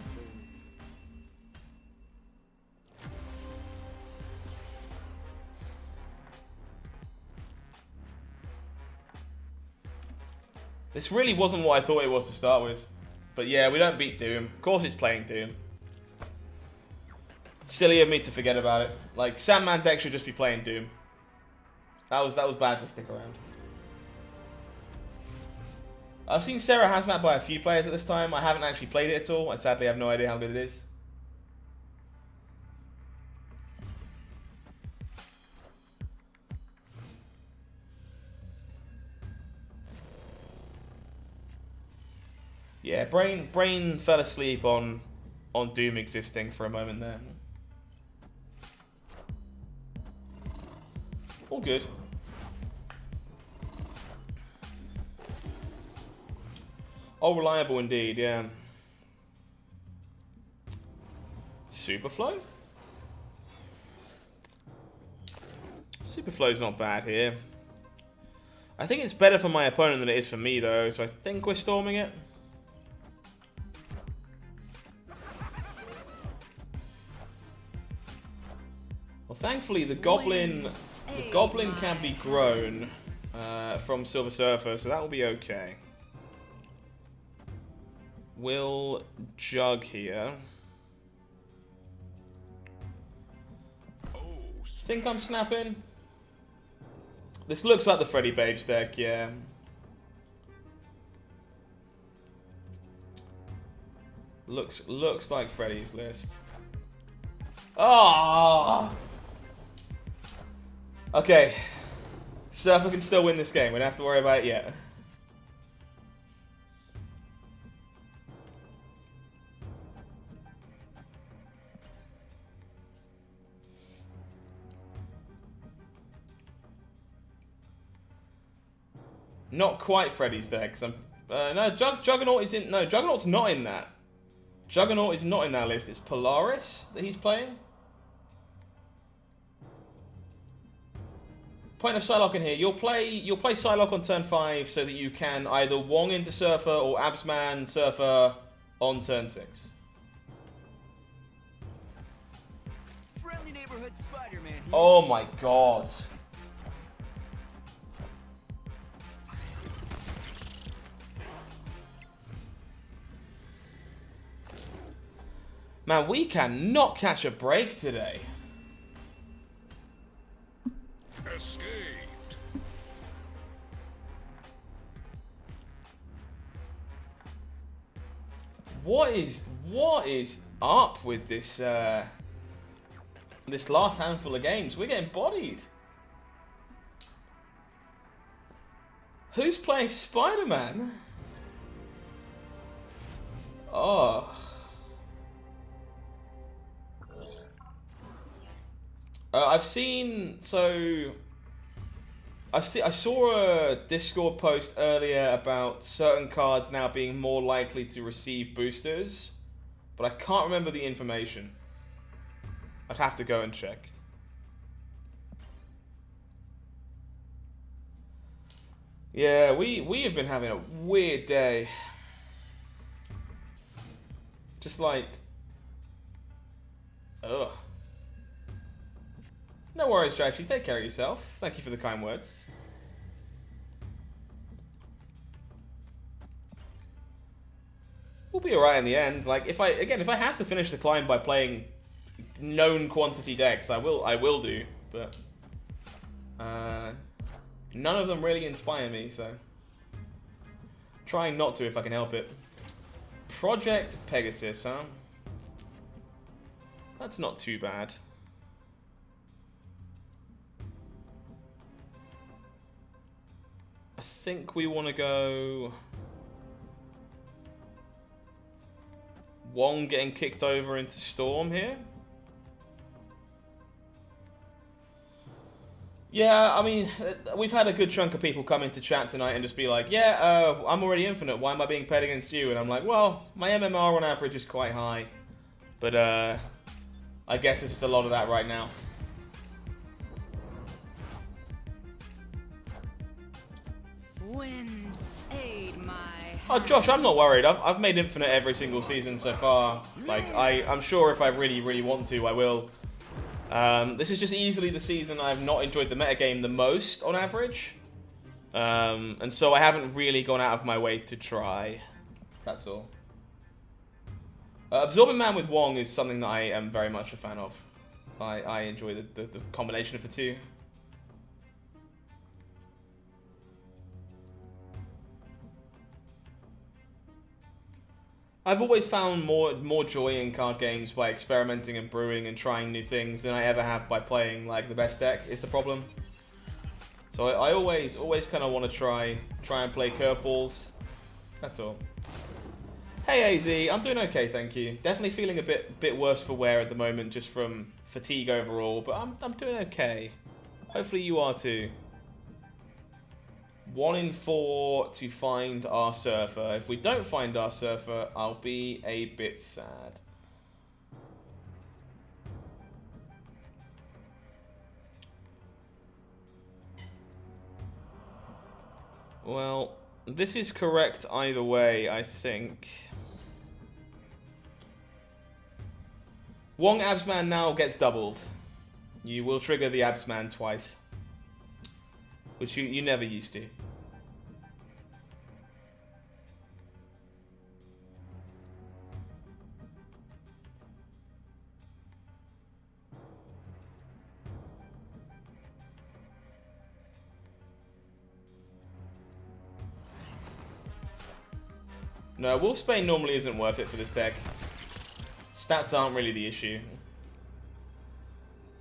This really wasn't what I thought it was to start with. But yeah, we don't beat Doom. Of course it's playing Doom. Silly of me to forget about it. Like, Sandman deck should just be playing Doom. That was bad to stick around. I've seen Sera hazmat by a few players at this time. I haven't actually played it at all. I sadly have no idea how good it is. Yeah, brain fell asleep on Doom existing for a moment there. All good. Oh, reliable indeed, yeah. Superflow? Superflow's not bad here. I think it's better for my opponent than it is for me, though, so I think we're storming it. Well, thankfully, the goblin can be grown from Silver Surfer, so that will be okay. We'll jug here. Think I'm snapping? This looks like the Freddy Page deck, yeah. Looks like Freddy's list. Ah! Okay. Surfer can still win this game. We don't have to worry about it yet. Not quite Freddy's deck. No, Juggernaut is in. No, Juggernaut's not in that. Juggernaut is not in that list. It's Polaris that he's playing. Point of Psylocke in here. You'll play Psylocke on turn 5 so that you can either Wong into Surfer or Absman Surfer on turn 6. Friendly neighborhood Spider-Man here. Oh my god. Man, we cannot catch a break today. Escaped. What is up with this this last handful of games? We're getting bodied. Who's playing Spider-Man? Oh. I've seen, so I saw a Discord post earlier about certain cards now being more likely to receive boosters, but I can't remember the information. I'd have to go and check. Yeah, we have been having a weird day. Just like, ugh. No worries, Strategy. Take care of yourself. Thank you for the kind words. We'll be alright in the end. Like, if I have to finish the climb by playing known quantity decks, I will do. But none of them really inspire me, so trying not to if I can help it. Project Pegasus, huh? That's not too bad. I think we want to go Wong getting kicked over into Storm here. Yeah, I mean, we've had a good chunk of people come into chat tonight and just be like, yeah, I'm already infinite, why am I being paired against you? And I'm like, well, my MMR on average is quite high. But I guess it's just a lot of that right now. Wind, aid my Oh, Josh, I'm not worried. I've made Infinite every single season so far. Like, I'm sure if I really, really want to, I will. This is just easily the season I've not enjoyed the metagame the most, on average. And so I haven't really gone out of my way to try. That's all. Absorbing Man with Wong is something that I am very much a fan of. I enjoy the combination of the two. I've always found more joy in card games by experimenting and brewing and trying new things than I ever have by playing like the best deck is the problem. So I always kind of want to try and play curveballs. That's all. Hey AZ, I'm doing okay, thank you. Definitely feeling a bit worse for wear at the moment, just from fatigue overall, but I'm doing okay. Hopefully you are too. 1 in 4 to find our surfer. If we don't find our surfer, I'll be a bit sad. Well, this is correct either way, I think. Wong Absman now gets doubled. You will trigger the Absman twice. Which you never used to. No, Wolfsbane normally isn't worth it for this deck. Stats aren't really the issue.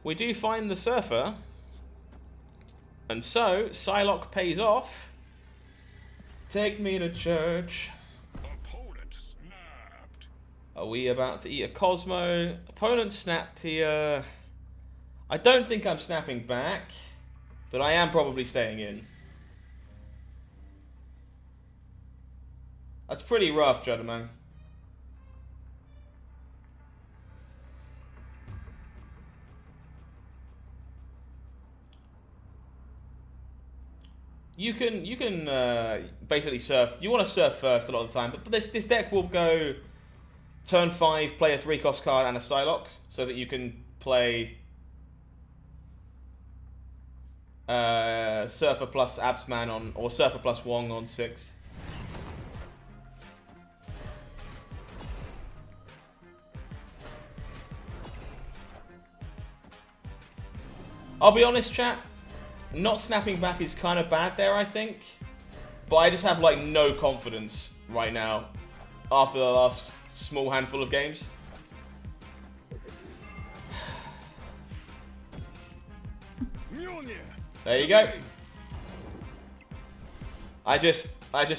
We do find the Surfer. And so, Psylocke pays off. Take me to church. Opponent snapped. Are we about to eat a Cosmo? Opponent snapped here. I don't think I'm snapping back. But I am probably staying in. That's pretty rough, gentlemen. You can basically surf. You want to surf first a lot of the time, but this deck will go turn 5, play a 3-cost card and a Psylocke, so that you can play Surfer plus Absman on, or Surfer plus Wong on 6. I'll be honest, chat. Not snapping back is kind of bad there, I think. But I just have, like, no confidence right now after the last small handful of games. There you go. I just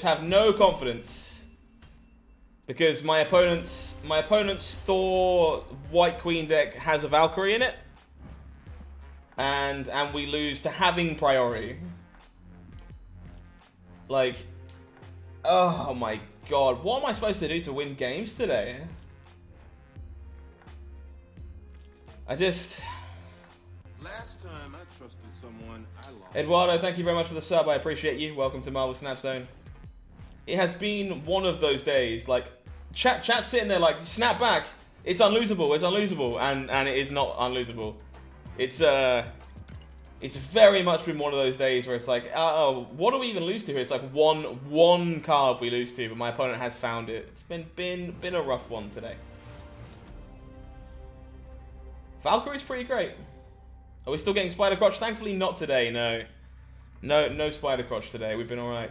have no confidence. Because my opponent's Thor White Queen deck has a Valkyrie in it. And we lose to having priority. Like, oh my god, what am I supposed to do to win games today? Last time I trusted someone, I lost. Eduardo, thank you very much for the sub. I appreciate you. Welcome to Marvel Snap Zone. It has been one of those days. Like, chat's sitting there like, snap back. It's unlosable. It's unlosable, and it is not unlosable. It's very much been one of those days where it's like, oh, what do we even lose to here? It's like one card we lose to, but my opponent has found it. It's been a rough one today. Valkyrie's pretty great. Are we still getting Spider Crotch? Thankfully not today, no. No Spider Crotch today. We've been alright.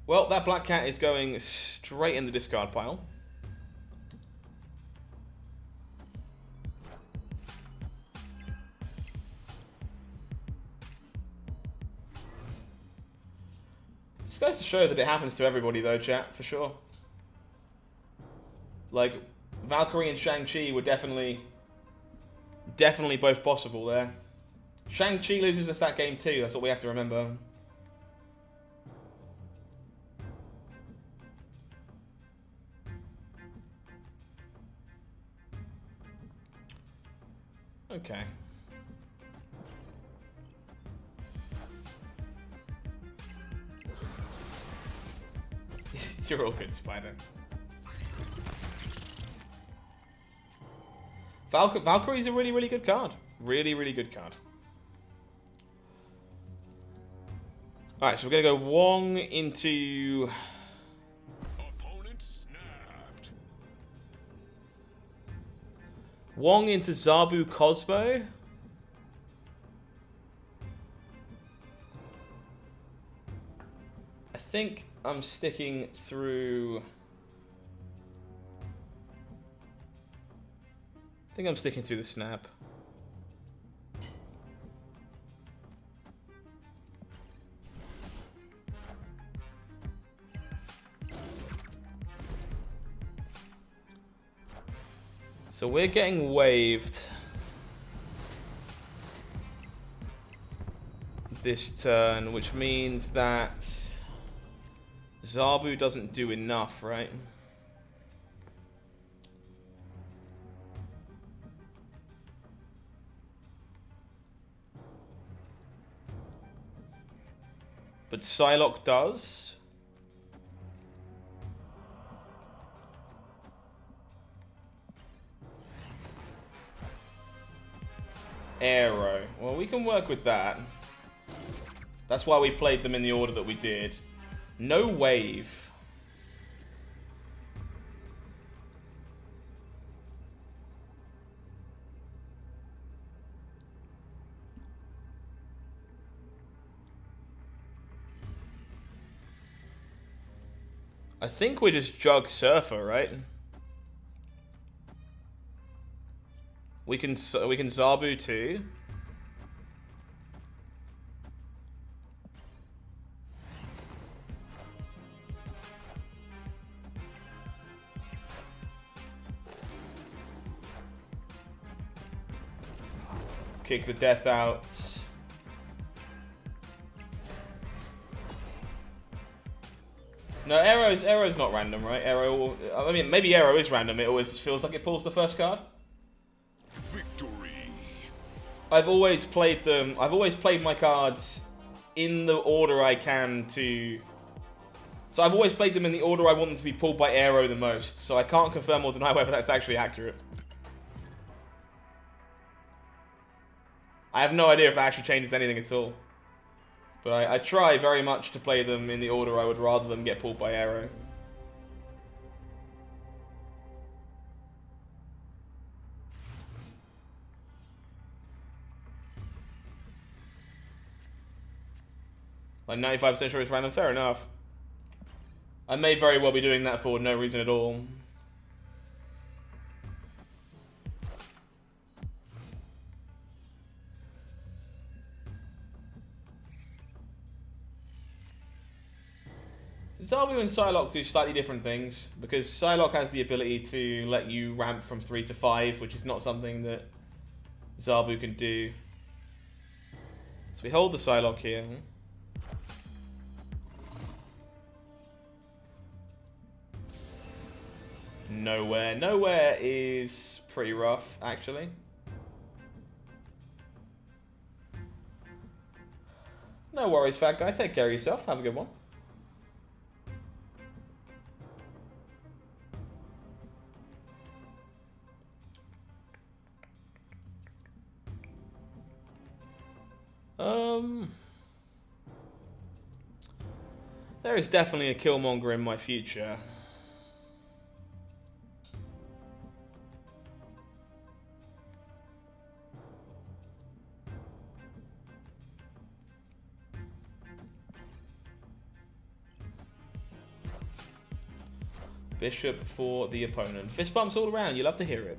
Well, that Black Cat is going straight in the discard pile. This goes to show that it happens to everybody though, chat, for sure. Like, Valkyrie and Shang-Chi were definitely both possible there. Shang-Chi loses us that game too, that's what we have to remember. Okay. You're all good, Spider. Valkyrie's a really, really good card. Really, really good card. Alright, so we're going to go Wong into... Opponent snapped. Wong into Zabu Cosmo. I think I'm sticking through... I think I'm sticking through the snap. So we're getting waved this turn, which means that Zabu doesn't do enough, right? But Psylocke does. Arrow. Well, we can work with that. That's why we played them in the order that we did. No wave. I think we just jug Surfer, right? We can Zabu too. Kick the death out. No, Arrow's not random, right? I mean, maybe Arrow is random. It always feels like it pulls the first card. Victory. I've always played them. I've always played my cards in the order I can to. So I've always played them in the order I want them to be pulled by Arrow the most. So I can't confirm or deny whether that's actually accurate. I have no idea if that actually changes anything at all. But I try very much to play them in the order I would rather them get pulled by Arrow. Like 95% sure it's random, fair enough. I may very well be doing that for no reason at all. Zabu and Psylocke do slightly different things, because Psylocke has the ability to let you ramp from 3 to 5, which is not something that Zabu can do. So we hold the Psylocke here. Nowhere. Nowhere is pretty rough, actually. No worries, fat guy. Take care of yourself. Have a good one. There is definitely a Killmonger in my future. Bishop for the opponent. Fist bumps all around. You love to hear it.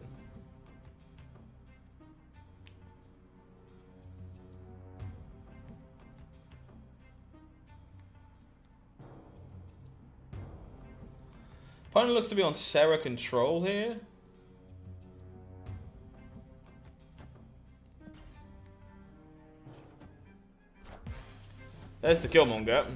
Opponent looks to be on Sera control here. There's the Killmonger.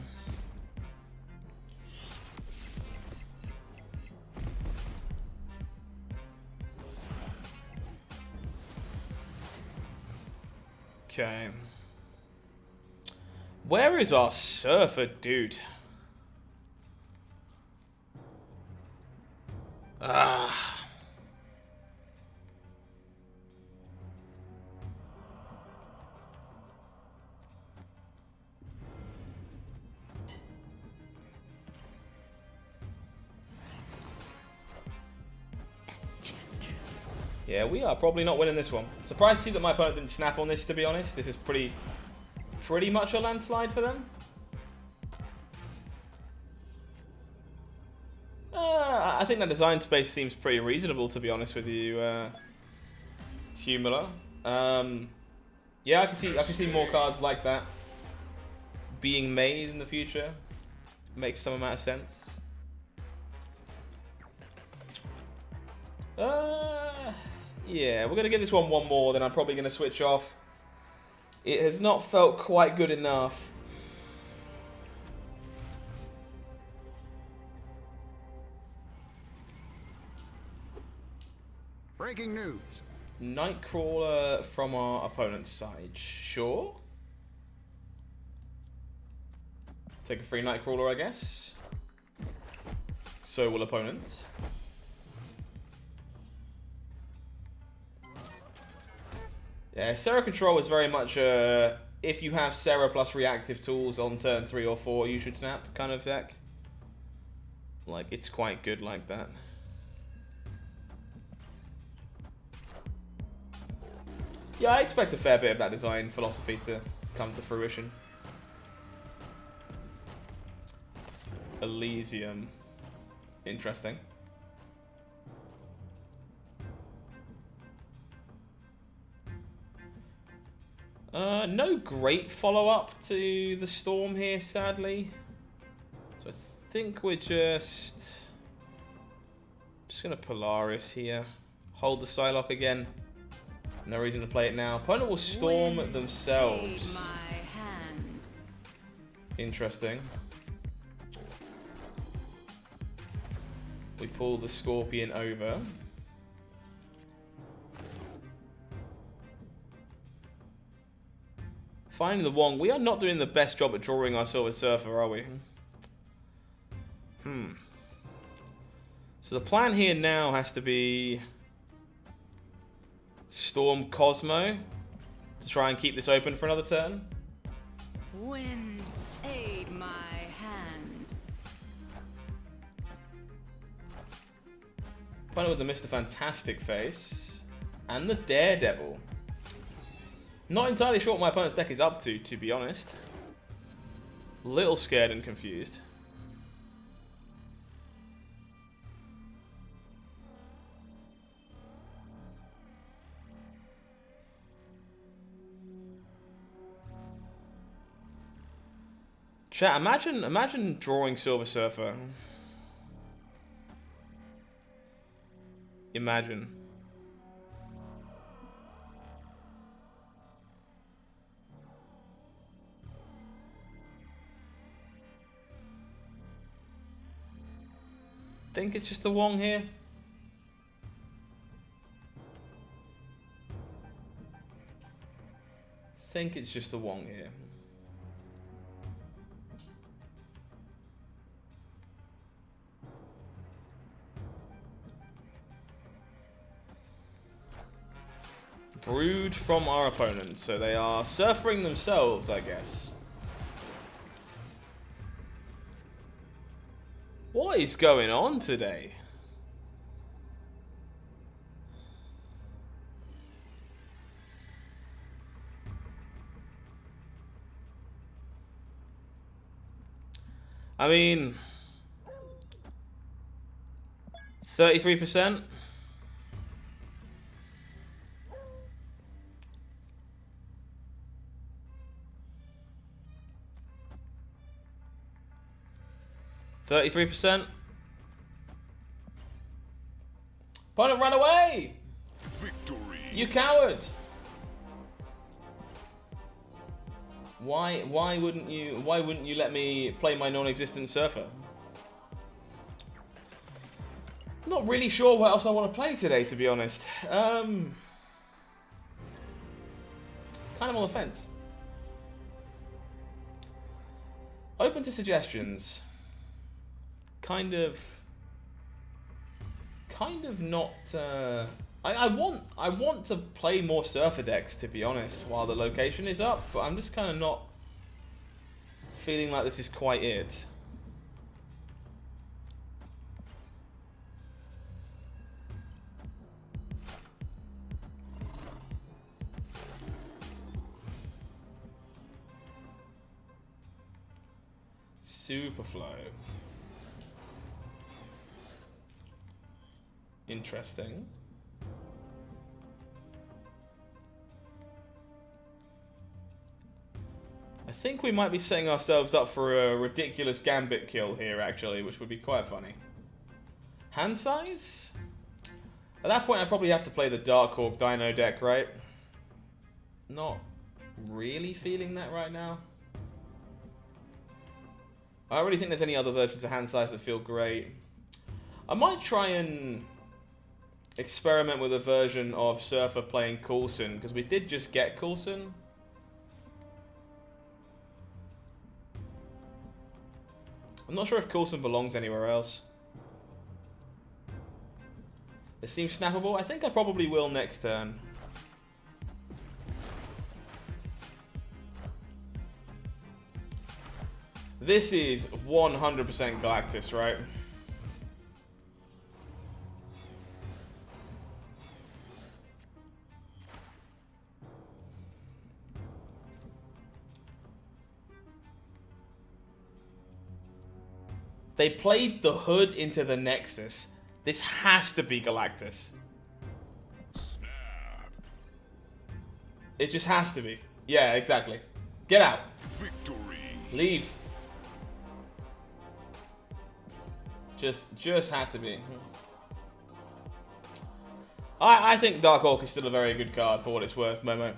Okay. Where is our Surfer dude? Ah. Yeah, we are probably not winning this one. Surprised to see that my opponent didn't snap on this, to be honest. This is pretty much a landslide for them. I think that design space seems pretty reasonable, to be honest with you, Humula. Yeah, I can see more cards like that being made in the future. Makes some amount of sense. Yeah, we're gonna give this one more, then I'm probably gonna switch off. It has not felt quite good enough. Breaking news. Nightcrawler from our opponent's side. Sure. Take a free Nightcrawler, I guess. So will opponents. Yeah, Sera control is very much if you have Sera plus reactive tools on turn 3 or 4, you should snap kind of deck. Like, it's quite good like that. Yeah, I expect a fair bit of that design philosophy to come to fruition. Elysium. Interesting. No great follow-up to the Storm here, sadly. So I think we're just gonna Polaris here. Hold the Psylocke again. No reason to play it now. Opponent will Storm Wind themselves. aid my hand. Interesting. We pull the Scorpion over. Finding the Wong. We are not doing the best job at drawing our Silver Surfer, are we? So the plan here now has to be Storm Cosmo to try and keep this open for another turn. Wind aid my hand. Opponent with the Mr. Fantastic face and the Daredevil. Not entirely sure what my opponent's deck is up to be honest. Little scared and confused. Chat, imagine drawing Silver Surfer. Imagine. Think it's just the Wong here. Think it's just the Wong here. Brood from our opponent, so they are surfering themselves, I guess. What is going on today? I mean, 33%. %. Opponent, run away! Victory. You coward! Why wouldn't you let me play my non-existent Surfer? Not really sure what else I want to play today, to be honest. Kind of on the fence. Open to suggestions. Kind of not. I want to play more Surfer decks, to be honest, while the location is up, but I'm just kind of not feeling like this is quite it. Superflow. Interesting. I think we might be setting ourselves up for a ridiculous gambit kill here, actually, which would be quite funny. Hand size? At that point, I probably have to play the Dark Hawk Dino deck, right? Not really feeling that right now. I don't really think there's any other versions of hand size that feel great. I might try and experiment with a version of Surfer playing Coulson, because we did just get Coulson. I'm not sure if Coulson belongs anywhere else. It seems snappable. I think I probably will next turn. This is 100% Galactus, right? They played the hood into the Nexus. This has to be Galactus. Snap. It just has to be. Yeah, exactly. Get out. Victory. Leave. Just had to be. I think Dark Hawk is still a very good card for what it's worth, Momo.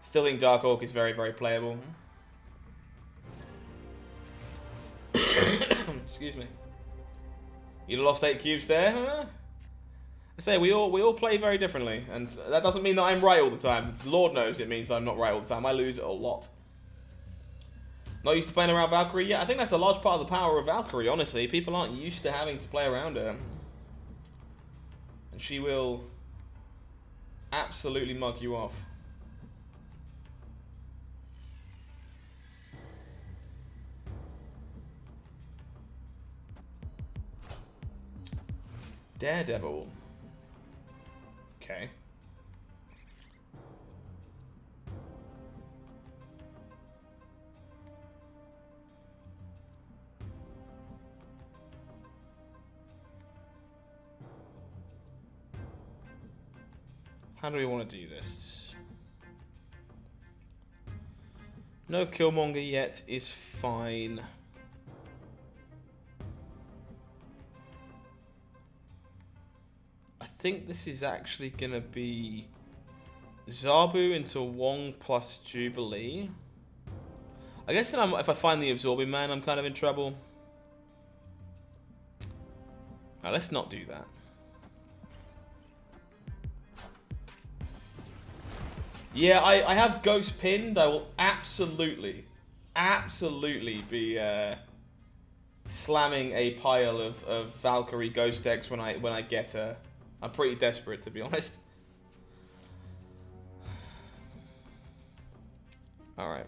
Still think Dark Hawk is very, very playable. Excuse me. You lost 8 cubes there. I say we all play very differently, and that doesn't mean that I'm right all the time. Lord knows it means I'm not right all the time. I lose a lot. Not used to playing around Valkyrie yet. I think that's a large part of the power of Valkyrie, honestly. People aren't used to having to play around her. And she will absolutely mug you off. Daredevil. Okay. How do we want to do this? No Killmonger yet is fine. I think this is actually going to be Zabu into Wong plus Jubilee. I guess then if I find the Absorbing Man, I'm kind of in trouble. Now, let's not do that. Yeah, I have Ghost pinned. I will absolutely be slamming a pile of Valkyrie Ghost decks when I get her. I'm pretty desperate, to be honest. All right.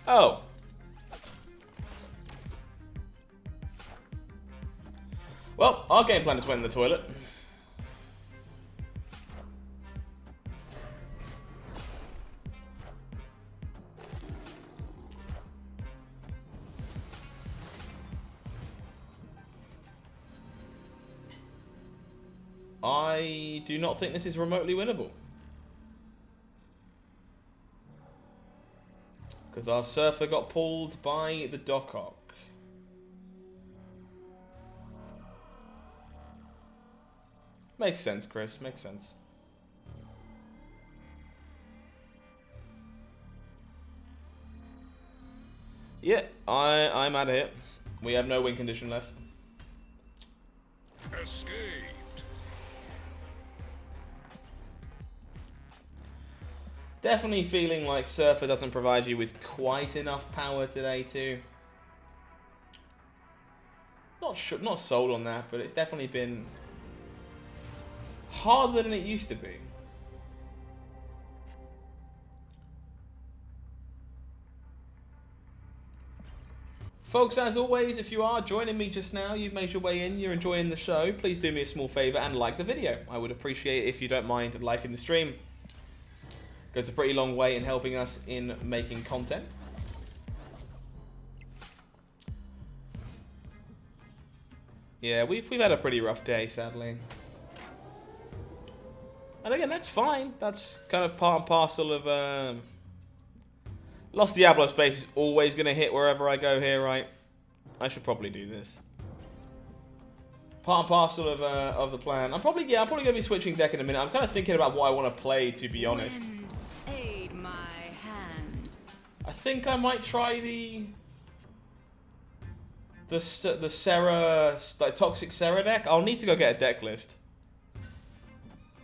Oh. Well, our game plan just went in the toilet. I do not think this is remotely winnable. Because our Surfer got pulled by the Doc Ock. Makes sense, Chris. Makes sense. Yeah, I'm out of here. We have no win condition left. Escaped. Definitely feeling like Surfer doesn't provide you with quite enough power today, too. Not sold on that, but it's definitely been harder than it used to be. Folks, as always, if you are joining me just now, you've made your way in, you're enjoying the show, please do me a small favour and like the video. I would appreciate it if you don't mind liking the stream. Goes a pretty long way in helping us in making content. Yeah, we've had a pretty rough day, sadly. And again, that's fine. That's kind of part and parcel of... Lost Diablo space is always going to hit wherever I go here, right? I should probably do this. Part and parcel of the plan. I'm probably going to be switching deck in a minute. I'm kind of thinking about what I want to play, to be honest. Wind, aid my hand. I think I might try the Sera, Toxic Sera deck. I'll need to go get a deck list.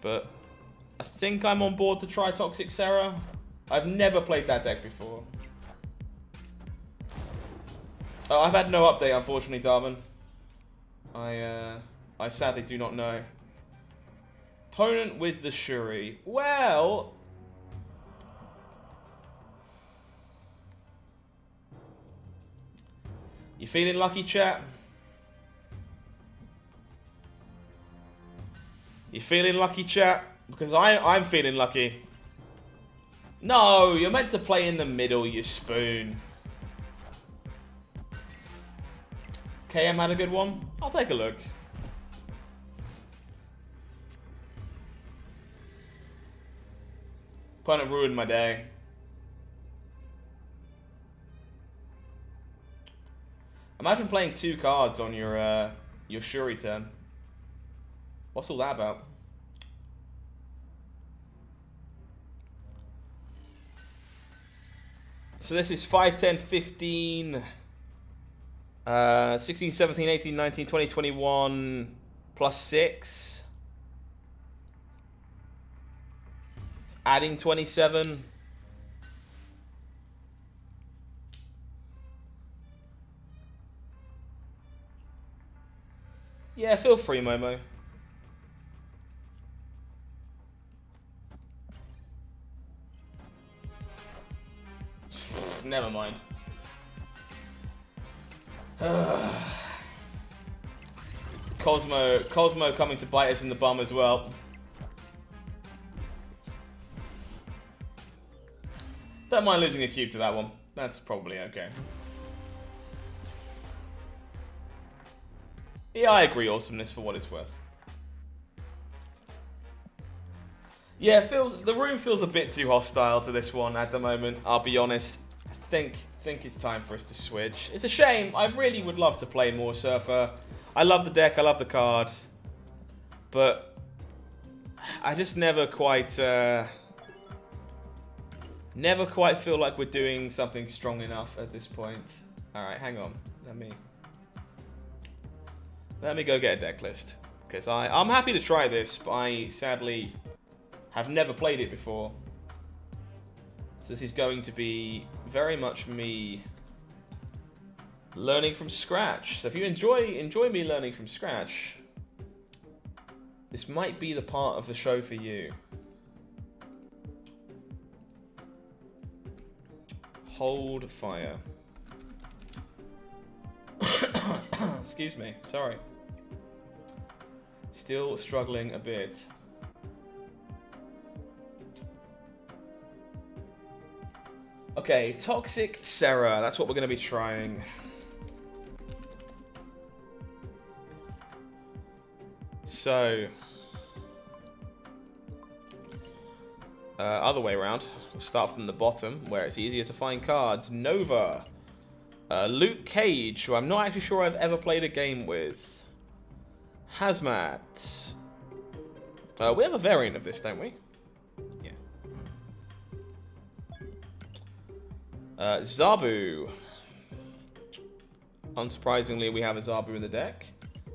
But I think I'm on board to try Toxic Sera. I've never played that deck before. Oh, I've had no update, unfortunately, Darwin. I sadly do not know. Opponent with the Shuri. Well... You feeling lucky, chat? You feeling lucky, chat? Because I'm feeling lucky. No, you're meant to play in the middle, you spoon. KM had a good one. I'll take a look. Opponent ruined my day. Imagine playing 2 cards on your Shuri turn. What's all that about? So this is 5, 10, 15, 16, 17, 18, 19, 20, 21, plus 6. It's adding 27. Yeah, feel free, Momo. Never mind. Cosmo coming to bite us in the bum as well. Don't mind losing a cube to that one. That's probably okay. Yeah, I agree. Awesomeness for what it's worth. Yeah, the room feels a bit too hostile to this one at the moment. I'll be honest. I think it's time for us to switch. It's a shame. I really would love to play more Surfer. I love the deck. I love the card, but I just never quite feel like we're doing something strong enough at this point. All right, hang on. Let me go get a deck list, because I'm happy to try this, but I sadly have never played it before. So this is going to be very much me learning from scratch. So if you enjoy me learning from scratch, this might be the part of the show for you. Hold fire. Excuse me, sorry. Still struggling a bit. Okay, Toxic Sera, that's what we're going to be trying. So, other way around. We'll start from the bottom, where it's easier to find cards. Nova. Luke Cage, who I'm not actually sure I've ever played a game with. Hazmat. We have a variant of this, don't we? Yeah. Zabu. Unsurprisingly, we have a Zabu in the deck.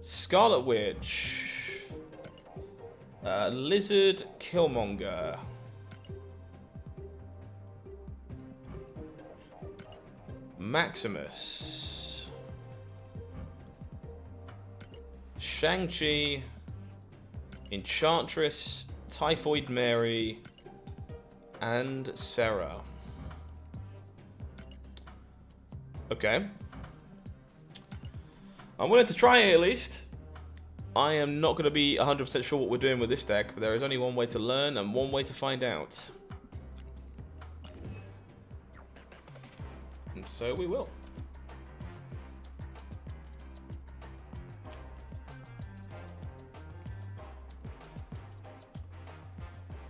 Scarlet Witch. Lizard Killmonger. Maximus. Shang-Chi. Enchantress. Typhoid Mary. And Sera. Okay. I'm willing to try it at least. I am not going to be 100% sure what we're doing with this deck, but there is only one way to learn and one way to find out. And so we will.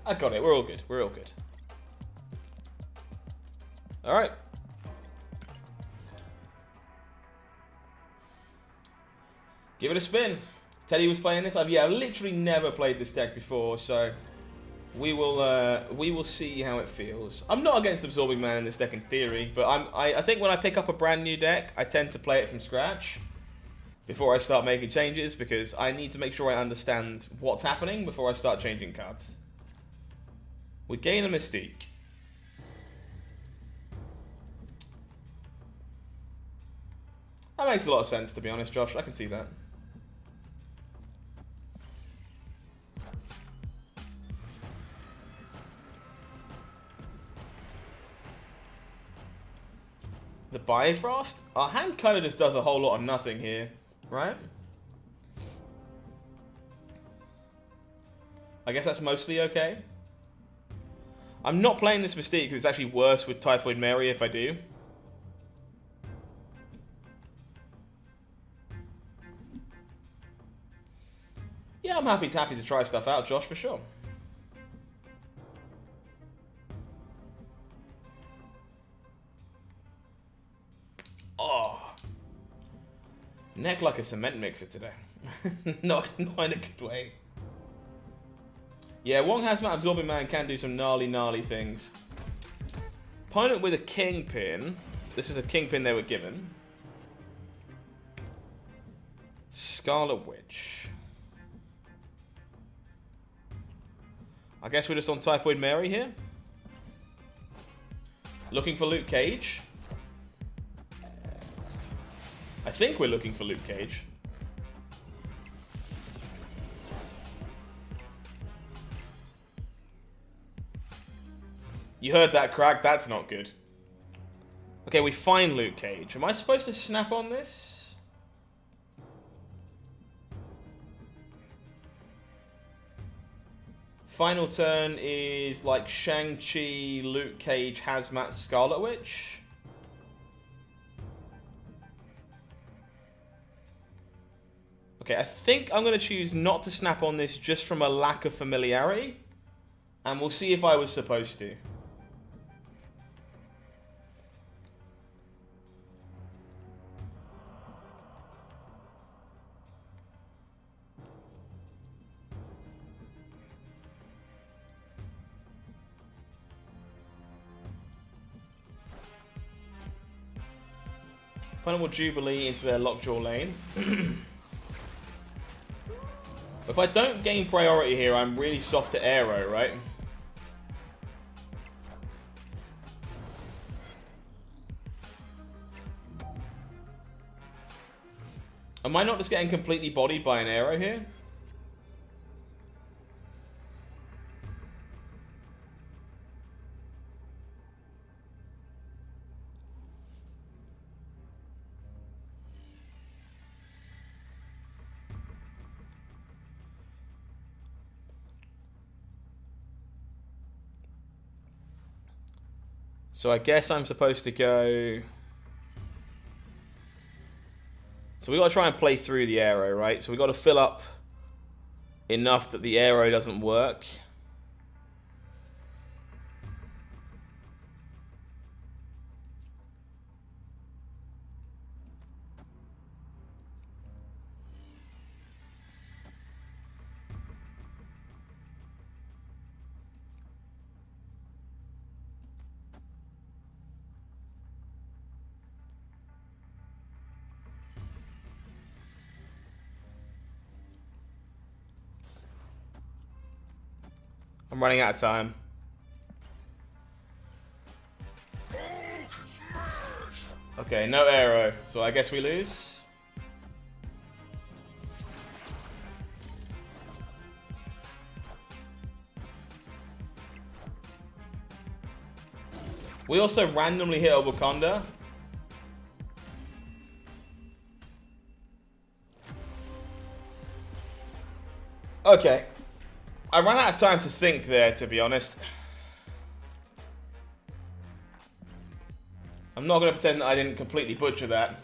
I got it. We're all good. We're all good. Alright. Give it a spin. Teddy was playing this. I've literally never played this deck before, so we will see how it feels. I'm not against Absorbing Man in this deck in theory, but I think when I pick up a brand new deck, I tend to play it from scratch before I start making changes, because I need to make sure I understand what's happening before I start changing cards. We gain a Mystique. That makes a lot of sense, to be honest, Josh. I can see that. The Bifrost? Our hand kind of just does a whole lot of nothing here, right? I guess that's mostly okay. I'm not playing this Mystique because it's actually worse with Typhoid Mary if I do. Yeah, I'm happy to try stuff out, Josh, for sure. Oh. Neck like a cement mixer today. not in a good way. Yeah, Wong Hazmat Absorbing Man can do some gnarly things. Opponent with a Kingpin. This is a Kingpin they were given. Scarlet Witch. I guess we're just on Typhoid Mary here. Looking for Luke Cage. I think we're looking for Luke Cage. You heard that crack? That's not good. Okay, we find Luke Cage. Am I supposed to snap on this? Final turn is like Shang-Chi, Luke Cage, Hazmat, Scarlet Witch. Okay, I think I'm going to choose not to snap on this just from a lack of familiarity. And we'll see if I was supposed to. Opponent will Jubilee into their Lockjaw lane. If I don't gain priority here, I'm really soft to Aero, right? Am I not just getting completely bodied by an Aero here? So I guess I'm supposed to go... So we got to try and play through the Aero, right? So we got to fill up enough that the Aero doesn't work. I'm running out of time. Okay, no Aero, so I guess we lose. We also randomly hit a Wakanda. Okay. I ran out of time to think there, to be honest. I'm not going to pretend that I didn't completely butcher that.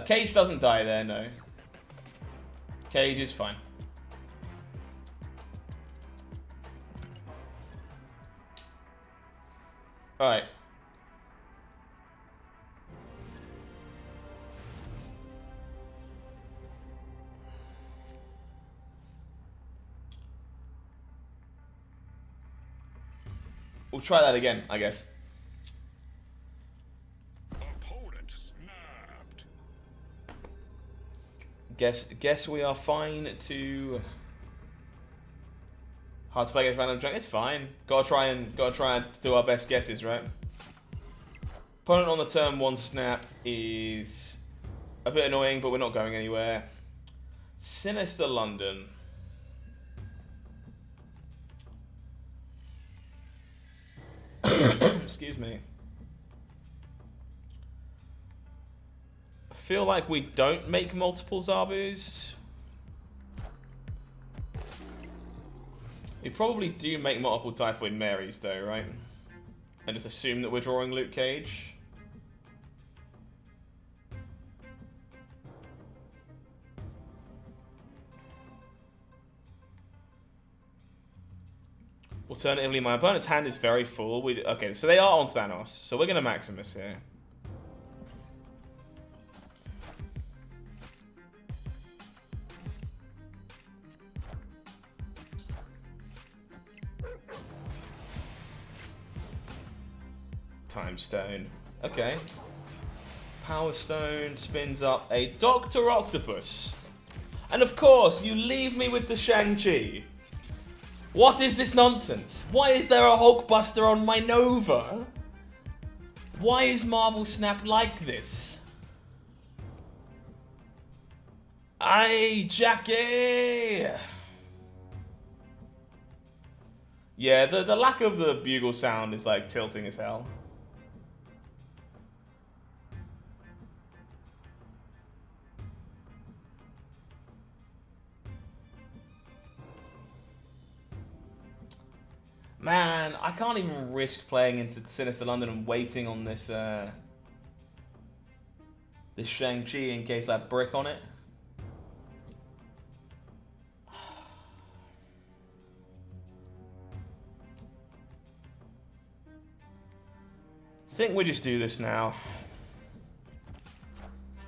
Cage doesn't die there, no. Cage is fine. Alright. We'll try that again, I guess. Opponent snapped. Guess we are fine to. Hard to play against random junk. It's fine. Gotta try and do our best guesses, right? Opponent on the turn 1 snap is a bit annoying, but we're not going anywhere. Sinister London. Excuse me. I feel like we don't make multiple Zabus. We probably do make multiple Typhoid Marys though, right? And just assume that we're drawing Luke Cage. Alternatively, my opponent's hand is very full. Okay, so they are on Thanos. So we're going to Maximus here. Time Stone. Okay. Power Stone spins up a Dr. Octopus. And of course, you leave me with the Shang-Chi. What is this nonsense? Why is there a Hulkbuster on my Nova? Why is Marvel Snap like this? Aye, Jackie! Yeah, the lack of the bugle sound is like tilting as hell. Man, I can't even risk playing into Sinister London and waiting on this this Shang-Chi in case I brick on it. I think we just do this now.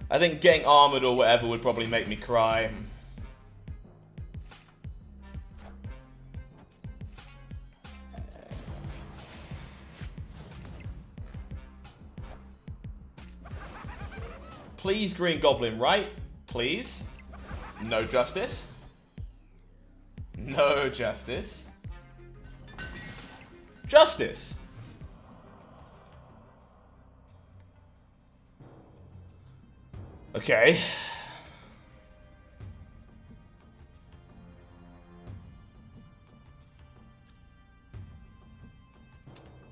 I think getting armored or whatever would probably make me cry. Please, Green Goblin, right? Please. No justice. No justice. Justice. Okay.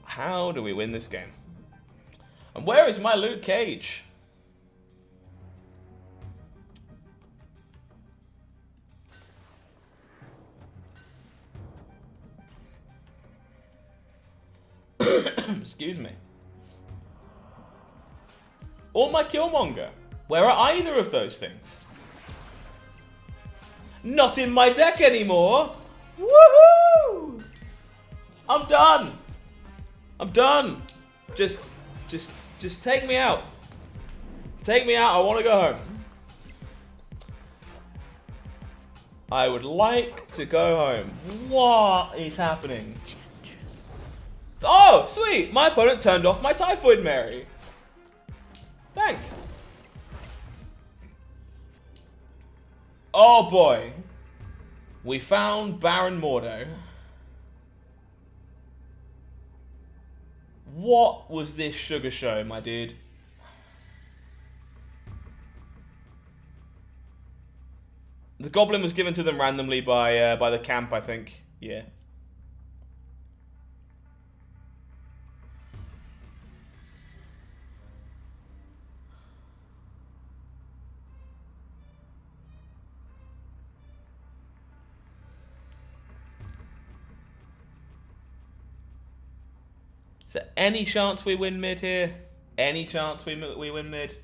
How do we win this game? And where is my Luke Cage? Excuse me. Or my Killmonger. Where are either of those things? Not in my deck anymore. Woohoo! I'm done. I'm done. Just take me out. Take me out. I want to go home. I would like to go home. What is happening? Oh, sweet! My opponent turned off my Typhoid Mary. Thanks. Oh boy. We found Baron Mordo. What was this sugar show, my dude? The Goblin was given to them randomly by the camp, I think. Yeah. Is there any chance we win mid here? Any chance we win mid?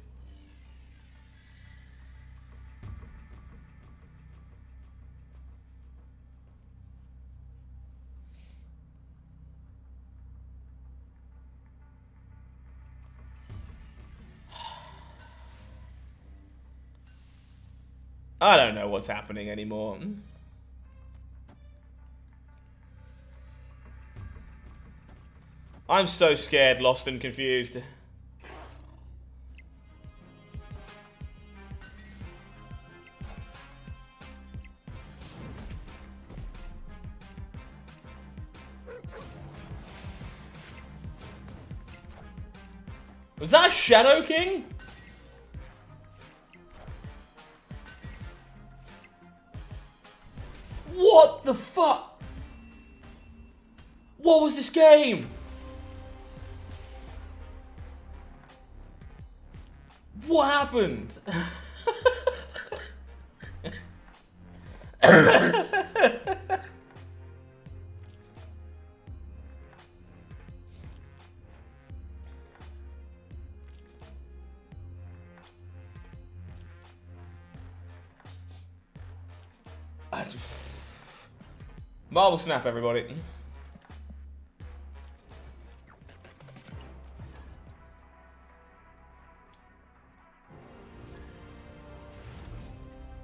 I don't know what's happening anymore. I'm so scared, lost and confused. Was that Shadow King? What the fuck? What was this game? What happened? Marble snap, everybody.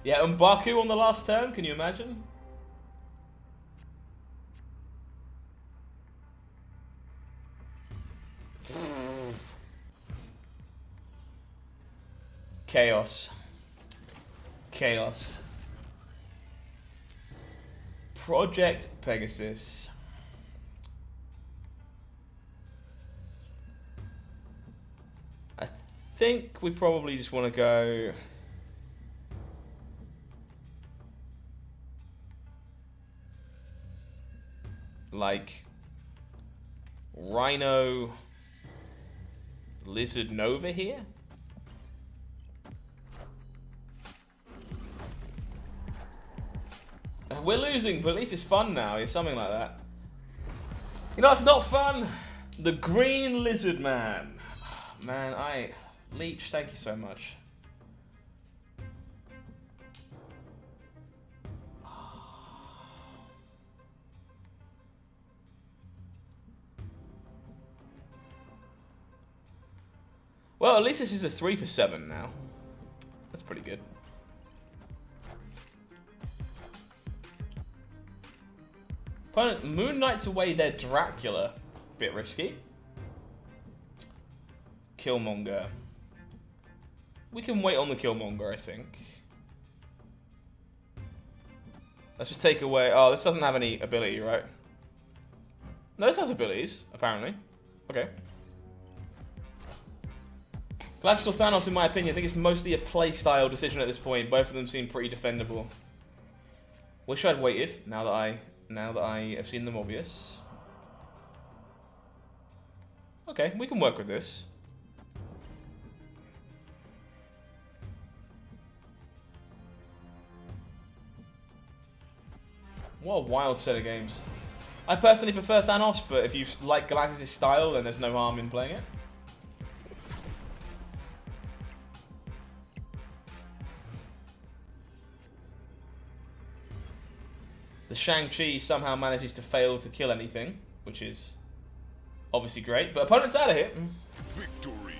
Yeah, and Baku on the last turn, can you imagine? Chaos. Chaos. Project Pegasus. I think we probably just want to go... like... Rhino... Lizard Nova here? We're losing, but at least it's fun now. It's something like that. You know, it's not fun. The Green Lizard Man. Man, Leech, thank you so much. Well, at least this is a 3 for 7 now. That's pretty good. Opponent Moon Knight's away their Dracula. Bit risky. Killmonger. We can wait on the Killmonger, I think. Let's just take away... Oh, this doesn't have any ability, right? No, this has abilities, apparently. Okay. Galactus or Thanos, in my opinion, I think it's mostly a playstyle decision at this point. Both of them seem pretty defendable. Wish I'd waited, now that I have seen them obvious. Okay, we can work with this. What a wild set of games. I personally prefer Thanos, but if you like Galactus' style, then there's no harm in playing it. The Shang-Chi somehow manages to fail to kill anything, which is obviously great, but opponent's out of here. Victory.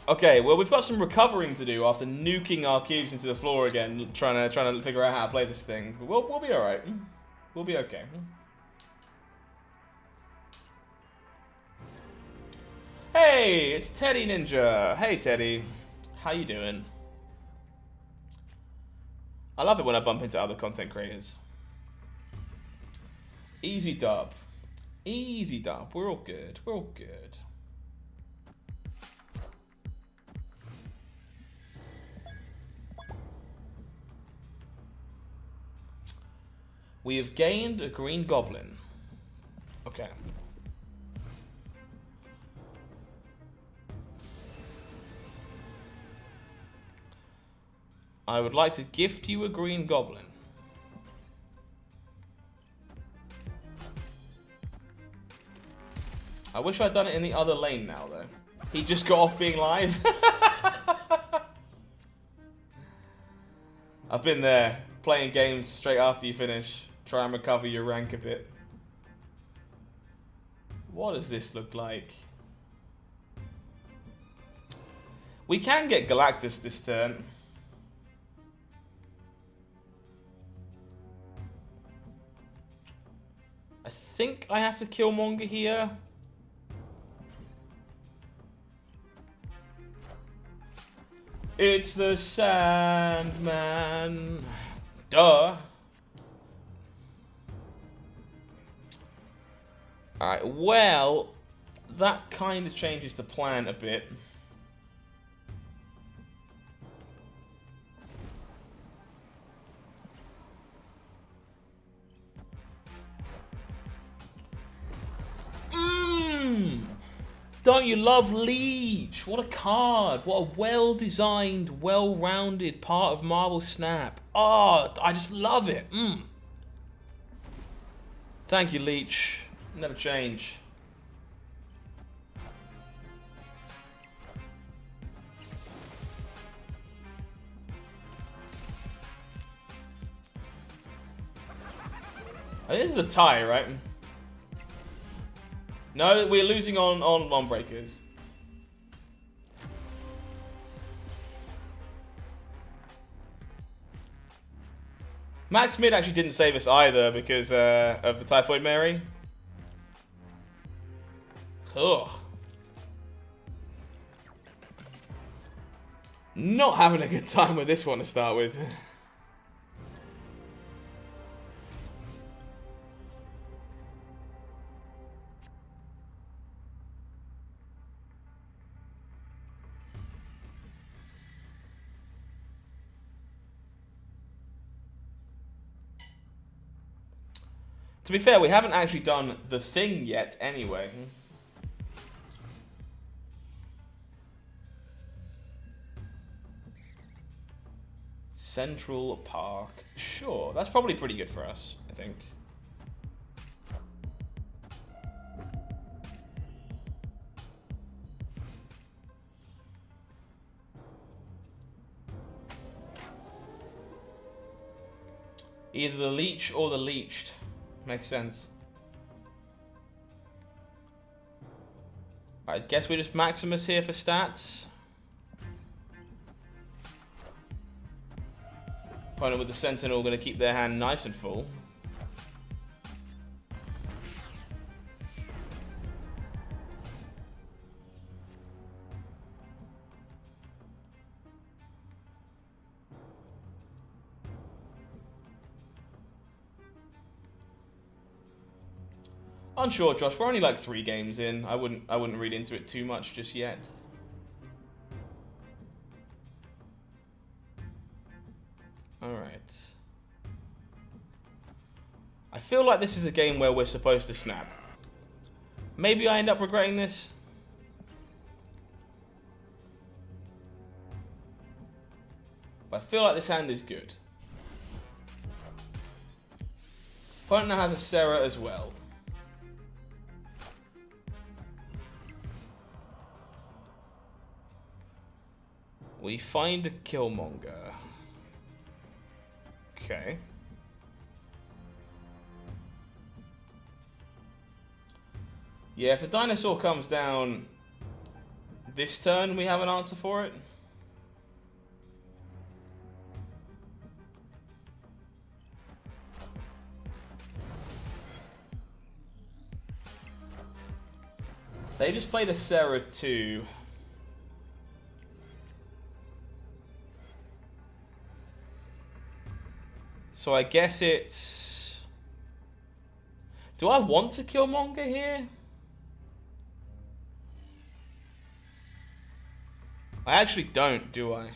Okay, well, we've got some recovering to do after nuking our cubes into the floor again, trying to figure out how to play this thing. But we'll be alright. We'll be okay. Hey, it's Teddy Ninja. Hey, Teddy. How you doing? I love it when I bump into other content creators. Easy dub. Easy dub. We're all good. We're all good. We have gained a green goblin. Okay. I would like to gift you a green goblin. I wish I'd done it in the other lane now, though. He just got off being live. I've been there, playing games straight after you finish. Try and recover your rank a bit. What does this look like? We can get Galactus this turn. I think I have to kill Monger here. It's the Sandman. Duh. Alright, well, that kind of changes the plan a bit. Don't you love Leech? What a card. What a well-designed, well-rounded part of Marvel Snap. Oh, I just love it. Thank you, Leech. Never change. This is a tie, right? No, we're losing on breakers. Max Mid actually didn't save us either because of the Typhoid Mary. Ugh. Not having a good time with this one to start with. To be fair, we haven't actually done the thing yet anyway. Central Park. Sure, that's probably pretty good for us, I think. Either the leech or the leeched. Makes sense. I guess we're just Maximus here for stats. Opponent with the Sentinel going to keep their hand nice and full. Unsure, Josh. We're only like 3 games in. I wouldn't read into it too much just yet. All right. I feel like this is a game where we're supposed to snap. Maybe I end up regretting this. But I feel like this hand is good. Opponent now has a Sera as well. We find a Killmonger. Okay. Yeah, if the dinosaur comes down this turn, we have an answer for it. They just played a Sera 2. So I guess it's... Do I want to Killmonger here? I actually don't, do I?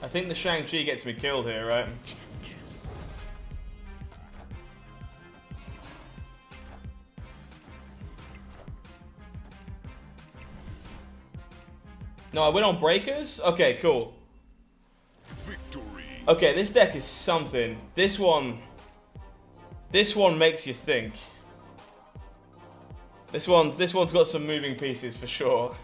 I think the Shang-Chi gets me killed here, right? No, I win on breakers? Okay, cool. Victory. Okay, this deck is something. This one makes you think. This one's got some moving pieces for sure.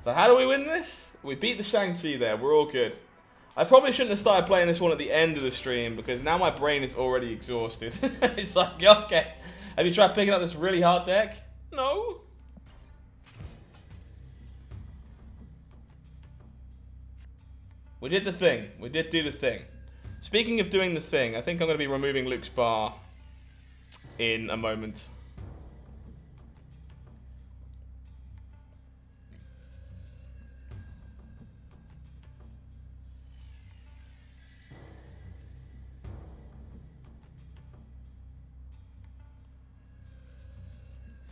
So how do we win this? We beat the Shang-Chi there. We're all good. I probably shouldn't have started playing this one at the end of the stream because now my brain is already exhausted. It's like, okay. Have you tried picking up this really hard deck? No. We did the thing. We did do the thing. Speaking of doing the thing, I think I'm going to be removing Luke's bar in a moment.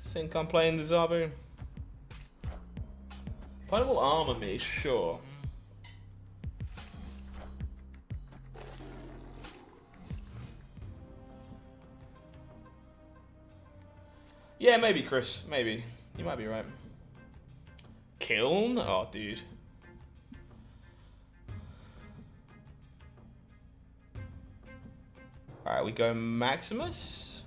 Think I'm playing the Zabu. Probably will armor me, sure. Yeah, maybe, Chris. Maybe. You might be right. Kiln? Oh, dude. Alright, we go Maximus.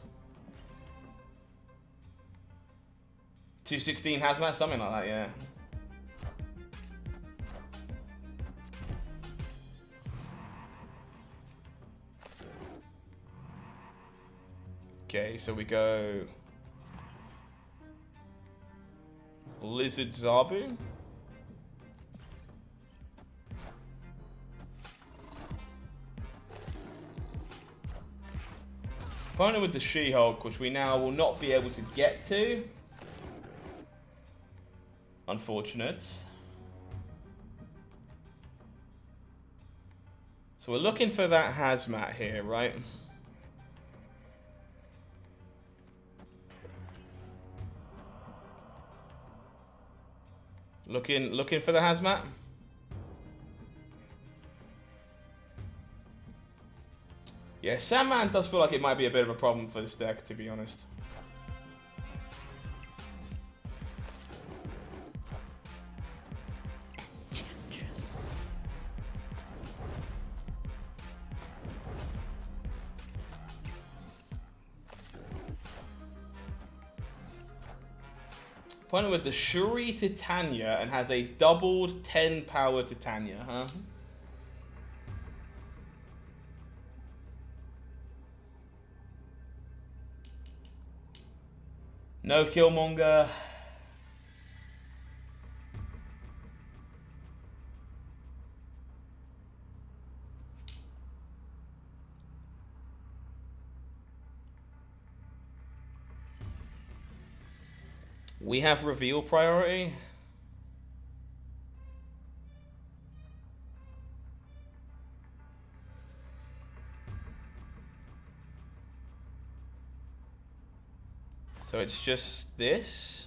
216 hazmat, something like that, yeah. Okay, so we go Lizard Zabu. Opponent with the She-Hulk, which we now will not be able to get to. Unfortunate. So we're looking for that hazmat here, right? Looking for the hazmat. Yeah, Sandman does feel like it might be a bit of a problem for this deck, to be honest. Opponent with the Shuri Titania and has a doubled 10 power Titania, huh? No Killmonger. We have reveal priority. So it's just this.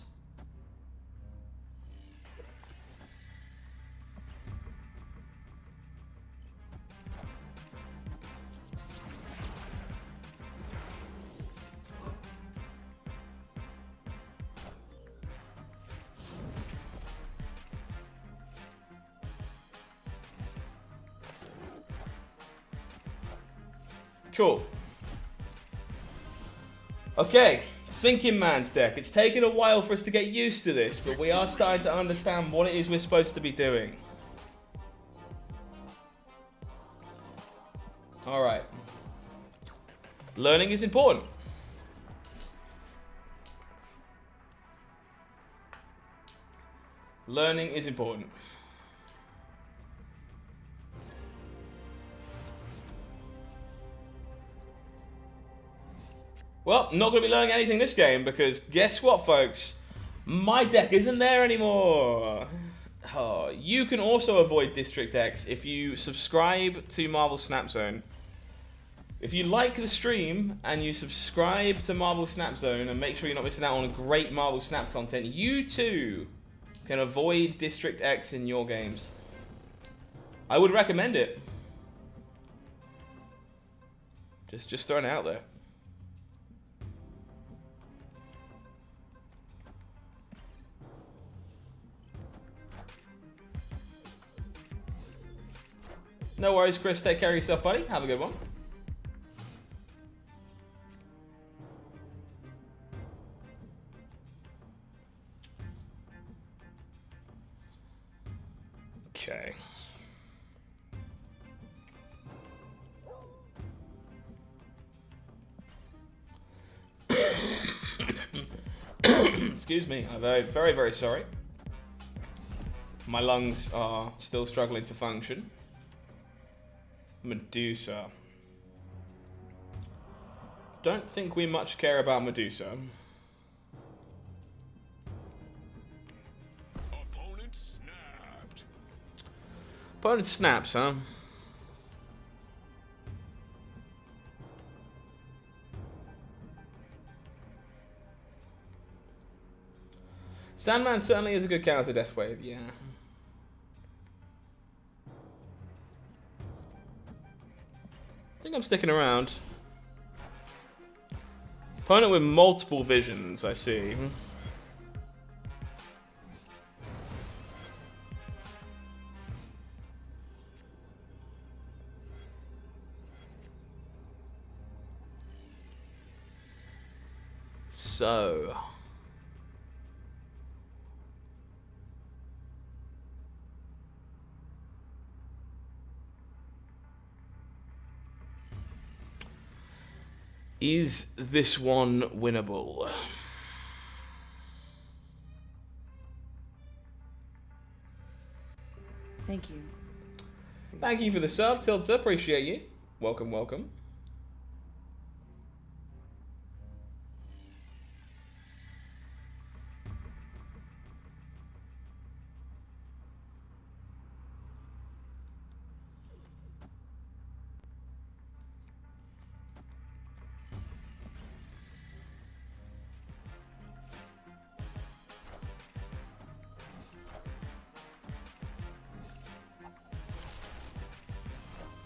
Cool. Okay, Thinking Man's deck. It's taken a while for us to get used to this, but we are starting to understand what it is we're supposed to be doing. Alright. Learning is important. Learning is important. Well, not going to be learning anything this game because guess what, folks? My deck isn't there anymore. Oh, you can also avoid District X if you subscribe to Marvel Snap Zone. If you like the stream and you subscribe to Marvel Snap Zone and make sure you're not missing out on great Marvel Snap content, you too can avoid District X in your games. I would recommend it. Just throwing it out there. No worries, Chris. Take care of yourself, buddy. Have a good one. Okay. Excuse me. I'm very, very sorry. My lungs are still struggling to function. Medusa. Don't think we much care about Medusa. Opponent snapped. Opponent snaps, huh? Sandman certainly is a good counter to Death Wave, yeah. I think I'm sticking around. Opponent with multiple visions, I see. So... is this one winnable? Thank you. Thank you for the sub, Tilda. Appreciate you. Welcome, welcome.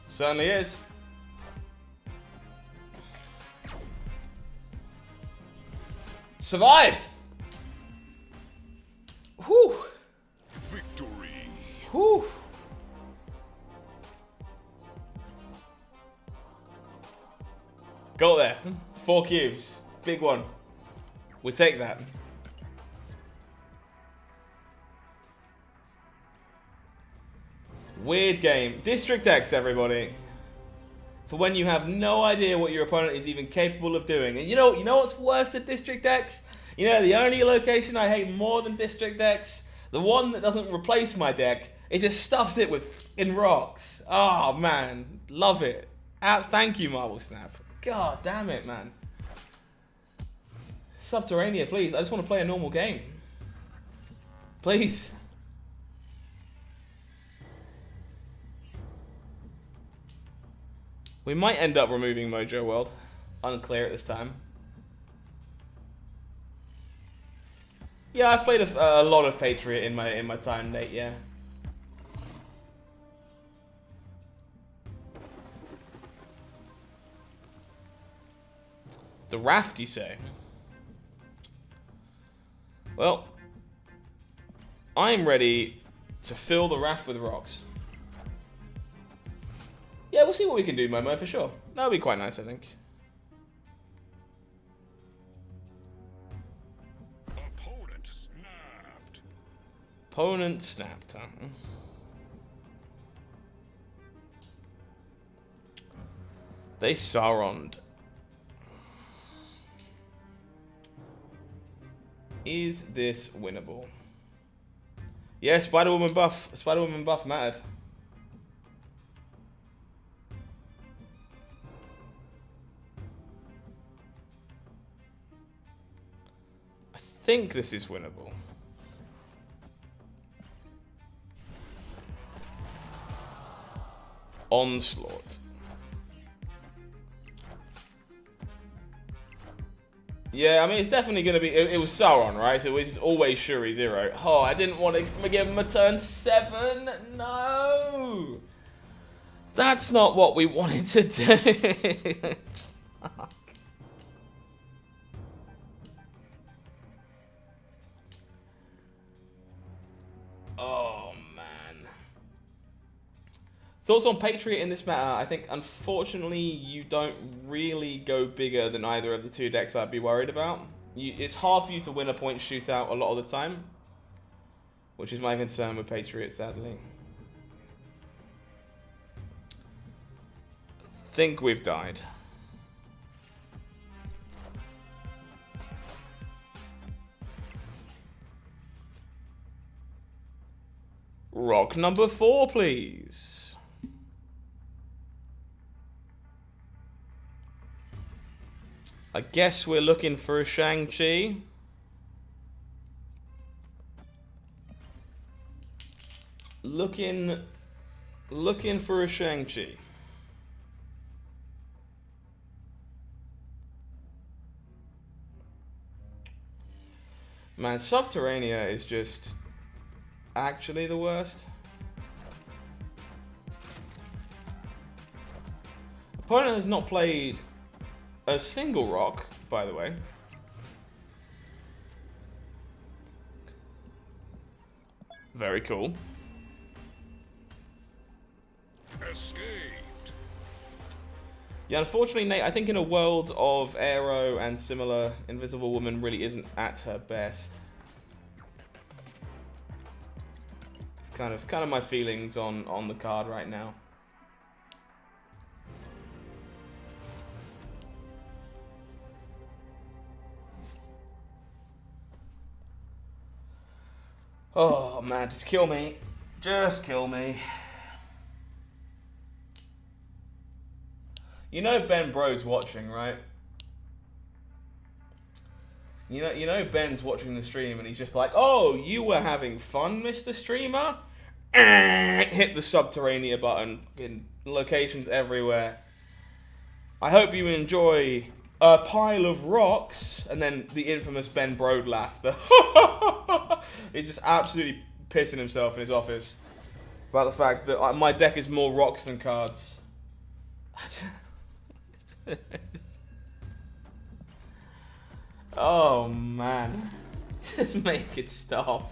Certainly is. Survived! Whew! Victory. Whew! Got there. 4 cubes. Big one. We take that. Weird game. District X, everybody. For when you have no idea what your opponent is even capable of doing. And you know what's worse than District X? You know, the only location I hate more than District X? The one that doesn't replace my deck. It just stuffs it with in rocks. Oh, man. Love it. Thank you, Marble Snap. God damn it, man. Subterranea, please. I just want to play a normal game. Please. We might end up removing Mojo World. Unclear at this time. Yeah, I've played a lot of Patriot in my time, Nate. Yeah. The raft, you say? Well, I'm ready to fill the raft with rocks. Yeah, we'll see what we can do, Momo, for sure. That'll be quite nice, I think. Opponent snapped. Opponent snapped, huh? They Sauroned. Is this winnable? Yeah, Spider-Woman buff. Spider-Woman buff mattered. I think this is winnable. Onslaught. Yeah, I mean, it's definitely going to be... It was Sauron, right? So it was always Shuri Zero. Oh, I didn't want to give him a turn 7. No! That's not what we wanted to do. Fuck. Oh, man. Thoughts on Patriot in this matter? I think, unfortunately, you don't really go bigger than either of the two decks I'd be worried about. It's hard for you to win a point shootout a lot of the time, which is my concern with Patriot, sadly. I think we've died. Rock number 4, please. I guess we're looking for a Shang-Chi. Looking for a Shang-Chi. Man, Subterranea is just actually the worst. Opponent has not played a single rock, by the way. Very cool. Escaped. Yeah, unfortunately, Nate, I think in a world of Aero and similar, Invisible Woman really isn't at her best. It's kind of my feelings on the card right now. Oh man, just kill me. Just kill me. You know Ben Bro's watching, right? You know Ben's watching the stream and he's just like, "Oh, you were having fun, Mr. Streamer?" Hit the Subterranea button in locations everywhere. I hope you enjoy a pile of rocks, and then the infamous Ben Bro laughter. He's just absolutely pissing himself in his office about the fact that my deck is more rocks than cards. Oh man, just make it stop.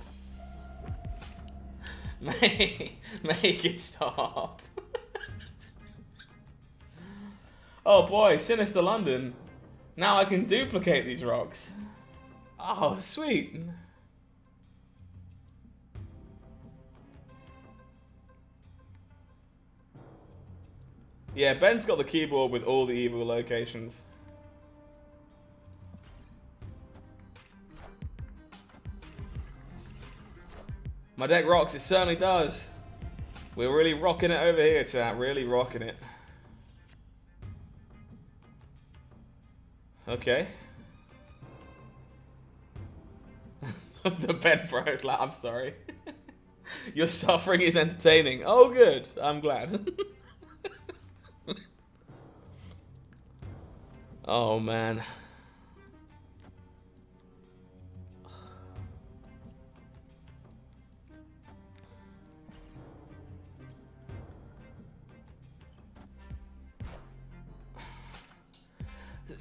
Make it stop. Oh boy, Sinister London. Now I can duplicate these rocks. Oh, sweet. Yeah, Ben's got the keyboard with all the evil locations. My deck rocks, it certainly does. We're really rocking it over here, chat. Really rocking it. Okay. The Ben Bro, I'm sorry. Your suffering is entertaining. Oh, good. I'm glad. Oh, man.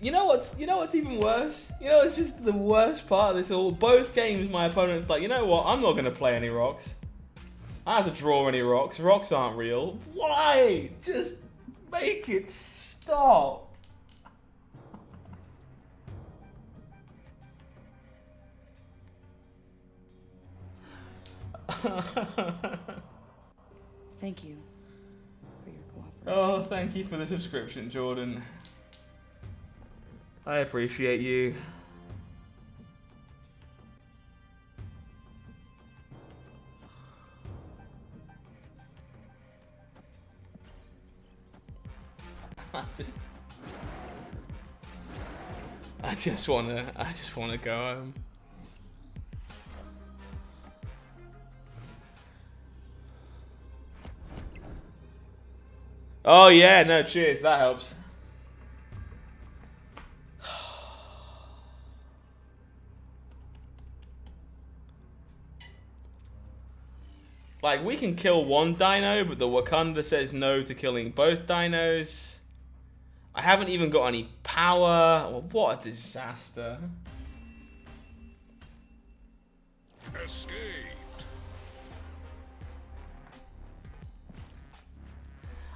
You know what's even worse? You know, it's just the worst part of this all. Both games, my opponent's like, you know what? I'm not going to play any rocks. I don't have to draw any rocks. Rocks aren't real. Why? Just make it stop. Thank you for your cooperation. Oh, thank you for the subscription, Jordan. I appreciate you. I just wanna go home. Oh yeah, no, cheers, that helps. Like, we can kill one dino, but the Wakanda says no to killing both dinos. I haven't even got any power. Well, what a disaster. Escaped.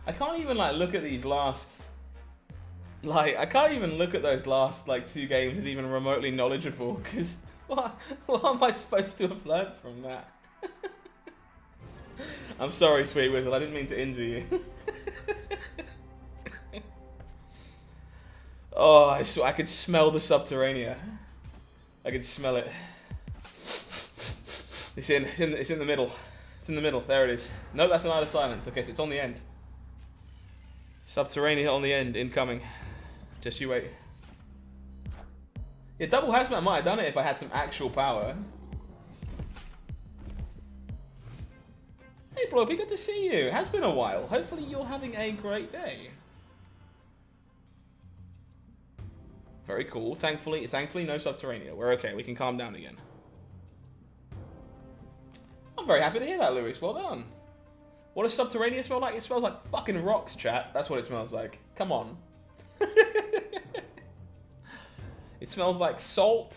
I can't even, like, look at these last... Like, I can't even look at those last, like, 2 games as even remotely knowledgeable, because what am I supposed to have learned from that? I'm sorry, Sweet Wizard, I didn't mean to injure you. Oh, I could smell the Subterranea. I could smell it. It's in the middle. It's in the middle, there it is. No, that's an Isle of Silence. Okay, so it's on the end. Subterranea on the end, incoming. Just you wait. Yeah, double hazmat might have done it if I had some actual power. Hey Blobby, good to see you. It has been a while. Hopefully you're having a great day. Very cool. Thankfully no Subterranea. We're okay. We can calm down again. I'm very happy to hear that, Lewis. Well done. What does Subterranea smell like? It smells like fucking rocks, chat. That's what it smells like. Come on. It smells like salt,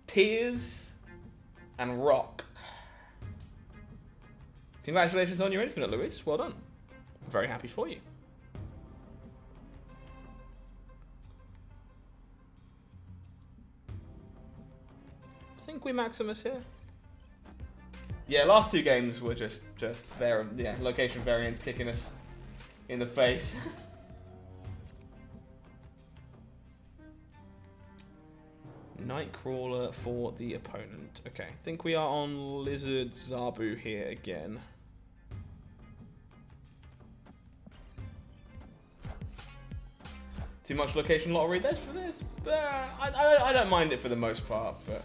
tears, and rock. Congratulations on your infinite, Lewis. Well done. I'm very happy for you. I think we Maximus here. Yeah, last 2 games were just location variants kicking us in the face. Nightcrawler for the opponent. Okay, I think we are on Lizard Zabu here again. Too much location lottery. I don't mind it for the most part, but.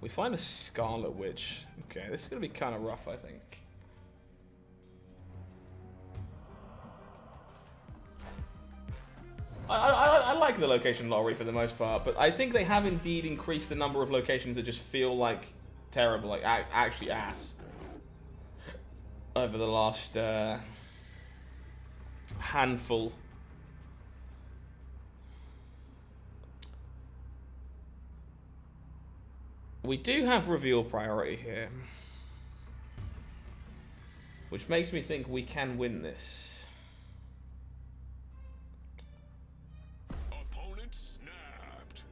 We find a Scarlet Witch. Okay, this is going to be kind of rough, I think. I like the location lottery for the most part, but I think they have indeed increased the number of locations that just feel like terrible, like actually ass, over the last handful. We do have reveal priority here, which makes me think we can win this. Opponent snapped.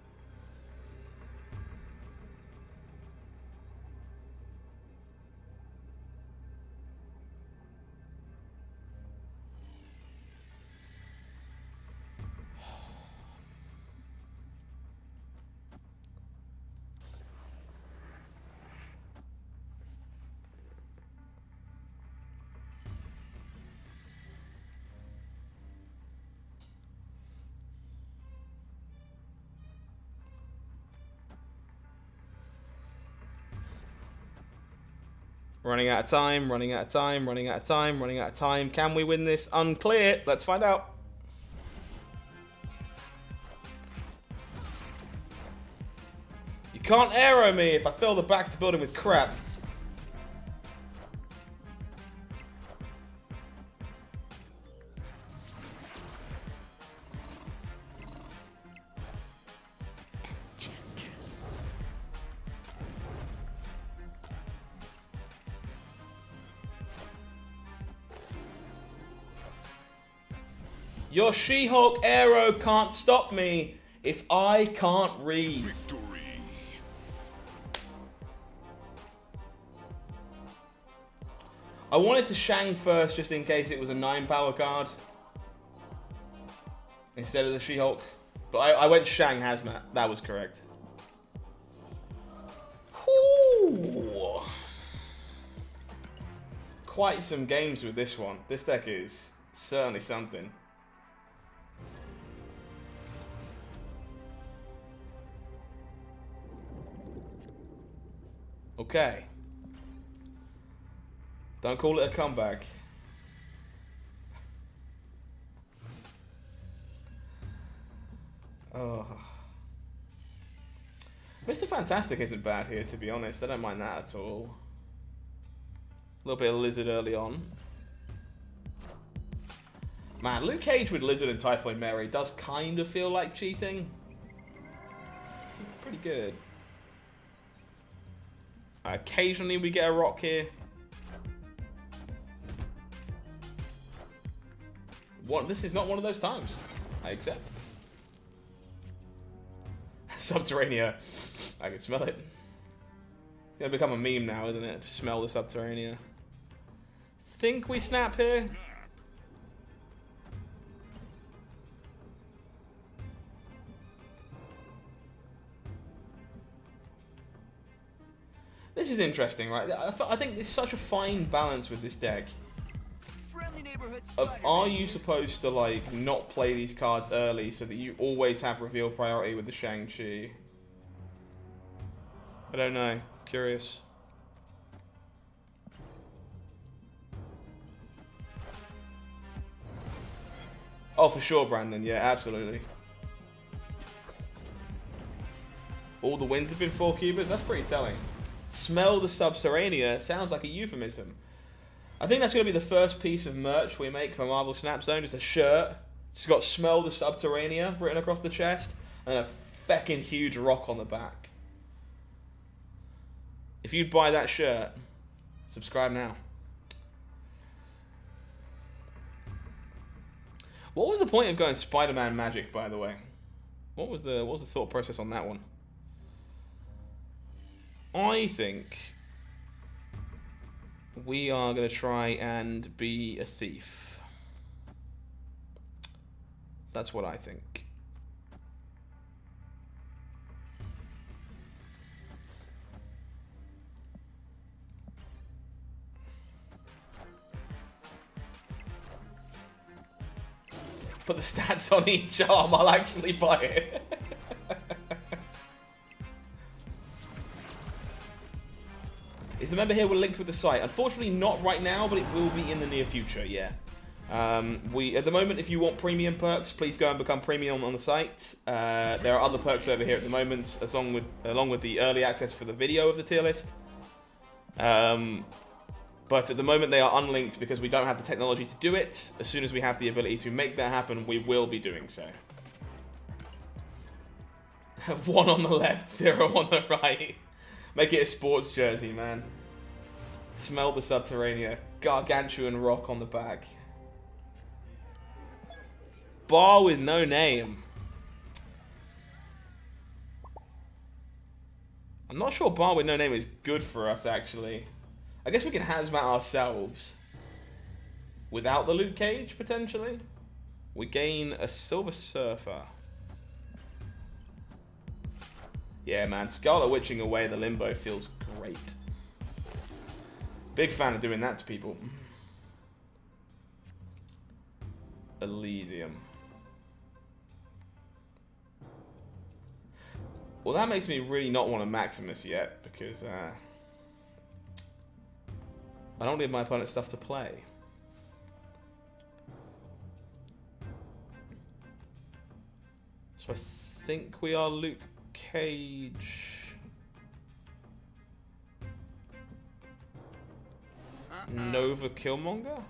Running out of time, running out of time, running out of time, running out of time. Can we win this? Unclear. Let's find out. You can't arrow me if I fill the Baxter building with crap. Your She-Hulk arrow can't stop me if I can't read. Victory. I wanted to Shang first just in case it was a 9 power card instead of the She-Hulk. But I went Shang Hazmat. That was correct. Whew. Quite some games with this one. This deck is certainly something. Okay. Don't call it a comeback. Oh. Mr. Fantastic isn't bad here, to be honest. I don't mind that at all. A little bit of Lizard early on. Man, Luke Cage with Lizard and Typhoid Mary does kind of feel like cheating. Pretty good. Occasionally we get a rock here. This is not one of those times. I accept. Subterranea. I can smell it. It's gonna become a meme now, isn't it? To smell the Subterranea. Think we snap here? This is interesting, right? I think there's such a fine balance with this deck. Are you supposed to, like, not play these cards early so that you always have reveal priority with the Shang-Chi? I don't know. Curious. Oh, for sure, Brandon. Yeah, absolutely. All the wins have been 4 cubers? That's pretty telling. Smell the Subterranea sounds like a euphemism. I think that's going to be the first piece of merch we make for Marvel Snap Zone. Just a shirt. It's got Smell the Subterranea written across the chest. And a feckin' huge rock on the back. If you'd buy that shirt, subscribe now. What was the point of going Spider-Man Magic, by the way? What was the thought process on that one? I think we are going to try and be a thief. That's what I think. Put the stats on each arm, I'll actually buy it. Is the member here linked with the site? Unfortunately not right now, but it will be in the near future, yeah. At the moment, if you want premium perks, please go and become premium on the site. There are other perks over here at the moment, along with the early access for the video of the tier list. But at the moment they are unlinked because we don't have the technology to do it. As soon as we have the ability to make that happen, we will be doing so. 1 on the left, 0 on the right. Make it a sports jersey, man. Smell the Subterranea. Gargantuan rock on the back. Bar with no name. I'm not sure bar with no name is good for us, actually. I guess we can hazmat ourselves. Without the Luke Cage, potentially. We gain a Silver Surfer. Yeah, man. Scarlet Witching away the Limbo feels great. Big fan of doing that to people. Elysium. Well, that makes me really not want a Maximus yet, because I don't give my opponent stuff to play. So I think we are Luke Cage. Nova Killmonger?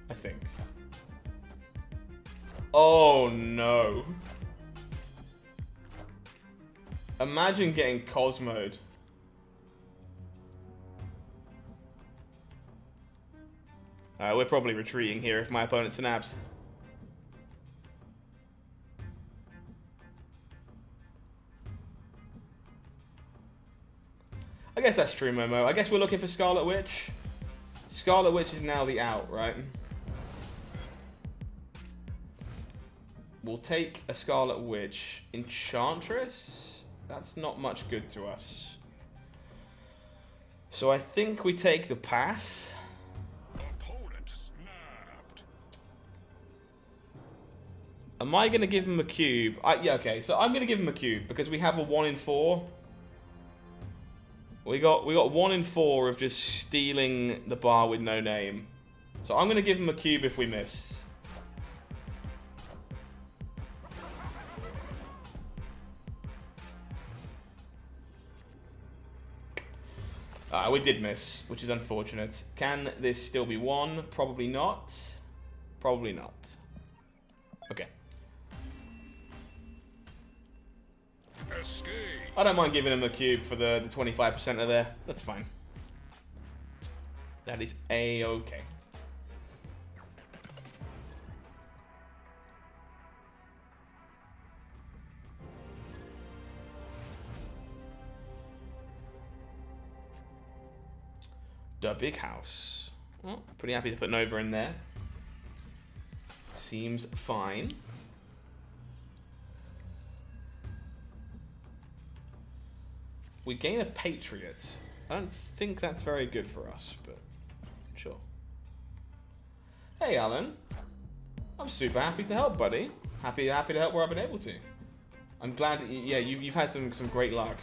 I think. Oh no. Imagine getting Cosmo'd. We're probably retreating here if my opponent snaps. I guess that's true, Momo. I guess we're looking for Scarlet Witch. Scarlet Witch is now the out, right? We'll take a Scarlet Witch. Enchantress? That's not much good to us. So I think we take the pass. Opponent snapped. Am I going to give him a cube? Yeah, okay. So I'm going to give him a cube because we have a 1 in 4. We got 1 in 4 of just stealing the bar with no name. So I'm going to give him a cube if we miss. We did miss, which is unfortunate. Can this still be won? Probably not. Probably not. Okay. Escape. I don't mind giving him a cube for the 25% of there. That's fine. That is A-okay. The big house. Well, pretty happy to put Nova in there. Seems fine. We gain a Patriot. I don't think that's very good for us, but sure. Hey, Alan. I'm super happy to help, buddy. Happy to help where I've been able to. I'm glad that you've had some great luck.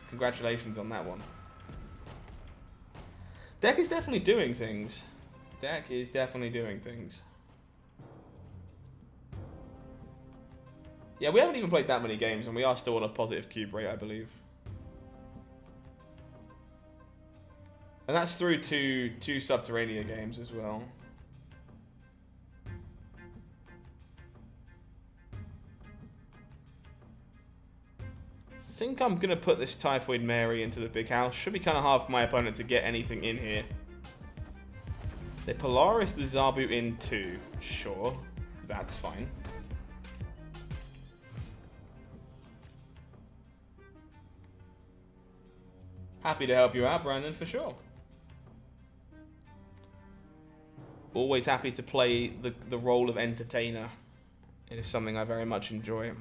Congratulations on that one. Deck is definitely doing things. Deck is definitely doing things. Yeah, we haven't even played that many games, and we are still on a positive cube rate, I believe. And that's through two Subterranea games as well. I think I'm going to put this Typhoid Mary into the big house. Should be kind of hard for my opponent to get anything in here. They Polaris the Zabu in too. Sure, that's fine. Happy to help you out, Brandon, for sure. Always happy to play the role of entertainer. It is something I very much enjoy.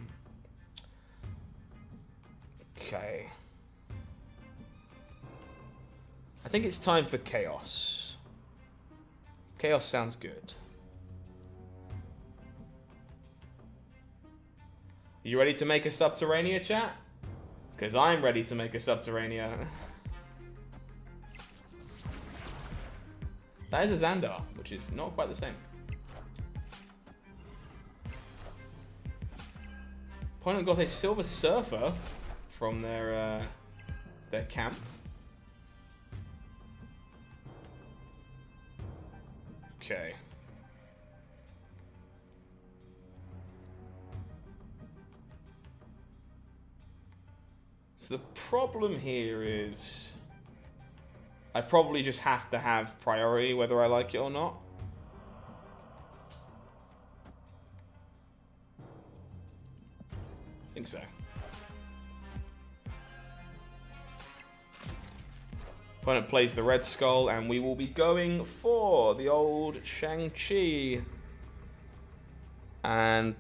Okay. I think it's time for Chaos. Chaos sounds good. You ready to make a Subterranea, chat? Because I'm ready to make a Subterranea. That is a Xandar, which is not quite the same. Opponent got a Silver Surfer from their camp. Okay. So the problem here is I probably just have to have priority whether I like it or not. I think so. Opponent plays the Red Skull, and we will be going for the old Shang-Chi. And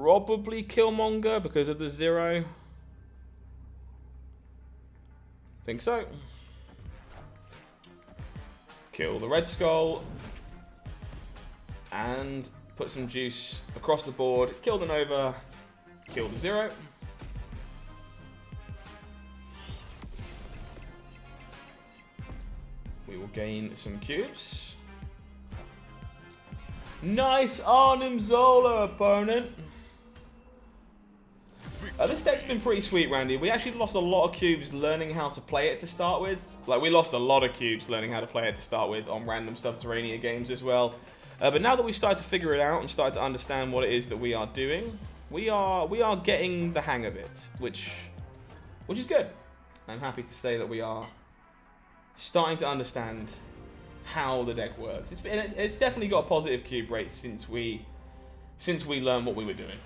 probably Killmonger because of the Zero. Think so. Kill the Red Skull. And put some juice across the board. Kill the Nova. Kill the Zero. We will gain some cubes. Nice Arnim Zola, opponent. This deck's been pretty sweet, Randy. We actually lost a lot of cubes learning how to play it to start with. Like, we lost a lot of cubes learning how to play it to start with on random Subterranea games as well. But now that we've started to figure it out and started to understand what it is that we are doing, we are getting the hang of it, which is good. I'm happy to say that we are starting to understand how the deck works. It's definitely got a positive cube rate since we learned what we were doing.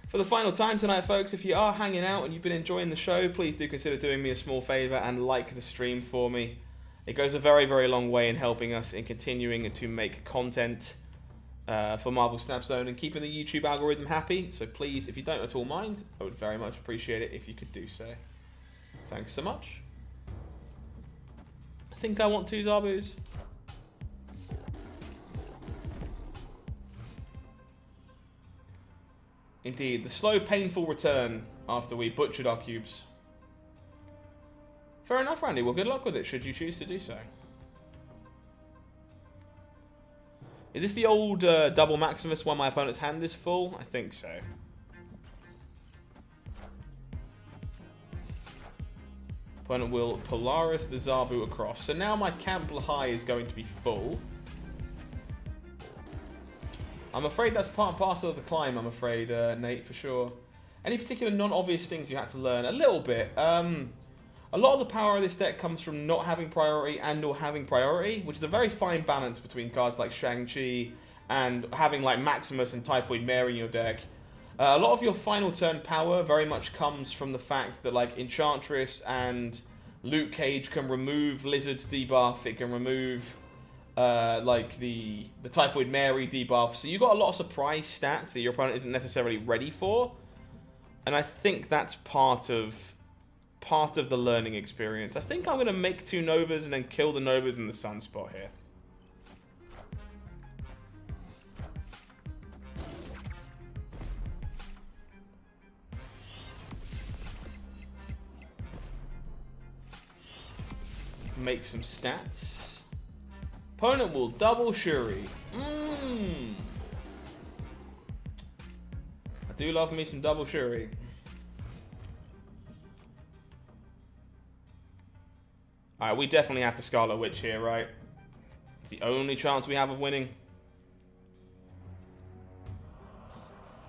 For the final time tonight, folks, if you are hanging out and you've been enjoying the show, please do consider doing me a small favor and like the stream for me. It goes a very, very long way in helping us in continuing to make content for Marvel Snap Zone and keeping the YouTube algorithm happy. So please, if you don't at all mind, I would very much appreciate it if you could do so. Thanks so much. I think I want 2 Zabus. Indeed, the slow, painful return after we butchered our cubes. Fair enough, Randy. Well, good luck with it, should you choose to do so. Is this the old double Maximus when my opponent's hand is full? I think so. Opponent will Polaris the Zabu across. So now my Camp High is going to be full. I'm afraid that's part and parcel of the climb, I'm afraid, Nate, for sure. Any particular non-obvious things you had to learn? A little bit. A lot of the power of this deck comes from not having priority and or having priority, which is a very fine balance between cards like Shang-Chi and having like Maximus and Typhoid Mary in your deck. A lot of your final turn power very much comes from the fact that like Enchantress and Luke Cage can remove Lizard's debuff. It can remove like the Typhoid Mary debuff. So you got a lot of surprise stats that your opponent isn't necessarily ready for. And I think that's part of the learning experience. I think I'm going to make 2 Novas and then kill the Novas in the Sunspot here. Make some stats. Opponent will double Shuri. I do love me some double Shuri. Alright, we definitely have to Scarlet Witch here, right? It's the only chance we have of winning.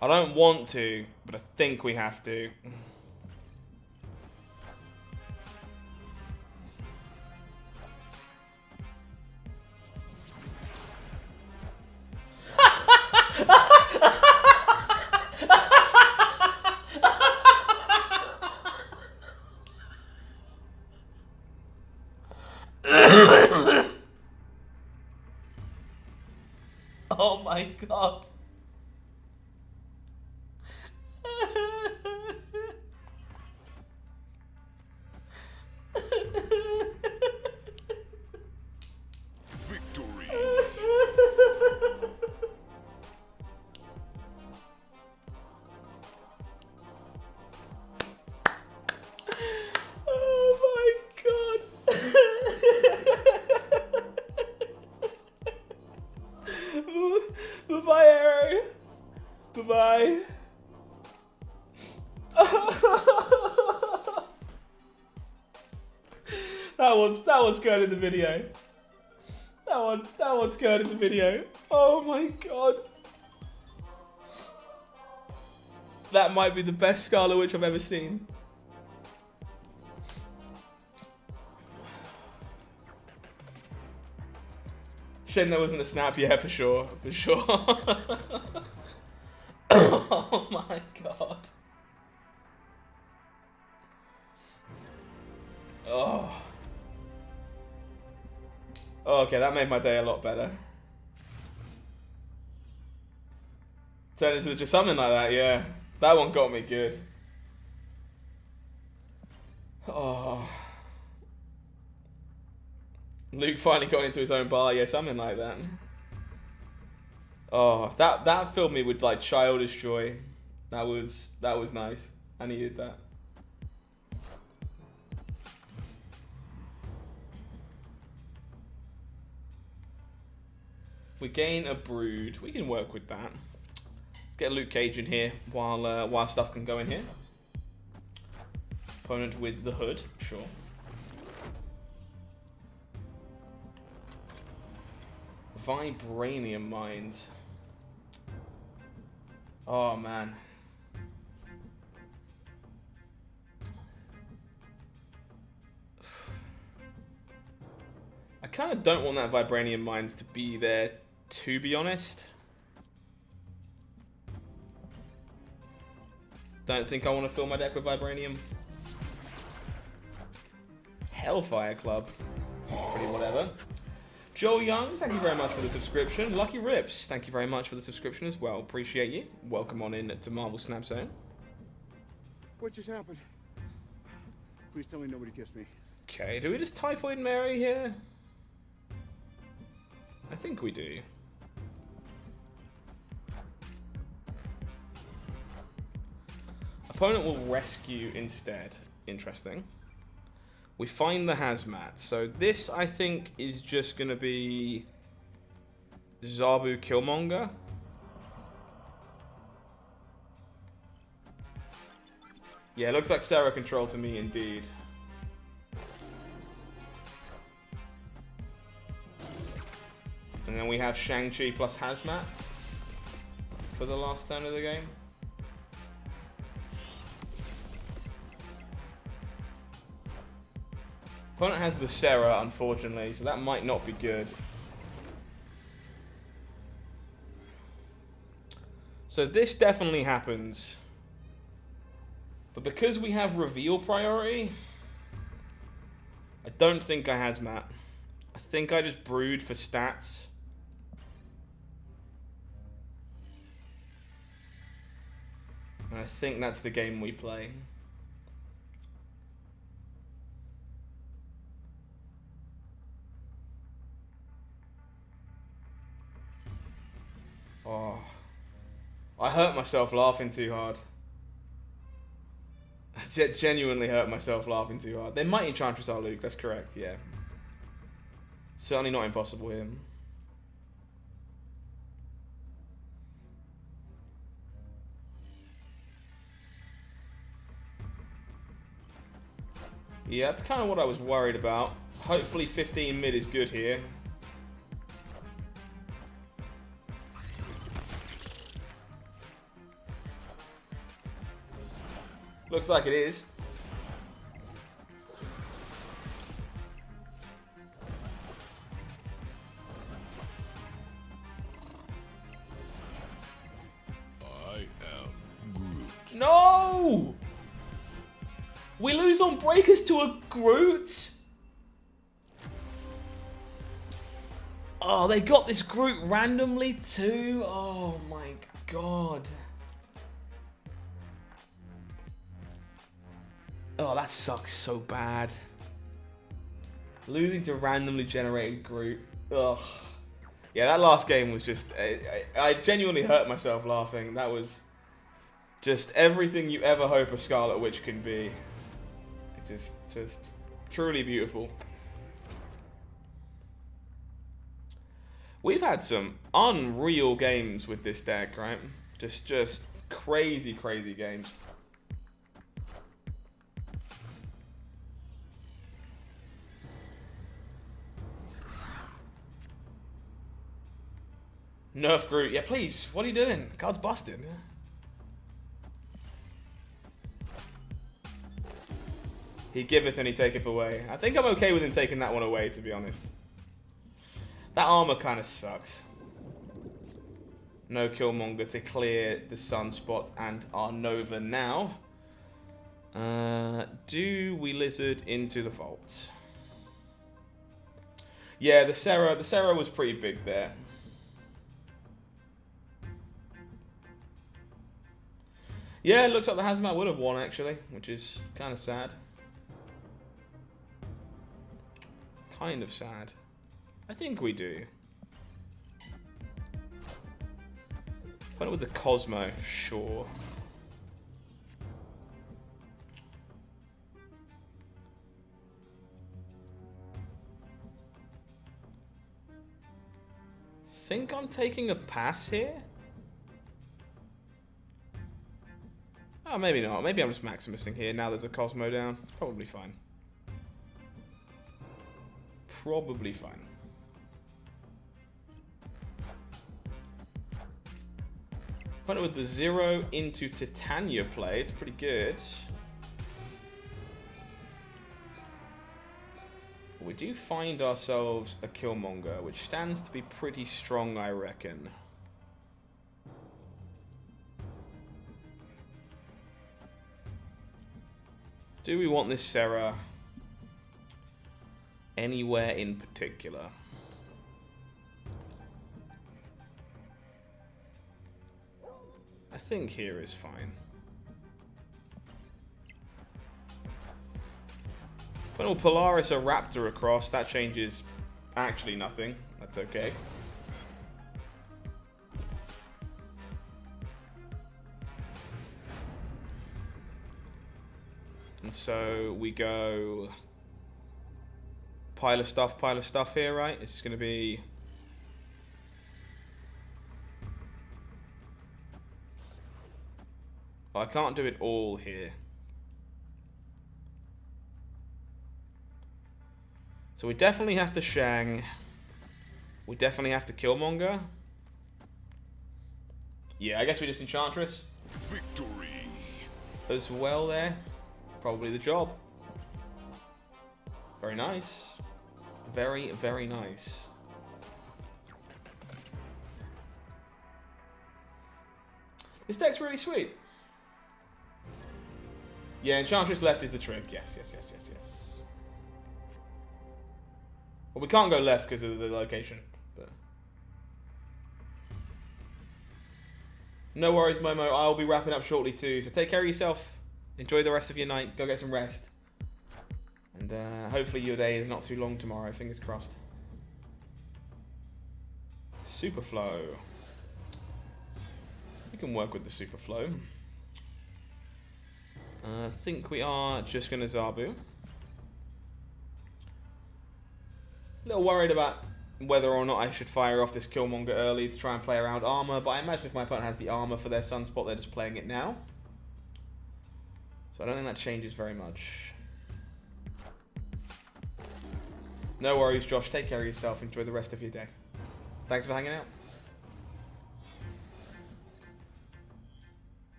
I don't want to, but I think we have to. Oh my god. Victory. Oh my god. Bye-bye, Arrow. Bye-bye. That one's going in the video. That one's going in the video. Oh my god. That might be the best Scarlet Witch I've ever seen. Shame there wasn't a snap, yeah, for sure. For sure. Oh my god. Oh. Okay, that made my day a lot better. Turn into just something like that, yeah. That one got me good. Oh. Luke finally got into his own bar, yeah, something like that. Oh, that filled me with like childish joy. That was nice. I needed that. We gain a brood. We can work with that. Let's get Luke Cage in here while stuff can go in here. Opponent with the hood, sure. Vibranium mines. Oh man. I kind of don't want that Vibranium mines to be there, to be honest. Don't think I want to fill my deck with Vibranium. Hellfire Club. Pretty whatever. Joel Young, thank you very much for the subscription. Lucky Rips, thank you very much for the subscription as well. Appreciate you. Welcome on in to Marvel Snap Zone. What just happened? Please tell me nobody kissed me. Okay, do we just Typhoid Mary here? I think we do. Opponent will rescue instead. Interesting. We find the Hazmat. So this, I think, is just going to be Zabu Killmonger. Yeah, it looks like Sera control to me indeed. And then we have Shang-Chi plus Hazmat for the last turn of the game. Opponent has the Sera, unfortunately, so that might not be good. So this definitely happens. But because we have reveal priority, I don't think I Hazmat. I think I just brewed for stats. And I think that's the game we play. Oh. I hurt myself laughing too hard. I genuinely hurt myself laughing too hard. They might Enchantress our Luke, that's correct, yeah. Certainly not impossible here. Yeah, that's kind of what I was worried about. Hopefully 15 mid is good here. Looks like it is. I am Groot. No! We lose on Breakers to a Groot? Oh, they got this Groot randomly too? Oh my god. Oh, that sucks so bad. Losing to randomly generated Groot. Ugh. Yeah, that last game was just... I genuinely hurt myself laughing. That was just everything you ever hope a Scarlet Witch can be. Just truly beautiful. We've had some unreal games with this deck, right? Just crazy, crazy games. Nerf Groot. Yeah, please. What are you doing? Card's busted. He giveth and he taketh away. I think I'm okay with him taking that one away, to be honest. That armor kind of sucks. No Killmonger to clear the Sunspot and our Nova now. Do we Lizard into the Vault? Yeah, the Sera was pretty big there. Yeah, it looks like the Hazmat would have won, actually, which is kind of sad. Kind of sad. I think we do. Went with the Cosmo, sure. Think I'm taking a pass here? Oh, maybe not. Maybe I'm just Maximusing here. Now there's a Cosmo down. It's probably fine. Probably fine. Put it with the Zero into Titania play. It's pretty good. We do find ourselves a Killmonger, which stands to be pretty strong, I reckon. Do we want this Sera anywhere in particular? I think here is fine. When we'll Polaris a Raptor across, that changes actually nothing. That's okay. And so we go pile of stuff here, right? It's just going to be... I can't do it all here. So we definitely have to Shang. We definitely have to Killmonger. Yeah, I guess we just Enchantress Victory. as well there. Probably the job. Very nice. Very, very nice. This deck's really sweet. Yeah, Enchantress left is the trick. Yes, yes, yes, yes, yes. Well, we can't go left because of the location. But no worries, Momo. I'll be wrapping up shortly too. So take care of yourself. Enjoy the rest of your night. Go get some rest. And hopefully your day is not too long tomorrow. Fingers crossed. Superflow. We can work with the Superflow. I think we are just going to Zabu. A little worried about whether or not I should fire off this Killmonger early to try and play around armor, but I imagine if my opponent has the armor for their Sunspot, they're just playing it now. So I don't think that changes very much. No worries, Josh. Take care of yourself. Enjoy the rest of your day. Thanks for hanging out.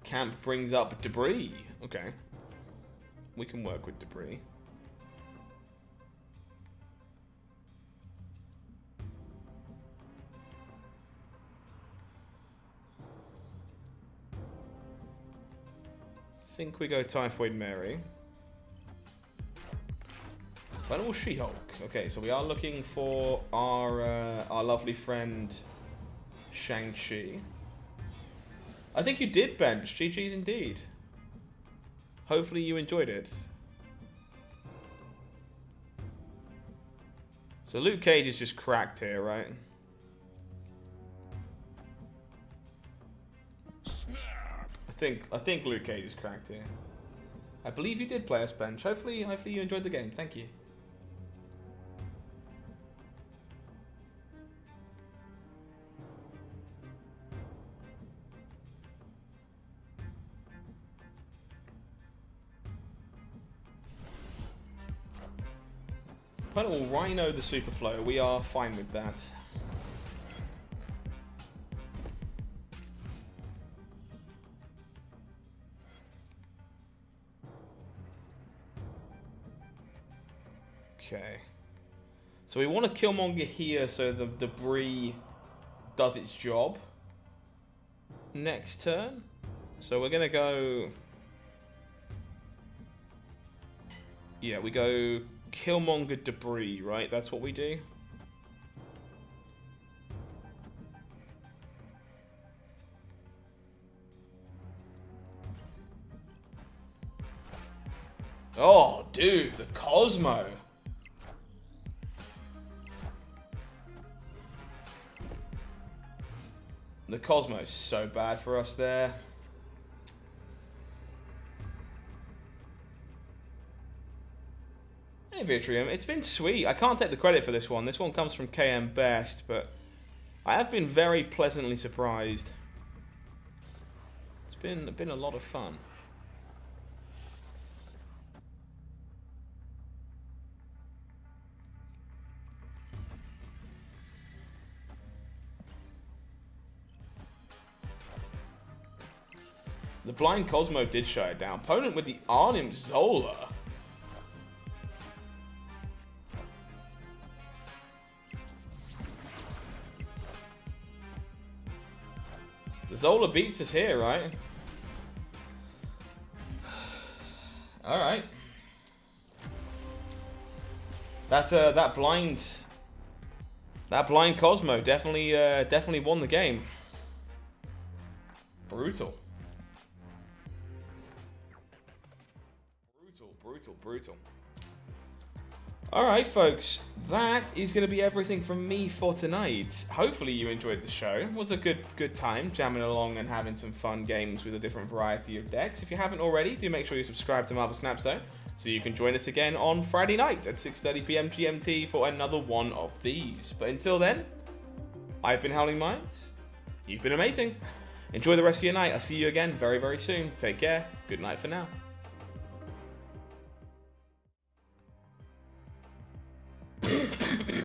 Camp brings up debris. Okay. We can work with debris. Think we go Typhoid Mary. Final She-Hulk. Okay, so we are looking for our lovely friend Shang-Chi. I think you did bench. GG's indeed. Hopefully you enjoyed it. So Luke Cage is just cracked here, right? I think Luke Cage is cracked here. I believe you did play us bench. Hopefully you enjoyed the game. Thank you. Opponent will Rhino the Superflow. We are fine with that. Okay. So we want to Killmonger here so the debris does its job. Next turn. So we're going to go... Yeah, we go Killmonger debris, right? That's what we do. Oh, dude, the Cosmo. The Cosmo is so bad for us there. Hey, Vitrium, it's been sweet. I can't take the credit for this one. This one comes from KM Best, but I have been very pleasantly surprised. It's been a lot of fun. The blind Cosmo did shut it down. Opponent with the Arnim Zola. The Zola beats us here, right? Alright. That's that blind Cosmo definitely won the game. Brutal. Brutal. Alright, folks. That is going to be everything from me for tonight. Hopefully you enjoyed the show. It was a good time jamming along and having some fun games with a different variety of decks. If you haven't already, do make sure you subscribe to Marvel Snap Zone so you can join us again on Friday night at 6:30 PM GMT for another one of these. But until then, I've been HowlingMines. You've been amazing. Enjoy the rest of your night. I'll see you again very, very soon. Take care. Good night for now.